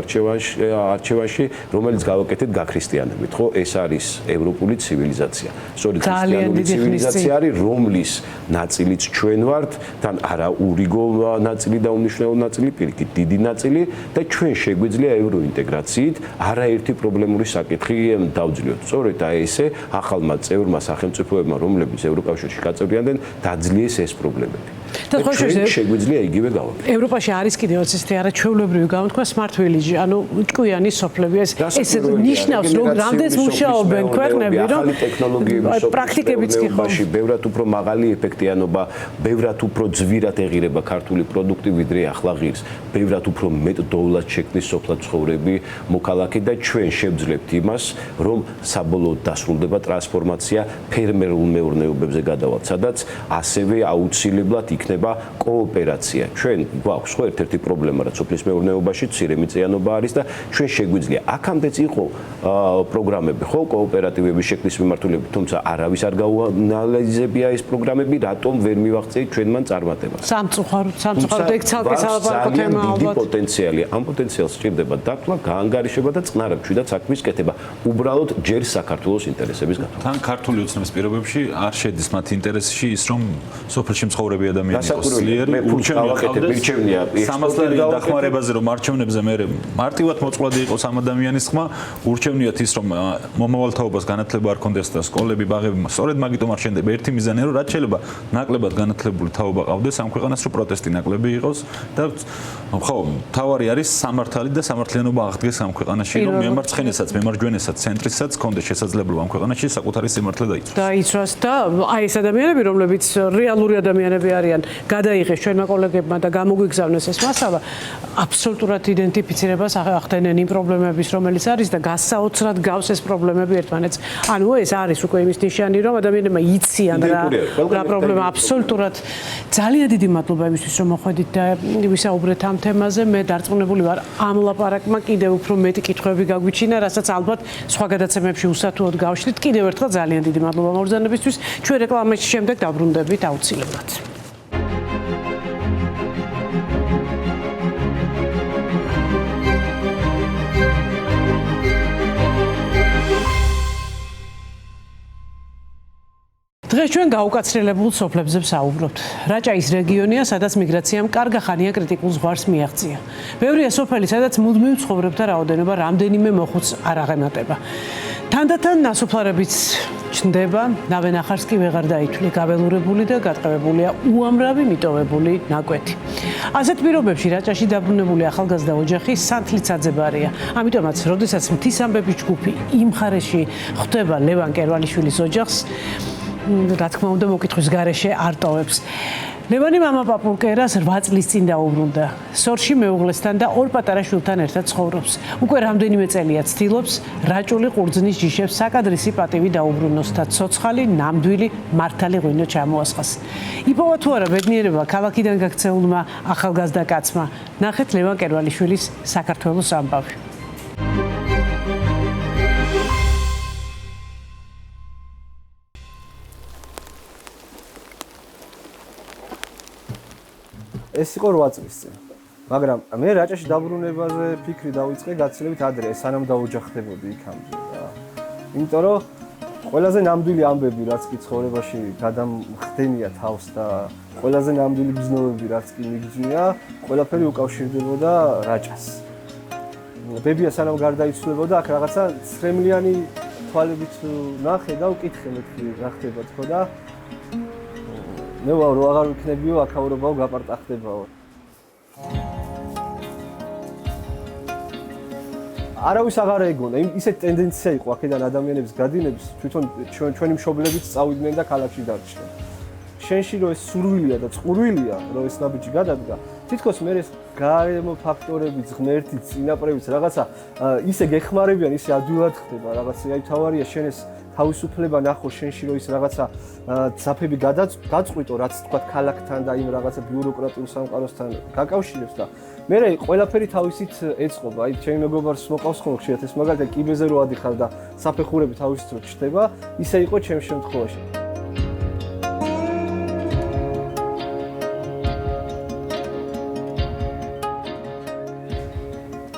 არჩევანში, რომელიც გავაკეთეთ გაქრისტიანებით, ხო? ეს არის ევროპული ცივილიზაცია. სწორედ ქრისტიანული ცივილიზაცია არის, რომლის ნაწილიც ჩვენ ვართ, თან არა ურიგო ნაწილი და უმნიშვნელო ნაწილი, პირიქით დიდი ნაწილი და ჩვენ შეგვიძლია ევროინტეგრაციით არაერთი პრობლემური საკითხი დავძლიოთ. სწორედ ესე ახალმა წევრმა სახელმწიფოებმა, რომლებიც ევროკავშირში გაწევრიანდნენ, დაძლიეს ეს პრობლემები. და ჩვენ შეგვიძლია იგივე გავაკეთოთ. ევროპაში არის კიდევ ესეთი არაჩვეულებრივი გამოთქვა smart village, ანუ ჭკვიანი სოფლები. ეს ნიშნავს, რომ რამდენს მუშაობენ ქვეყნები, რომ პრაქტიკებიც კი ხო. ბევრად უფრო მაღალი ეფექტიანობა, ბევრად უფრო ძვირად ეღირება ქართული პროდუქტი, ვიდრე ახლა ღირს. ბევრად უფრო მეტ დოვლად შექმნის სოფლად ცხოვრები მოქალაქე და ჩვენ შევძლებთ იმას, რომ საბოლოოდ დასრულდება ტრანსფორმაცია ფერმერულ მეურნეობებზე გადავალთ, სადაც ასევე აუცილებლად იქნება კოოპერაცია. ჩვენ გვაქვს ხო ერთ-ერთი პრობლემა, რაც სოფლის მეურნეობაში მცირე მიწიანობა არის და ჩვენ შეგვიძლია აქამდეც იყო პროგრამები, ხო, კოოპერატივების შექმნის მიმართულებით, თუმცა არავის არ გაუანალიზებია ეს პროგრამები, რატომ ვერ მივაღწიეთ ჩვენ მან წარმატებას. სამწუხაროდ ეგ ცალკე სალაპარაკო თემა ალბათ. დიდი პოტენციალი, ამ პოტენციალს სჭირდება დათვლა, გაანგარიშება და წყნარად მშვიდად საქმის კეთება. უბრალოდ ჯერ საქართველოს ინტერესების გათვლა. თან ქართული ოცნების პირობებში არ შედის მათ ინტერესში ის, რომ სოფელში მცხოვრები ადამიანი იყოს ძლიერი, მირჩევნია 300 დახმარებაზე, რომ არჩევნებზე მე მარტივად მოწყვლადი იყოს ამ ადამიანის ხმა, ურჩევნიათ ის, რომ მომავალ თაობას განათლება არ კონდეს და სკოლები, ბაღები, სწორედ მაგიტომ არ შენდება. ერთი მიზანია, რომ რაც შეიძლება ნაკლებად განათლებული თაობა ყავდეს ამ ქვეყანას, რომ პროტესტი ნაკლები იყოს და ხო, თავარი არის სამართალი და სამართლიანობა აღდგეს ამ ქვეყანაში, რომ მემარცხენესაც, მემარჯვენესაც, ცენტრისაც კონდეს შესაძლებლობა ამ ქვეყანაში საკუთარი სიმართლე დაიცვას. დაიცვას და აი ეს ადამიანები, რომლებიც რეალური ადამიანები არიან, გადაიღეს ჩვენმა კოლეგებმა და მოიგზავნეს ეს მასალა, აბსოლუტურად იდენტიფიცირებას ახდენენ იმ პრობლემების, რომელიც არის და გასაოცრად გავს ეს პრობლემები ერთმანეთს. ანუ ეს არის უკვე იმის ნიშანი, რომ ადამიანებმა იციან რა პრობლემა აბსოლუტურად. ძალიან დიდი მადლობა იმისთვის, რომ მოხვედით და ვისაუბრეთ ამ თემაზე. მე დარწმუნებული ვარ, ამ ლაპარაკმა კიდევ უფრო მეტი კითხვები გაგვიჩინა, რასაც ალბათ სხვა გადაცემებში უსათუოდ გავშლით. კიდევ ერთხელ ძალიან დიდი მადლობა მობრძანებისთვის. ჩვენ რეკლამის შემდეგ დაბრუნდებით აუცილებლად. დღეს ჩვენ გაუკაცრიელებულ სოფლებზე ვსაუბრობთ. რაჭაის რეგიონია, სადაც მიგრაციამ კარგა ხანია კრიტიკულ ზღვარს მიაღწია. ბევრია სოფელი, სადაც მუდმივ ცხოვრებთა რაოდენობა რამდენიმე მოხუცს არ აღემატება. თანდათან ნასოფლარებიც ჩნდება, ნავენახარს კი ვეღარ დაითვლი, გაველურებული და გატყევებულია უამრავი მიტოვებული ნაკვეთი. ასეთ პირობებში რაჭაში დაბრუნებული ახალგაზრდა ოჯახი სანთლით საძებარია. ამიტომაც, როდესაც მთის ამბების ჯგუფი იმ მხარეში ხვდება ლევან კერვალიშვილის ოჯახს, რა თქმა უნდა, მოკითხვის გარეშე არ ტოვებს. ლევანი მამა პაპულკერას 8 წლის წინ დაუბრუნდა. სორში მეუღლესთან და 2 პატარა შვილთან ერთად ცხოვრობს. უკვე რამდენიმე წელია ცდილობს რაჭული ყურძნის ჯიშებს საკადრისი პატივი დაუბრუნოს და ცოცხალი, ნამდვილი, მართალი ღვინო ჩამოასხას. იპოვა თუ არა ბედნიერება ქალაქიდან გაქცეულმა ახალგაზრდა კაცმა. ნახეთ ლევან კერვალიშვილის საქართველოს ამბავი. ეს იყო 8 წლის წინ. მაგრამ მე რაჭაში დაბრუნებაზე ფიქრი დავიწყე გაცილებით ადრე, სანამ დაოჯახდებოდი იქამდე რა. იმიტომ რომ ყველაზე ნამდვილი ამბები, რაც კი ცხოვრებაში გადამხდენია თავს და ყველაზე ნამდვილი ბრძნებები, რაც კი მიგძნია, ყველაფერი უკავშირდებოდა რაჭას. ბებია სანამ გარდაიცვლებოდა, აქ რაღაცა ცრემლიანი თვალებით ნახე და უკითხე მეთქი რა ხდება თქო და მე ვარ რო აღარ ვიქნებიო, აქაურობაო, გაპარტახდებაო. არავის აღარ ეგონა, ისეთ ტენდენცია იყო აქედან ადამიანების გადინების, თვითონ ჩვენი მშობლებიც წავიდნენ და ქალაქში დარჩნენ. შენში რო ეს სურვილია და წყურვილია, რომ ეს ნაბიჯი გადადგა, თითქოს მე ეს გარემო ფაქტორები, ღმერთი, წინაპრებიც რაღაცა ისე გეხმარებიან, ისე ადვილად ხდება რაღაცა, აი თავარია შენ ეს თავისუფლება ნახო შენში რომ ის რაღაცა ძაფები გაწყვიტო, რაც თქვა ქალაქთან და იმ რაღაცა ბიუროკრატიულ სამყაროსთან გაკავშირებს და მე ყველაფერი თავისით ეწყობა. აი ჩემი მეგობარს მოყავს ხოლმე ხშირად ეს მაგალითად კიბეზე რო ადიხარ და საფეხურები თავისით რო ჩდება, ისე იყო ჩემ შემთხვევაში.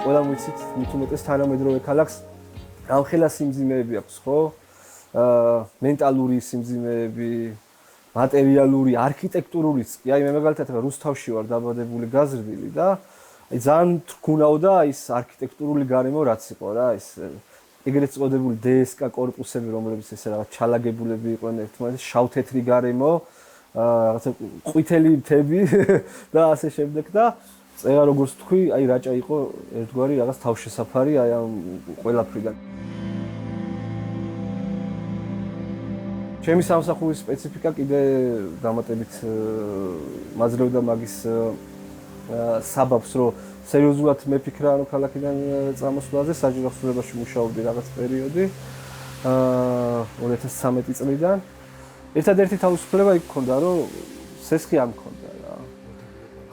ყველა ვიცით, მით უმეტეს თანამედროვე ქალაქს ამხელა სიმძიმეები აქვს, ხო? მენტალური სიმძიმეები, მატერიალური, არქიტექტურულიც კი. აი მე მაგალითად რუსთავში ვარ დაბადებული, გაზრდილი და აი ძალიან თქუნაოდა ის არქიტექტურული გარემო რაც იყო რა, ის ეგრეთ წოდებული DSK კორპუსები, რომლებიც ესე რაღაც ჩალაგებულები იყვნენ ერთმანეთს, შავ-თეთრი გარემო, რაღაცა ყვითელი მთები და ასე შემდეგ და წერა როგორც თქვი, აი რაჭა იყო ერთგვარი რაღაც თავშესაფარი აი ამ ყველაფრიდან. ჩემი სამსახურის სპეციფიკა კიდე დამატებით მაძლევდა მაგის საბაბს, რომ სერიოზულად მეფიქრა ანუ ქალაქიდან წამოსვლაზე, საჯარო ხსნებაში მუშაობდი რაღაც პერიოდი 2013 წლიდან. ერთადერთი თავისუფლება იქ მქონდა, რომ სესხი არ მქონდა რა.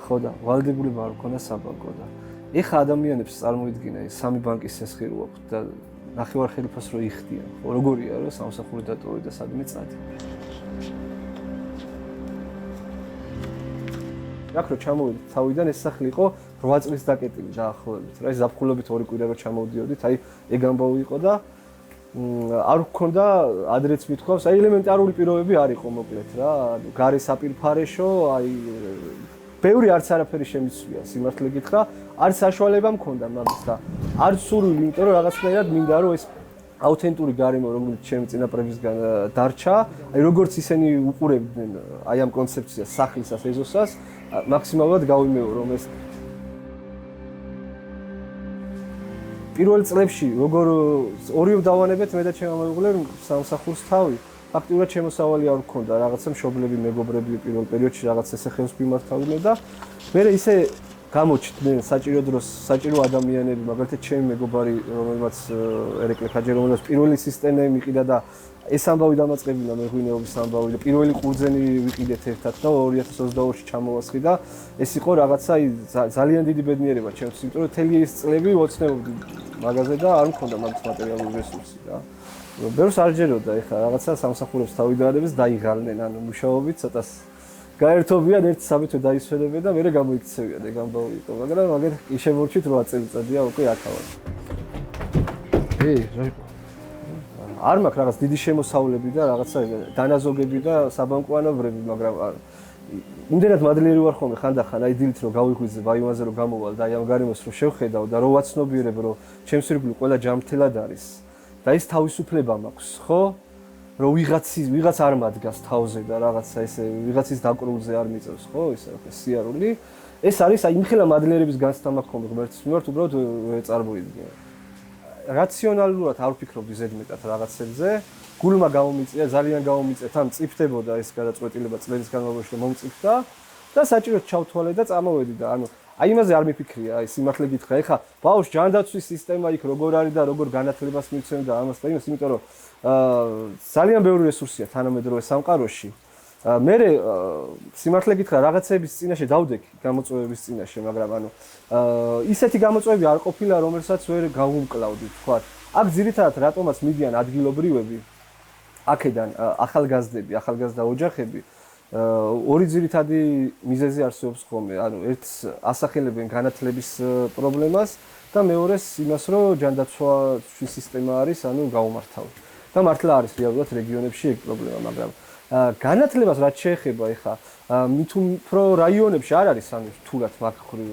ხო და ვალდებულება არ მქონდა საბანკო და ეხა ადამიანებს წარმოიდგინა ეს 3 ბანკის სესხი რო აქვს და ნახევარხელიფას რო იხდიან. ხო როგორია რომ სამსახური დატოვე და სადმე წადი. აქ რო ჩამოვედი თავიდან ეს სახლი იყო 8 წლის დაკეტილი დაახლოებით. რა ის ზაფხულობით 2 კვირა რო ჩამოვდიოდით, აი ეგ ამბავი იყო და არ გქონდა ადრეც მithქვავს, აი ელემენტარული პირობები არ იყო მოკლედ რა. გარე საპირფარეშო, აი ბევრი არც არაფერი შემიცვლია, სიმართლე გითხრა, არც საშუალება მქონდა მაგის და არც სურვილი, იმიტომ რომ რაღაცნაირად მინდა რომ ეს აუთენტური გარემო, რომელიც ჩემი წინაპრებისგან დარჩა, აი როგორც ისინი უყურებდნენ აი ამ კონცეფციას, სახლისას, ეზოსას, მაქსიმალურად გავიმეორო, რომ ეს პირველ წლებში როგორ ორივე დავანებეთ მე და ჩემი მეუღლე სამსახურს თავი ფაქტიურად შემოსავალი არ მქონდა, რაღაცა მშობლები, მეგობრები პირველ პერიოდში რაღაც ესე ხელს მიმართავდნენ და მე ისე გამოჩნდნენ საჭირო დროს, საჭირო ადამიანები, მაგალითად ჩემი მეგობარი, რომელმაც ერეკლე ხაჯი, რომელმაც პირველი სისტემა მიყიდა და ეს ამბავი დამაწყებინა მეღვინეობის ამბავი და პირველი ყურძენი ვიყიდეთ ერთად და 2022-ში ჩამოვასხი და ეს იყო რაღაცა ძალიან დიდი ბედნიერება ჩემთვის, იმიტომ რომ მთელი ეს წლები ოცნებობდი მაგაზე და არ მქონდა მაგის მატერიალური რესურსი და ბევრს არ ჯეროდა ეხლა რაღაცა სამსახურებს თავიდანებს დაიღალნენ, ანუ მუშაობით ცოტას გაერთობიან ერთ სამეთო დაისვენებენ და მერე გამოიქცევიან ეგ ამბავი იყო, მაგრამ მაგერ შემორჩით 8 წელიწადია უკვე აქავად. არ მაქვს რაღაც დიდი შემოსავლები და რაღაცა დანაზოგები და საბანკუანობრები, მაგრამ იმდენად მადლიერი ვარ ხოლმე ხანდახან აი დილით რომ გავიღვიძე ბაიმაზე რომ გამოვალ და აი ამ გარემოს რომ შევხედავ და რო ვაცნობიერებ რომ ჩემს ირგვლივ ყველა ჯანმრთელად არის და ის თავისუფლება მაქვს, ხო? რომ ვიღაც არ მადგას თავზე და რაღაცა ესე ვიღაცის დაკრულზე არ მიწევს, ხო? ისე სიარული. ეს არის აი იმხელა მადლიერების განცდა მაქვს ხოლმე ღმერთის მიმართ, უბრალოდ წარბოიდგინე. რაციონალურად არ ვფიქრობდი ზედმეტად რაღაცებზე. გულმა გამომიწია, ძალიან გამომიწია, თან წიფდებოდა ეს გადაწყვეტილება წლების განმავლობაში რომ მომწიფდა და საჭიროდ ჩავთვალე და წამოვედი და ანუ აი იმაზე არ მიფიქრია, აი სიმართლე გითხრა, ეხა ბავშვ ჯანდაცვის სისტემა იქ როგორ არის და როგორ განათლებას მიცემ და ამას და იმას, იმიტომ რომ ძალიან ბევრი რესურსია თანამედროვე სამყაროში. მე სიმართლე გითხრა, რაღაცების წინაშე დავდექი გამოწვევების წინაშე, მაგრამ ანუ ისეთი გამოწვევები არ ყოფილა, რომელსაც ვერ გავუმკლავდი, თქვა. აქ ძირითადად რატომაც მიდიან ადგილობრივები, აქედან ახალგაზრდები, ახალგაზრდა ოჯახები, ორი ძირითადი მიზეზი არსებობს ხოლმე. ანუ ერთს ასახელებენ განათლების პრობლემას და მეორეს იმას, რომ ჯანდაცვის სისტემა არის, ანუ გაუმართავი. და მართლა არის რეალურად რეგიონებში ეგ პრობლემა, მაგრამ განათლებას რაც შეეხება ეხა მით უფრო რაიონებში არ არის ანუ რთულად მაგხრივ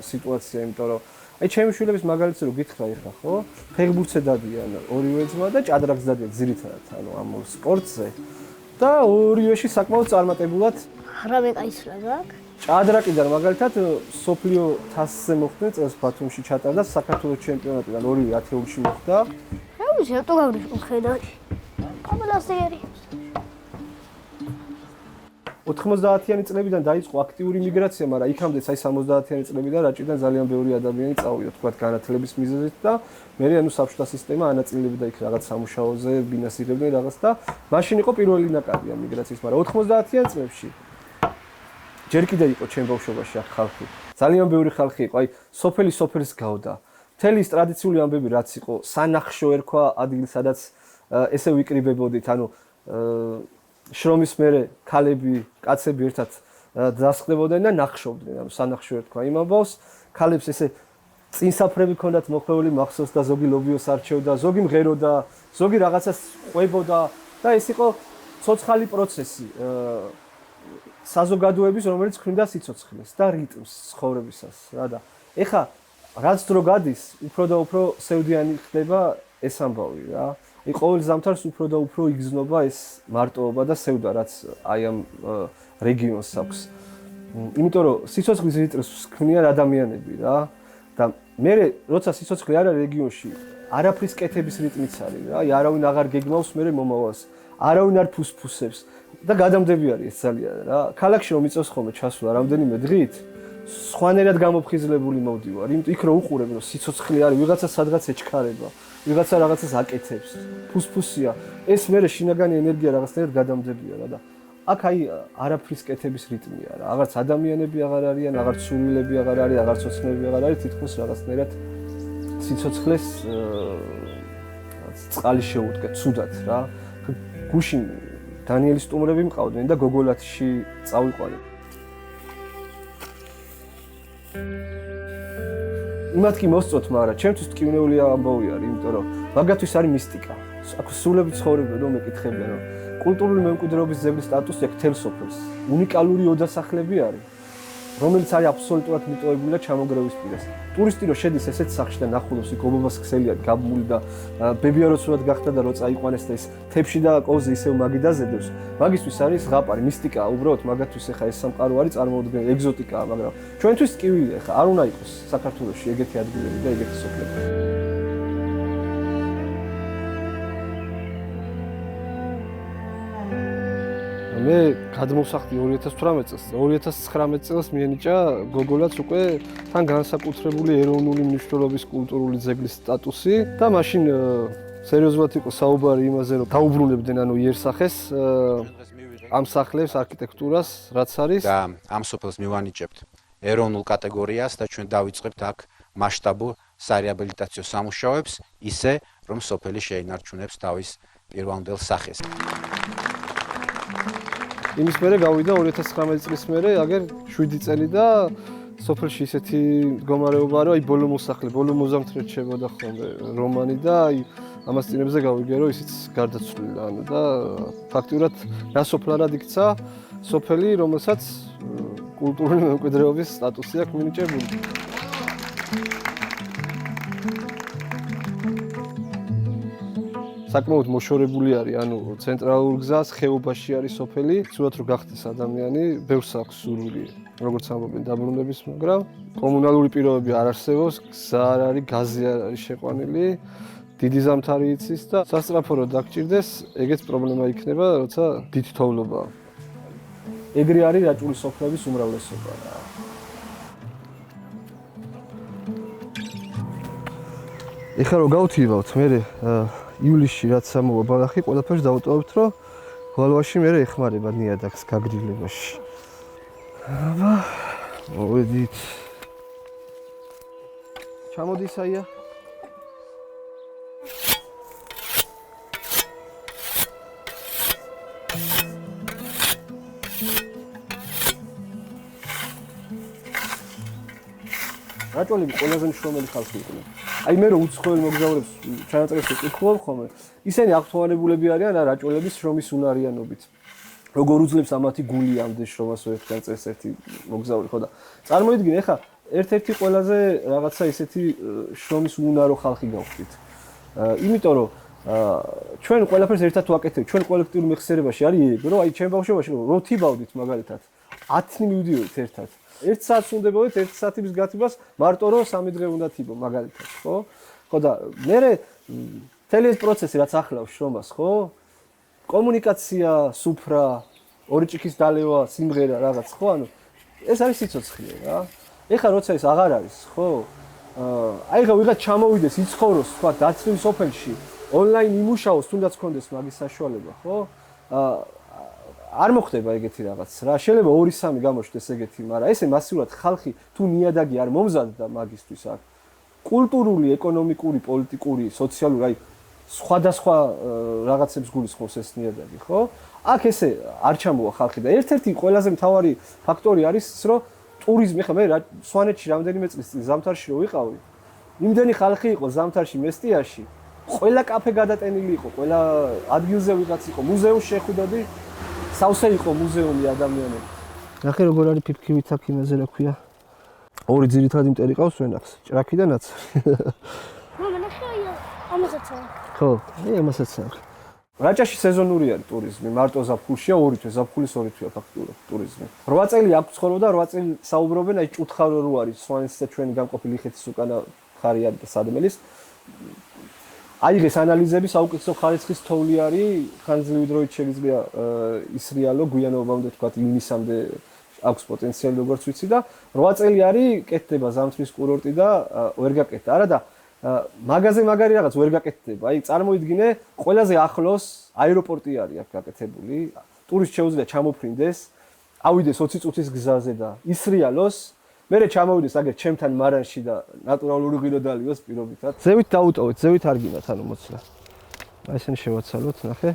სიტუაცია, იმიტომ რომ აი ჩემი შვილების მაგალითზე რომ გითხრა ეხა, ხო? ფეხბურთზე დადიან ორივე ძმა და ჭადრაკს დადიან ძირითადად, ანუ ამ სპორტზე. და ორივეში საკმაოდ წარმატებულად ხრავე კაისრა გაკ ჭადრაკიდან მაგალითად სოფლიო თასზე მოხდნენ წელს ბათუმში ჩატარდა საქართველოს ჩემპიონატიდან ორივე ათეულში მოხდა. რა ვიცი, რატო გავრიცხო ხედავდი. ყველასერი 90-იანი წლებიდან დაიწყო აქტიური მიგრაცია, მაგრამ იქამდეც აი 70-იანი წლებიდან რაჭიდან ძალიან ბევრი ადამიანი წავიდა, თქვა განათლების მიზეზით და მე ანუ საბჭოთა სისტემა ანაწილებდა იქ რაღაც სამუშაოზე, ბინას იღებდნენ რაღაც და მაშინ იყო პირველი ნაკადი ამ მიგრაციის, მაგრამ 90-იან წლებში ჯერ კიდევ იყო ჩემ ბავშვობაში აქ ხალხი. ძალიან ბევრი ხალხი იყო, აი სოფელი სოფელს გავდა. მთელი ის ტრადიციული ამბები რაც იყო, სანახშო ერქვა ადგილ, სადაც ესე ვიკრიბებოდით, ანუ შრომის მერე ქალები, კაცები ერთად დასხდებოდნენ და ნახშობდნენ, ანუ სანახშო ერქვა იმ ამბავს. ქალებს ესე წინსაფრები ჰქონდათ მოხეული მახსოვს და ზოგი ლობიოს არჩევდა, ზოგი მღეროდა, ზოგი რაღაცას ყვებოდა და ეს იყო ცოცხალი პროცესი საზოგადოების, რომელიც ქმნიდა სიცოცხლეს და რიტმს ცხოვრებისას, რა და ეხა რაც დრო გადის, უფრო და უფრო სევდიანი ხდება ეს ამბავი რა. ყოველ ზამთარს უფრო და უფრო იგრძნობა ეს მარტოობა და სევდა, რაც აი ამ რეგიონს აქვს. იმიტომ რომ სიცოცხლის რიტმს ქმნიან ადამიანები რა და მე როცა სიცოცხლე არ არის რეგიონში, არაფრის კეთების რიტმიც არის რა. აი არავინ აღარ გეგმავს მე მომავალს, არავინ არ ფუსფუსებს და გადამდები არის ეს ძალიან რა. ქალაქში რომ იწევს ხოლმე ჩასვლა რამდენიმე დღით, სხვანაირად გამოფხიზლებული მოვდივარ. იმიტომ იქ რომ უყურებ რომ სიცოცხლე არის, ვიღაცა სადღაც ეჩქარება, ვიღაცა რაღაცას აკეთებს, ფუსფუსია. ეს მერე შინაგანი ენერგია რაღაცნაირად გადამდებია რა და აქ აი არაფრის კეთების რიტმია რა. აღარც ადამიანები აღარ არიან, აღარც სულელები აღარ არის, აღარც ოცნებები აღარ არის, თითქოს რაღაცნაირად სიცოცხლეს წყალი შეუდგა ცუდად რა. გუშინ დანიელის სტუმრები მყავდნენ და გოგოლათში წავიყვანე. იმათ კი მოსწოთ, მაგრამ ჩემთვის ტკივნეული ამბავი არის, იმიტომ რომ მაგათთვის არის მისტიკა. აქ სულები ცხოვრობენ, რომ მეკითხებიან, რომ კულტურული მემკვიდრეობის ძეგლის სტატუსი აქვს თელ სოფელს. უნიკალური ოდასახლები არის, რომელიც არის აბსოლუტურად მიტოვებული და ჩამოგრევის პირას. ტურისტი რო შედის ესეთ სახლში და ნახულობს იქ ობობას ქსელიად გაბმული და ბებია რო ცუდად გახდა და რო წაიყვანეს და ეს თებში და კოვზე ისევ მაგიდაზედებს, მაგისთვის არის ზღაპარი, მისტიკაა, უბრალოდ მაგათთვის ეხა ეს სამყარო არის წარმოუდგენელი, ეგზოტიკაა, მაგრამ ჩვენთვის ტკივილია ეხა არ უნდა იყოს საქართველოში ეგეთი ადგილები და ეგეთი სოფლები. მე გადმოვსახდი 2018 წელს. 2019 წელს მიენიჭა გოგოლაც უკვე თან განსაკუთრებული ეროვნული მნიშვნელობის კულტურული ძეგლის სტატუსი და მაშინ სერიოზულად იყო საუბარი იმაზე, რომ დაუბრუნებდნენ ანუ იერსახეს ამ სახლებს, არქიტექტურას, რაც არის და ამ სოფელს მივანიჭებთ ეროვნულ კატეგორიას და ჩვენ დავიწყებთ აქ მასშტაბურ სარეაბილიტაციო სამუშაოებს, ისე რომ სოფელი შეინარჩუნებს თავის პირვანდელ სახეს. იმის მერე გავიდა 2019 წლის მერე, აგერ 7 წელი და სოფელში ისეთი მდგომარეობა, რომ აი ბოლო მოსახლე, ბოლო მოზამთრედ შევოდა ხოლმე რომანი და აი ამას წინებზე გავიგე, რომ ისიც გარდაცვლილა, ანუ და ფაქტურად ნასოფლარად იქცა სოფელი, რომელსაც კულტურული მემკვიდრეობის სტატუსი აქვს მინიჭებული. საკმაოდ მოშორებული არის, ანუ ცენტრალურ გზას ხეობაში არის სოფელი, ცუდად რომ გახდეს ადამიანი, ბევრს აქვს სურვილი, როგორც ამბობენ დაბრუნების, მაგრამ კომუნალური პირობები არ არსებობს, გზა არ არის, გაზი არ არის შეყვანილი, დიდი ზამთარი იცის და სასწრაფო რომ დაგჭირდეს, ეგეც პრობლემა იქნება, როცა დიდი თოვლობაა. ეგრე არის რაჭული სოფლების უმრავლესობა. ეხლა რომ გავთივავთ, მე ივლისში რაც ამოვა ბალახი, ყველაფერს დავუტოვებთ, რომ ვალვაში მე ეხმარება ნიადაგს გაგრილებაში. აბა, მოვედით. ჩამოდის აია. რაჭოლები ყველაზე მშრომელი ხალხი იყვნენ. აი მე რო უცხოელ მოგზაურებს ჩანაწერებს ვკითხულობ ხოლმე, ისინი აღთვალებულები არიან რაჭოლების შრომის უნარიანობით. როგორ უძლებს ამათი გული ამდენ შრომას ერთგან წელს ერთი მოგზაური, ხო და წარმოიდგინე ახლა ერთ-ერთი ყველაზე რაღაცა ისეთი შრომის უნარო ხალხი გავხდით. იმიტომ რომ ჩვენ ყველაფერს ერთად ვაკეთებთ, ჩვენ კოლექტიურ მეხსიერებაში არის ეგ, რომ აი ჩვენ ბავშვობაში რო თიბავდით მაგალითად 10 მივიდიოდით ერთად. 1 საათს უნდებოდეთ 1 საათის გათიბას მარტო რომ 3 დღე უნდა თიბო მაგალითად, ხო? ხო და მე მთელი ეს პროცესი რაც ახლავს შრომას, ხო? კომუნიკაცია, სუფრა, ორი ჭიქის დალევა, სიმღერა რაღაც, ხო? ანუ ეს არის სიცოცხლე რა. ეხლა როცა ეს აღარ არის, ხო? აი ხა ვიღაც ჩამოვიდეს, იცხოვროს, თქვა დაცვით სოფელში, ონლაინ იმუშაოს, თუნდაც კონდეს მაგის საშუალება, ხო? არ მოხდება ეგეთი რაღაც რა. შეიძლება 2-3 გამოჩნდეს ეგეთი, მაგრამ ესე მასიურად ხალხი თუ ნიადაგი არ მომზადდა მაგისთვის აქ. კულტურული, ეკონომიკური, პოლიტიკური, სოციალური, აი სხვადასხვა რაღაცებს გულისხმობს ეს ნიადაგი, ხო? აქ ესე არ ჩამოვა ხალხი და ერთ-ერთი ყველაზე მთავარი ფაქტორი არის ის, რომ ტურიზმი, ხა მე სვანეთში რამდენიმე წლის წინ ზამთარში რო ვიყავი, იმდენი ხალხი იყო ზამთარში მესტიაში, ყველა კაფე გადატენილი იყო, ყველა ადგილზე ვიღაც იყო, მუზეუმში შეხვდები, სავსე იყო მუზეუმი ადამიანები. ნახე როგორ არის ფიფქივით აქ იმაზე რა ქვია. ორი ძირითადი მტერი ყავს ვენახს, ჭრაქი და ნაცრი. ხო, ამასაც აქვს. რაჭაში სეზონური არის ტურიზმი, მარტო ზაფხულშია, ორი თვე, ზაფხულის ორი თვეა ფაქტურად ტურიზმი. 8 წელი აქვს ცხოვრობა და 8 წელი საუბრობენ აი ჭუთხარო რო არის, სვანეთისა ჩვენი გამყოფილი ხეთის უკანა ხარი არის და სადმელის. აიღეს ანალიზები საუკეთესო ხარისხის თოვლი არის, ხანძლივი დროით შეიძლება ისრიალო გვიანობამდე თქვა ივნისამდე აქვს პოტენციალი როგორც ვიცი და 8 წელი არის კეთდება ზამთრის კურორტი და ვერ გაკეთდა. არა და მაგაზე მაგარი რაღაც ვერ გაკეთდება. აი წარმოიდგინე, ყველაზე ახლოს აეროპორტი არის აქ გაკეთებული. ტურისტ შეუძლია ჩამოფრინდეს, ავიდეს 20 წუთის გზაზე და ისრიალოს, მერე ჩამოვიდეს აგერ ჩემთან მარანში და ნატურალური ღირო დალიოს პირობითად. ზევით დაუტოვეთ, ზევით არ გინათ ანუ მოცლა. აი ესენი შევაცალოთ, ნახე.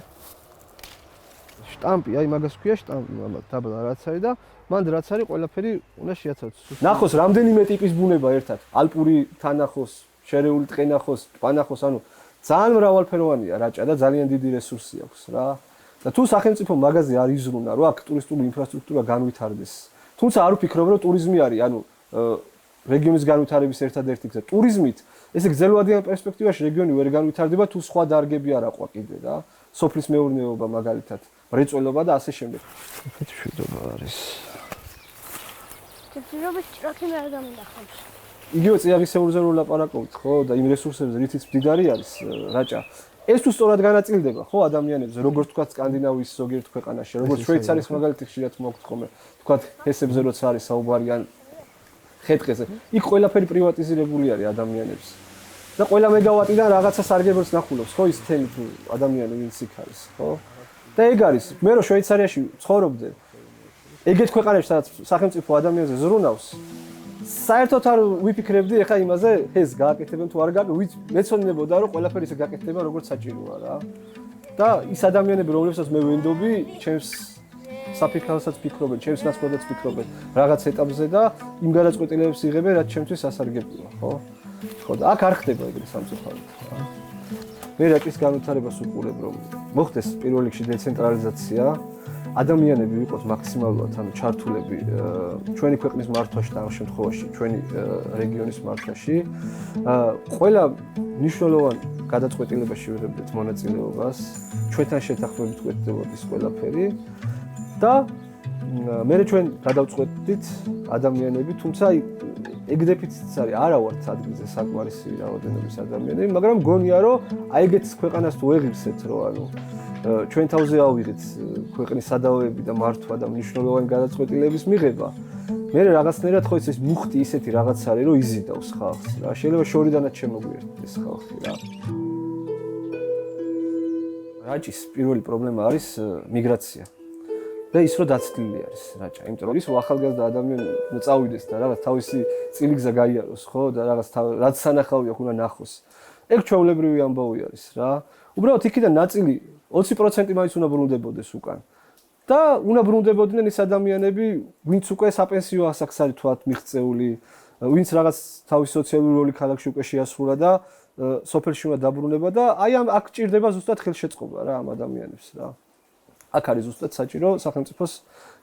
შტამპი, აი მაგას ქვია შტამპი, მამად დაბლა რაც არის და მანდ რაც არის ყველაფერი უნდა შეაცავთ. ნახოს რამდენიმე ტიპის ბუნება ერთად. ალპური თანახოს, შერეული ტყენახოს, ტყანახოს, ანუ ძალიან მრავალფეროვანია რაჭა და ძალიან დიდი რესურსი აქვს რა. და თუ სახელმწიფო მაგაზე არ იზრუნა, რომ აქ ტურისტული ინფრასტრუქტურა განვითარდეს. თუმცა არ ვფიქრობ, რომ ტურიზმი არის, ანუ რეგიონის განვითარების ერთადერთი გზა. ტურიზმით ესე გრძელვადიან პერსპექტივაში რეგიონი ვერ განვითარდება, თუ სხვა დარგები არ აყვა კიდე რა. სოფლის მეურნეობა მაგალითად, მრეწველობა და ასე შემდეგ. ეს შვიდობა არის. ჯერჯერობით ჭრაქი მე არ გამოდახავს. იგივე წიაღისეულზე რო ლაპარაკობთ, ხო, და იმ რესურსებზე რითიც მდიდარი არის რაჭა. ეს თუ სწორად განაწილდება, ხო, ადამიანებზე, როგორც თქვა სკანდინავიის ზოგიერთ ქვეყანაში, როგორც შვეიცარიის მაგალითი ხშირად მოგვთ ხოლმე, თქვა ჰესებზე როცა არის საუბარი ან ხეთყეზე. იქ ყველაფერი პრივატიზირებული არის ადამიანებს. და ყველა მეგავატიდან რაღაცა სარგებელს ნახულობს, ხო, ის თემი თუ ადამიანი ვინც იქ არის, ხო? და ეგ არის, მე რო შვეიცარიაში ცხოვრობდე, ეგეთ ქვეყანებში სადაც სახელმწიფო ადამიანზე ზრუნავს, საერთოდ არ ვიფიქრებდი ეხა იმაზე, ეს გააკეთებენ თუ არ გააკეთებენ, მეცოდინებოდა რომ ყველაფერი ისე გააკეთება როგორც საჭიროა რა. და ის ადამიანები, რომლებსაც მე ვენდობი, ჩემს საფიქროსაც ფიქრობენ, ჩემს ნაცვლადაც ფიქრობენ რაღაც ეტაპზე და იმ გადაწყვეტილებებს იღებენ, რაც ჩემთვის სასარგებლოა, ხო? ხო, და აქ არ ხდება ეგრე სამწუხაროდ. მე რაკის განვითარებას უყურებ, რომ მოხდეს პირველ რიგში დეცენტრალიზაცია, ადამიანები ვიყოთ მაქსიმალურად ანუ ჩართულები ჩვენი ქვეყნის მართვაში და ამ შემთხვევაში ჩვენი რეგიონის მართვაში. ყველა მნიშვნელოვან გადაწყვეტილებაში ვიღებდეთ მონაწილეობას, ჩვენთან შეთანხმებით გვექნებოდეს ყველაფერი და მე ჩვენ გადავწყვეტით ადამიანები, თუმცა ეგ დეფიციტიც არის, არა ვართ ადგილზე საკმარისი რაოდენობის ადამიანები, მაგრამ მგონია რომ აი ეგეთ ქვეყანას თუ ეღირსეთ, რომ ანუ ჩვენ თავზე ავიღეთ ქვეყნის სადავეები და მართვა და მნიშვნელოვანი გადაწყვეტილების მიღება. მე რაღაცნაირად ხო ეს მუხტი ისეთი რაღაც არის, რომ იზიდავს ხალხს რა. შეიძლება შორიდანაც შემოგვიერთდეს ხალხი რა. რაჭის პირველი პრობლემა არის მიგრაცია. და ის რომ დაცლილი არის რაჭა, იმიტომ რომ ის ახალგაზრდა ადამიანი წავიდეს და რაღაც თავისი წილიგზა გაიაროს, ხო, და რაღაც რაც სანახავი აქვს უნდა ნახოს. ეგ ჩვეულებრივი ამბავი არის რა. უბრალოდ იქიდან ნაწილი 20% მაინც უნდა ბრუნდებოდეს უკან. და უნდა ბრუნდებოდნენ ის ადამიანები, ვინც უკვე საპენსიო ასაკს არის თქვათ მიღწეული, ვინც რაღაც თავის სოციალური როლი ქალაქში უკვე შეასრულა და სოფელში უნდა დაბრუნება და აი ამ აქ ჭირდება ზუსტად ხელშეწყობა რა ამ ადამიანებს რა. აქ არის ზუსტად საჭირო სახელმწიფოს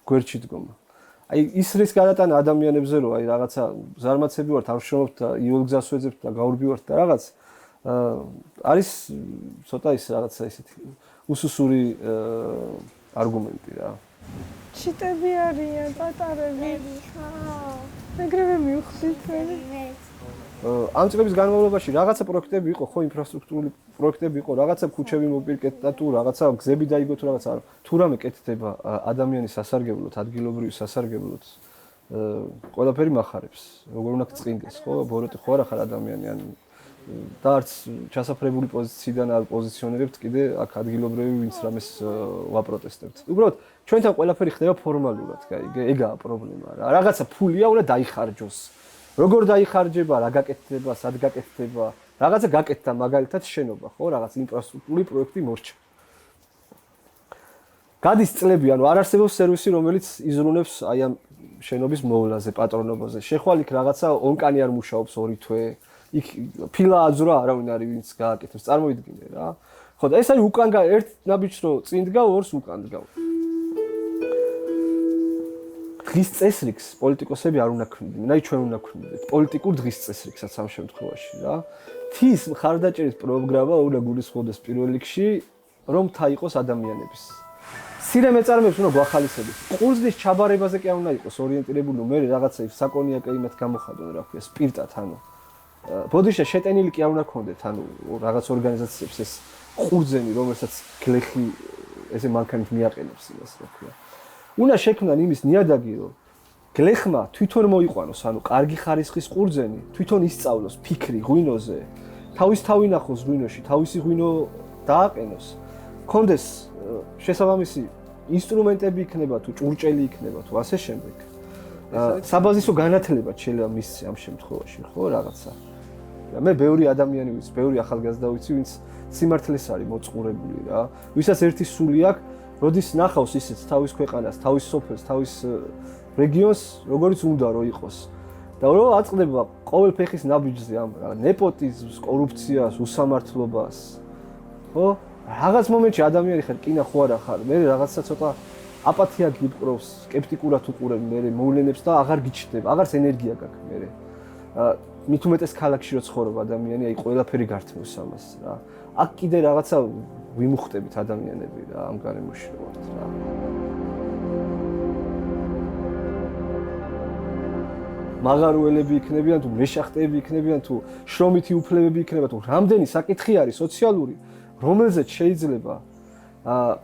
გვერდში დგომა. აი ის რის გადატანა ადამიანებზე რომ აი რაღაცა ზარმაცები ვართ, არ ვშრომობთ და იოლგზას ვეძებთ და გაურბივართ და რაღაც არის ცოტა ის რაღაცა ისეთი უსუსური არგუმენტი რა. ჩიტები არიან, პატარები. ხო. ეგრევე მივხვდით მე. ამ წლების განმავლობაში რაღაცა პროექტები იყო, ხო, ინფრასტრუქტურული პროექტები იყო, რაღაცა ქუჩები მოპირკეთდა თუ რაღაცა გზები დაიგო თუ რაღაცა არა. თუ რამე კეთდება ადამიანის სასარგებლოდ, ადგილობრივი სასარგებლოდ, ყველაფერი მახარებს. როგორ უნდა წინდეს, ხო? ბოროტი ხო არ ახარ ადამიანი, ან და არც ჩასაფრებული პოზიციიდან არ პოზიციონირებთ კიდე აქ ადგილობრივი ვინც რამეს ვაპროტესტებთ. უბრალოდ ჩვენთან ყველაფერი ხდება ფორმალურად, ეგაა პრობლემა რა. რაღაცა ფულია უნდა დაიხარჯოს. როგორ დაიხარჯება, რა გაკეთდება, სად გაკეთდება, რაღაცა გაკეთდა მაგალითად შენობა, ხო, რაღაც ინფრასტრუქტურული პროექტი მორჩა. გადის წლები, ანუ არ არსებობს სერვისი, რომელიც იზრუნებს აი ამ შენობის მოვლაზე, პატრონობაზე. შეხვალ იქ რაღაცა ონკანი არ მუშაობს 2 თვე. იქ ფილა აძვრა არავინ არის ვინც გააკეთებს, წარმოიდგინე რა. ხო და ეს არის უკან ერთ ნაბიჯს რო წინ დგავ, ორს უკან დგავ. დღის წესრიგს პოლიტიკოსები არ უნდა ქმნიდნენ, აი ჩვენ უნდა ქმნიდეთ პოლიტიკურ დღის წესრიგსაც ამ შემთხვევაში რა. თის მხარდაჭერის პროგრამა უნდა გულისხმობდეს პირველ რიგში, რომ თა იყოს ადამიანების. სირე მეწარმეებს უნდა გვახალისებდეს. ყურძნის ჩაბარებაზე კი არ უნდა იყოს ორიენტირებული, მე რაღაცა საკონიაკე იმათ გამოხადონ, რა ქვია, სპირტად ანუ. ბოდიშა შეტენილი კი არ უნდა გქონდეთ, ანუ რაღაც ორგანიზაციებს ეს ყურძენი, რომელსაც გლეხი ესე მანქანით მიაყენებს იმას, რა ქვია. უნდა შექმნან იმის ნიადაგი, რომ გლეხმა თვითონ მოიყვანოს, ანუ კარგი ხარისხის ყურძენი, თვითონ ისწავლოს ფიქრი ღვინოზე, თავის თავი ნახოს ღვინოში, თავისი ღვინო დააყენოს, კონდეს შესაბამისი ინსტრუმენტები იქნება თუ ჭურჭელი იქნება თუ ასე შემდეგ. საბაზისო განათლება შეიძლება მისცე ამ შემთხვევაში, ხო, რაღაცა. მე ბევრი ადამიანი ვიცი, ბევრი ახალგაზრდა ვიცი, ვინც სიმართლეს არის მოწყურებული რა, ვისაც ერთი სული აქვს, როდის ნახავს ისიც თავის ქვეყანას, თავის სოფელს, თავის რეგიონს, როგორიც უნდა რომ იყოს. და რომ აწყდება ყოველ ფეხის ნაბიჯზე ამ ნეპოტიზმს, კორუფციას, უსამართლობას. ხო? რაღაც მომენტში ადამიანი ხარ, კინა ხო არა ხარ, მე რაღაცა ცოტა აპათია გიპყრობს, სკეპტიკურად უყურებ მე მოვლენებს და აღარ გიჩნდება, აღარც ენერგია გაქვს მე. მით უმეტეს ქალაქში რო ცხოვრობ ადამიანი, აი ყველაფერი გართმევს ამას რა. აქ კიდე რაღაცა ვიმუხტებით ადამიანები რა, ამ გარემოში რო ვართ რა. მაღარუელები იქნებიან თუ მეშახტეები იქნებიან თუ შრომითი უფლებები იქნება თუ რამდენი საკითხი არის სოციალური, რომელზეც შეიძლება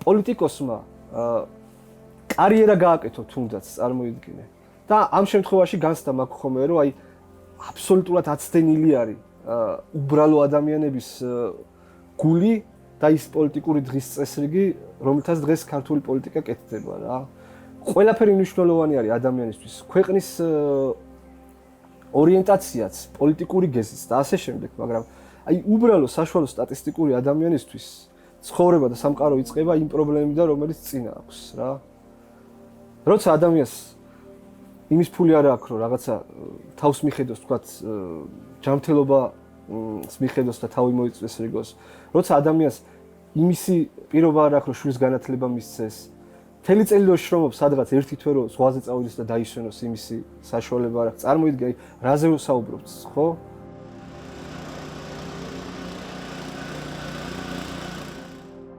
პოლიტიკოსმა კარიერა გააკეთო თუნდაც წარმოიდგინე. და ამ შემთხვევაში განცდა მაქვს ხოლმე რომ აი აბსოლუტურად აცდენილი არის უბრალო ადამიანების გული და ის პოლიტიკური დღის წესრიგი, რომელთაც დღეს ქართული პოლიტიკა კეთდება რა. ყველაფერი მნიშვნელოვანი არის ადამიანისთვის. ქვეყნის ორიენტაციაც, პოლიტიკური გეზიც და ასე შემდეგ, მაგრამ აი უბრალო საშუალო სტატისტიკური ადამიანისთვის ცხოვრება და სამყარო იწყება იმ პრობლემებიდან, რომელიც წინა აქვს რა. როცა ადამიანს იმის ფული არ აქვს, რომ რაღაცა თავს მიხედოს, თქვათ, ჯანმრთელობა მიხედოს და თავი მოიწვიოს რიგოს. როცა ადამიანს იმისი პირობა არ აქვს, რომ შვილს განათლება მისცეს, მთელი წელი რო შრომობს სადღაც ერთი თვე რო ზღვაზე წავიდეს და დაისვენოს იმისი საშუალება არ აქვს. წარმოიდგინე, რაზე ვსაუბრობთ, ხო?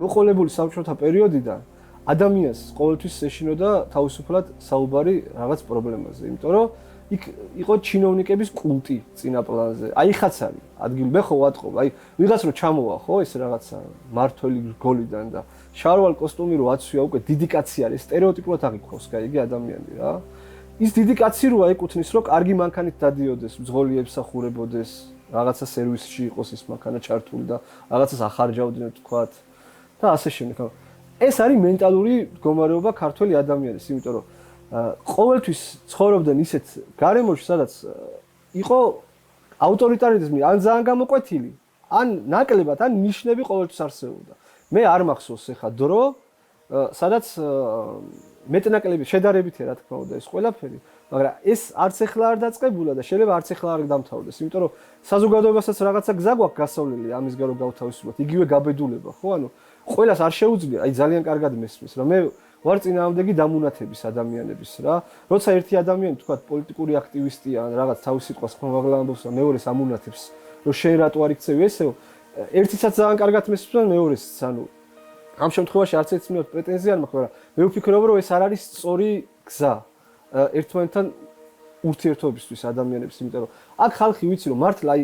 მოყოლებული საბჭოთა პერიოდიდან ადამიანს ყოველთვის ეშინოდა თავისუფლად საუბარი რაღაც პრობლემაზე, იმიტომ რომ იქ იყო ჩინოვნიკების კულტი წინა პლანზე. აი ხაც არის ადგილი, მე ხო ვატყობ, აი ვიღაც რო ჩამოვა, ხო, ეს რაღაცა მართველი გოლიდან და შარვალ კოსტუმი რო აცვია, უკვე დიდი კაცი არის, სტერეოტიპულად აღიქواس, კაიგი ადამიანი რა. ის დიდი კაცი რო აეკუთვნის, რომ კარგი მანქანით დადიოდეს, მძღოლი ემსახურებოდეს, რაღაცა სერვისში იყოს ის მანქანა ჩართული და რაღაცას ახარჯავდნენ, თქვათ. და ასე შემდეგ. ეს არის მენტალური მდგომარეობა ქართველი ადამიანის, იმიტომ რომ ყოველთვის ცხოვრობდნენ ისეთ გარემოში, სადაც იყო ავტორიტარიზმი ან ძალიან გამოკვეთილი, ან ნაკლებად, ან ნიშნები ყოველთვის არსებობდა. მე არ მახსოვს ეხა დრო, სადაც მეტნაკლები შედარებითია რა თქმა უნდა ეს ყველაფერი, მაგრამ ეს არც ეხლა არ დაწყებულა და შეიძლება არც ეხლა არ დამთავრდეს, იმიტომ რომ საზოგადოებასაც რაღაცა გზა გვაქვს გასავლელი ამის გარო გავთავისუფლოთ, იგივე გაბედულება, ხო, ანუ ყველას არ შეუძლია, აი ძალიან კარგად მესმის, რომ მე ვარ წინააღმდეგი დამუნათების ადამიანების რა. როცა ერთი ადამიანი თქვა პოლიტიკური აქტივისტია ან რაღაც თავის სიტყვას ხმამაღლა ამბობს და მეორეს ამუნათებს, რომ შენ რატო არ იქცევი ესეო, ერთიცაც ძალიან კარგად მესმის და მეორესაც, ანუ ამ შემთხვევაში არც ერთს მიოთ პრეტენზია არ მაქვს, მაგრამ მე ვფიქრობ, რომ ეს არ არის სწორი გზა ერთმანეთთან ურთიერთობისთვის ადამიანებს, იმიტომ რომ აქ ხალხი ვიცი რომ მართლა აი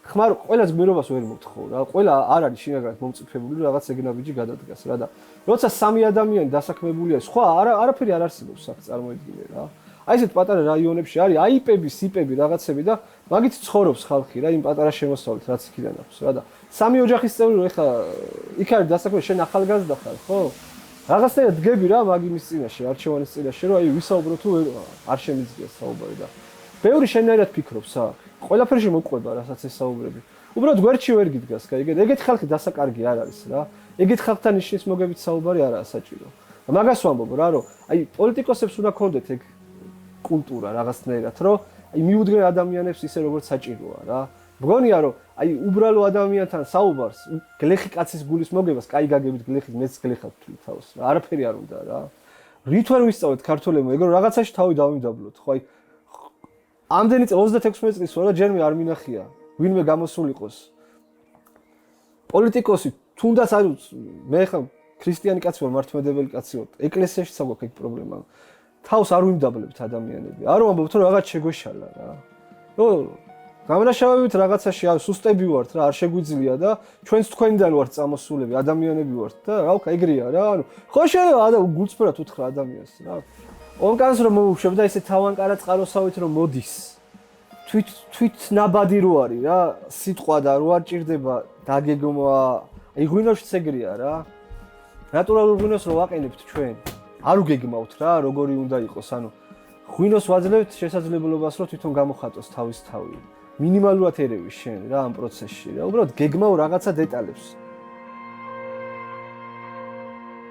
ხმარ ყველას გმირობას ვერ მოთხოვ რა. ყველა არ არის შინაგანად მომწიფებული რომ რაღაც ეგნაბიჯი გადადგას რა და როცა სამი ადამიანი დასაქმებულია, სხვა არაფერი არ არსებობს აქ წარმოიდგინე რა. აი ესეთ პატარა რაიონებში არის აიპები, სიპები, რაღაცები და მაგით ცხოვრობს ხალხი რა იმ პატარა შემოსავლით რაც იქიდან აქვს რა და სამი ოჯახის წევრი რომ ეხლა იქ არის დასაქმებული, შენ ახალგაზრდა ხარ, ხო? რაღაცნაირად დგები რა მაგ იმის წინაშე, არჩევანის წინაშე, რომ აი ვისაუბრო თუ არ შემიძლია საუბარი და ბევრი შენაირად ფიქრობს აქ. ყველაფერში მოყვება რასაც ესაუბრები. უბრალოდ გვერდში ვერ გიდგას, კაი, ეგეთი ხალხი დასაკარგი არ არის რა. ეგეთ ხალხთან ნიშნის მოგებით საუბარი არაა საჭირო. მაგას ვამბობ რა, რომ აი პოლიტიკოსებს უნდა ქონდეთ ეგ კულტურა რაღაცნაირად, რომ აი მიუდგნენ ადამიანებს ისე როგორც საჭიროა რა. მგონია რომ აი უბრალო ადამიანთან საუბარს, გლეხი კაცის გულის მოგებას, კაი გაგებით გლეხის, მეც გლეხად ვთვლი თავს რა. არაფერი არ უნდა რა. რით ვერ ვისწავლეთ ქართველებმა, ეგ რომ რაღაცაში თავი დავიმდაბლოთ, ხო აი ამდენი 36 წლის ვარ და ჯერმე არ მინახია ვინმე გამოსულიყოს პოლიტიკოსი თუნდაც არ მე ხა ქრისტიანი კაცი ვარ მართლმადიდებელი კაცი ვარ ეკლესიაში საგვაქვს ეგ პრობლემა თავს არ ვიმდაბლებთ ადამიანები არ ვამბობთ რომ რაღაც შეგვეშალა რა გამრაშავებით რაღაცაში სუსტები ვართ რა არ შეგვიძლია და ჩვენც თქვენიდან ვართ წამოსულები ადამიანები ვართ და რა ვქა ეგრეა რა ანუ ხო შეიძლება გულწრფელად უთხრა ადამიანს რა ონკანს რომ მოუშვებ და ესე თავანკარა წყაროსავით რომ მოდის თვით ნაბადი რო არის რა სიტყვა და რო არ ჭირდება დაგეგმვა აი ღვინოშიც ეგრეა რა ნატურალურ ღვინოს რო ვაყენებთ ჩვენ არ უგეგმავთ რა როგორი უნდა იყოს ანუ ღვინოს ვაძლევთ შესაძლებლობას რომ თვითონ გამოხატოს თავის თავი მინიმალურად ერევი შენ რა ამ პროცესში რა უბრალოდ გეგმავ რაღაცა დეტალებს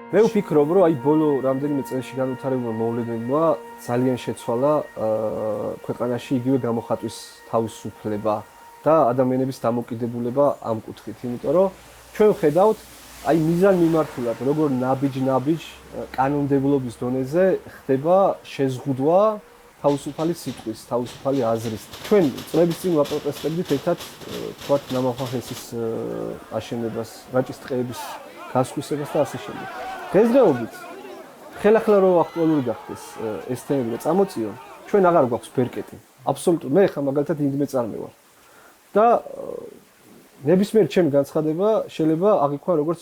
მე ვფიქრობ რომ აი ბოლო რამდენიმე წელში განვითარებულმა მოვლენებმა ძალიან შეცვალა ქვეყანაში იგივე გამოხატვის თავისუფლება და ადამიანების დამოკიდებულება ამ კუთხით იმიტომ რომ ჩვენ ვხედავთ აი მიზან მიმართულად როგორ ნაბიჯ კანონმდებლობის დონეზე ხდება შეზღუდვა თავისუფალი სიტყვის, თავისუფალი აზრის. ჩვენ წლების წინ ვაპროტესტებდით ერთად თქვათ ნამახახესის აშენებას, რაჭის ტყეების გასხვისებას და ასე შემდეგ. დღესდღეობით ხელახლა რო აქტუალური გახდეს ეს თემები და წამოწიონ, ჩვენ აღარ გვაქვს ბერკეტი. აბსოლუტურად მე ხა მაგალითად ინდმე წარმე ვარ. და ნებისმიერ ჩემი განცხადება შეიძლება აღიქვან როგორც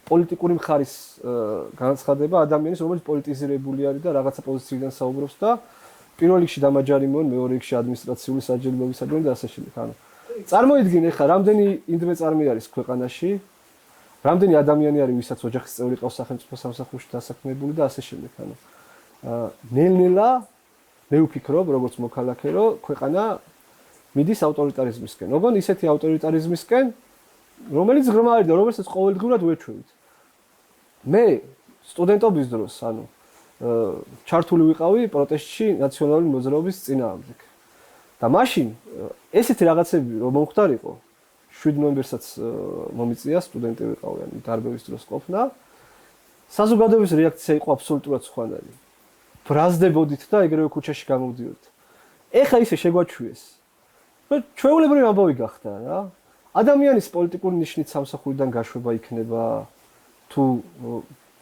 პოლიტიკური მხარის განცხადება ადამიანის, რომელიც პოლიტიზირებული არის და რაღაცა პოზიციიდან საუბრობს და პირველ რიგში დამაჯარიმონ, მეორე რიგში ადმინისტრაციული საჯელებლობისადმი და ასე შემდეგ. ანუ წარმოიდგინე ხა რამდენი იმდრე წარმი არის ქვეყანაში, რამდენი ადამიანი არის, ვისაც ოჯახის წევრი ყავს სახელმწიფო სამსახურში დასაქმებული და ასე შემდეგ. ანუ ნელ-ნელა მე ვფიქრობ, როგორც მოქალაქე, რომ ქვეყანა მიდის ავტორიტარიზმისკენ. ოღონდ ისეთი ავტორიტარიზმისკენ, რომელიც ღრმავი და რომელსაც ყოველდღურად ვეჩვევით. მე სტუდენტობის დროს, ანუ ჩართული ვიყავი პროტესტში ნაციონალური მოძრაობის წინააღმდეგ. და მაშინ ესეთი რაღაცები რომ მომხდარიყო, 7 ნოემბერსაც მომიწია სტუდენტი ვიყავი, ანუ დარბევის დროს ყოფნა. საზოგადოების რეაქცია იყო აბსოლუტურად სხვანაირი. ბრაზდებოდით და ეგრევე ქუჩაში გამოვდიოდით. ეხლა ისე შეგვაჩვიეს. ჩვეულებრივი ამბავი გახდა რა. ადამიანის პოლიტიკური ნიშნით სამსახურიდან გაშვება იქნება თუ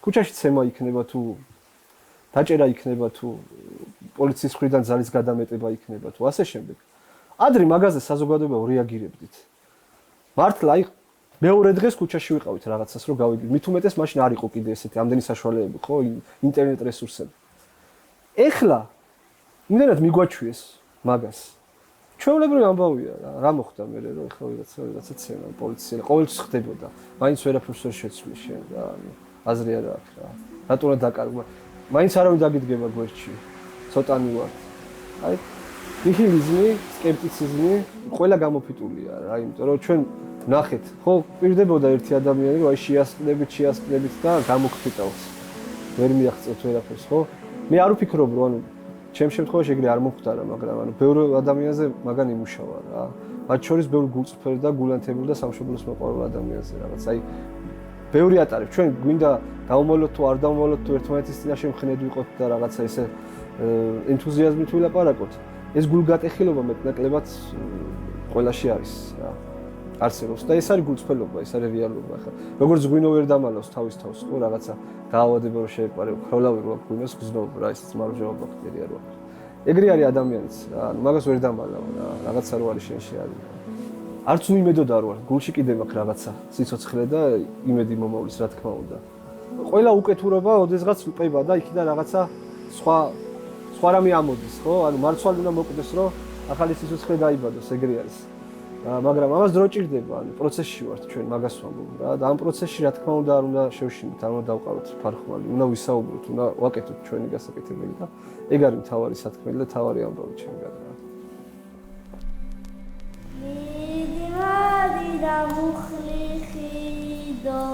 ქუჩაში ცემა იქნება თუ დაჭერა იქნება თუ პოლიციის მხრიდან ძალის გადამეტება იქნება თუ ასე შემდეგ. ადრე მაგაზე საზოგადოება რეაგირებდით. მართლა აი მეორე დღეს ქუჩაში ვიყავით რაღაცას რომ გავიგეთ. მით უმეტეს მაშინ არ იყო კიდე ესეთი ამდენი საშუალებები, ხო, ინტერნეტ რესურსები. ეხლა იმდენად მიგვაჩვიეს მაგას. ჩვეულებრივი ამბავია რა მოხდა მე რომ ეხლა ვიღაცა ცემა პოლიცია ყოველთვის ხდებოდა. მაინც ვერაფერს ვერ შეცვლი შენ რა, ანუ აზრი არ აქვს რა. რატო რა დაკარგვა? მაინც არავინ დაგიდგება გვერდში. ცოტანი ვარ. აი ნიჰილიზმი, სკეპტიციზმი ყველა გამოფიტულია რა, იმიტომ რომ ჩვენ ნახეთ, ხო, პირდებოდა ერთი ადამიანი, რომ აი შეასყდებით და გამოგფიტავს. ვერ მიაღწევთ ვერაფერს, ხო? მე არ ვფიქრობ, რომ ანუ ჩემ შემთხვევაში ეგრე არ მომხდარა, მაგრამ ანუ ბევრ ადამიანზე მაგან იმუშავა რა. მათ შორის ბევრ გულწრფელ და გულანთებულ და სამშობლოს მოყვარულ ადამიანზე რაღაც. აი ბევრი ატარებს. ჩვენ გვინდა დავმოვლოთ თუ არ დავმოვლოთ თუ ერთმანეთის წინაშე მხნედ ვიყოთ და რაღაცა ესე ენთუზიაზმით ვილაპარაკოთ. ეს გულგატეხილობა მეტნაკლებად ყველაში არის რა. არსებობს და ეს არის გულწრფელობა, ეს არის რეალობა ხა. როგორც გვინო ვერ დამალავს თავის თავს, ხო, რაღაცა დაავადება რომ შეეპარე, ქროლავი რო გვინოს გზნობ რა, ეს მარჯვენა ბაქტერია რო. ეგრე არის ადამიანიც რა, ანუ მაგას ვერ დამალავ რა, რაღაცა რო არის შენში არის. არც უიმედოდ არ ვარ, გულში კიდე მაქვს რაღაცა სიცოცხლე და იმედი მომავლის, რა თქმა უნდა. ყველა უკეთურობა ოდესღაც უყება და იქიდან რაღაცა სხვა რამე ამოდის, ხო? ანუ მარცვალი უნდა მოკვდეს, რომ ახალი სიცოცხლე დაიბადოს, ეგრე არის. მაგრამ ამას დრო ჭირდება, ანუ პროცესში ვართ ჩვენ, მაგას ვამბობ რა. და ამ პროცესში რა თქმა უნდა არ უნდა შევშინოთ, არ უნდა დავყავოთ ფარხმალი, უნდა ვისაუბროთ, უნდა ვაკეთოთ ჩვენი გასაკეთებელი და ეგ არის მთავარი სათქმელი და მთავარი ამბავი ჩემგან რა. და მუხლიხიდო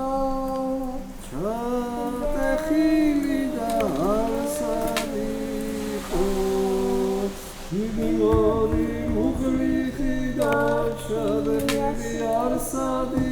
ჩატეხილი და არსადიყო მიგორი მუხლიხი და ჩატეხილი არსადიყო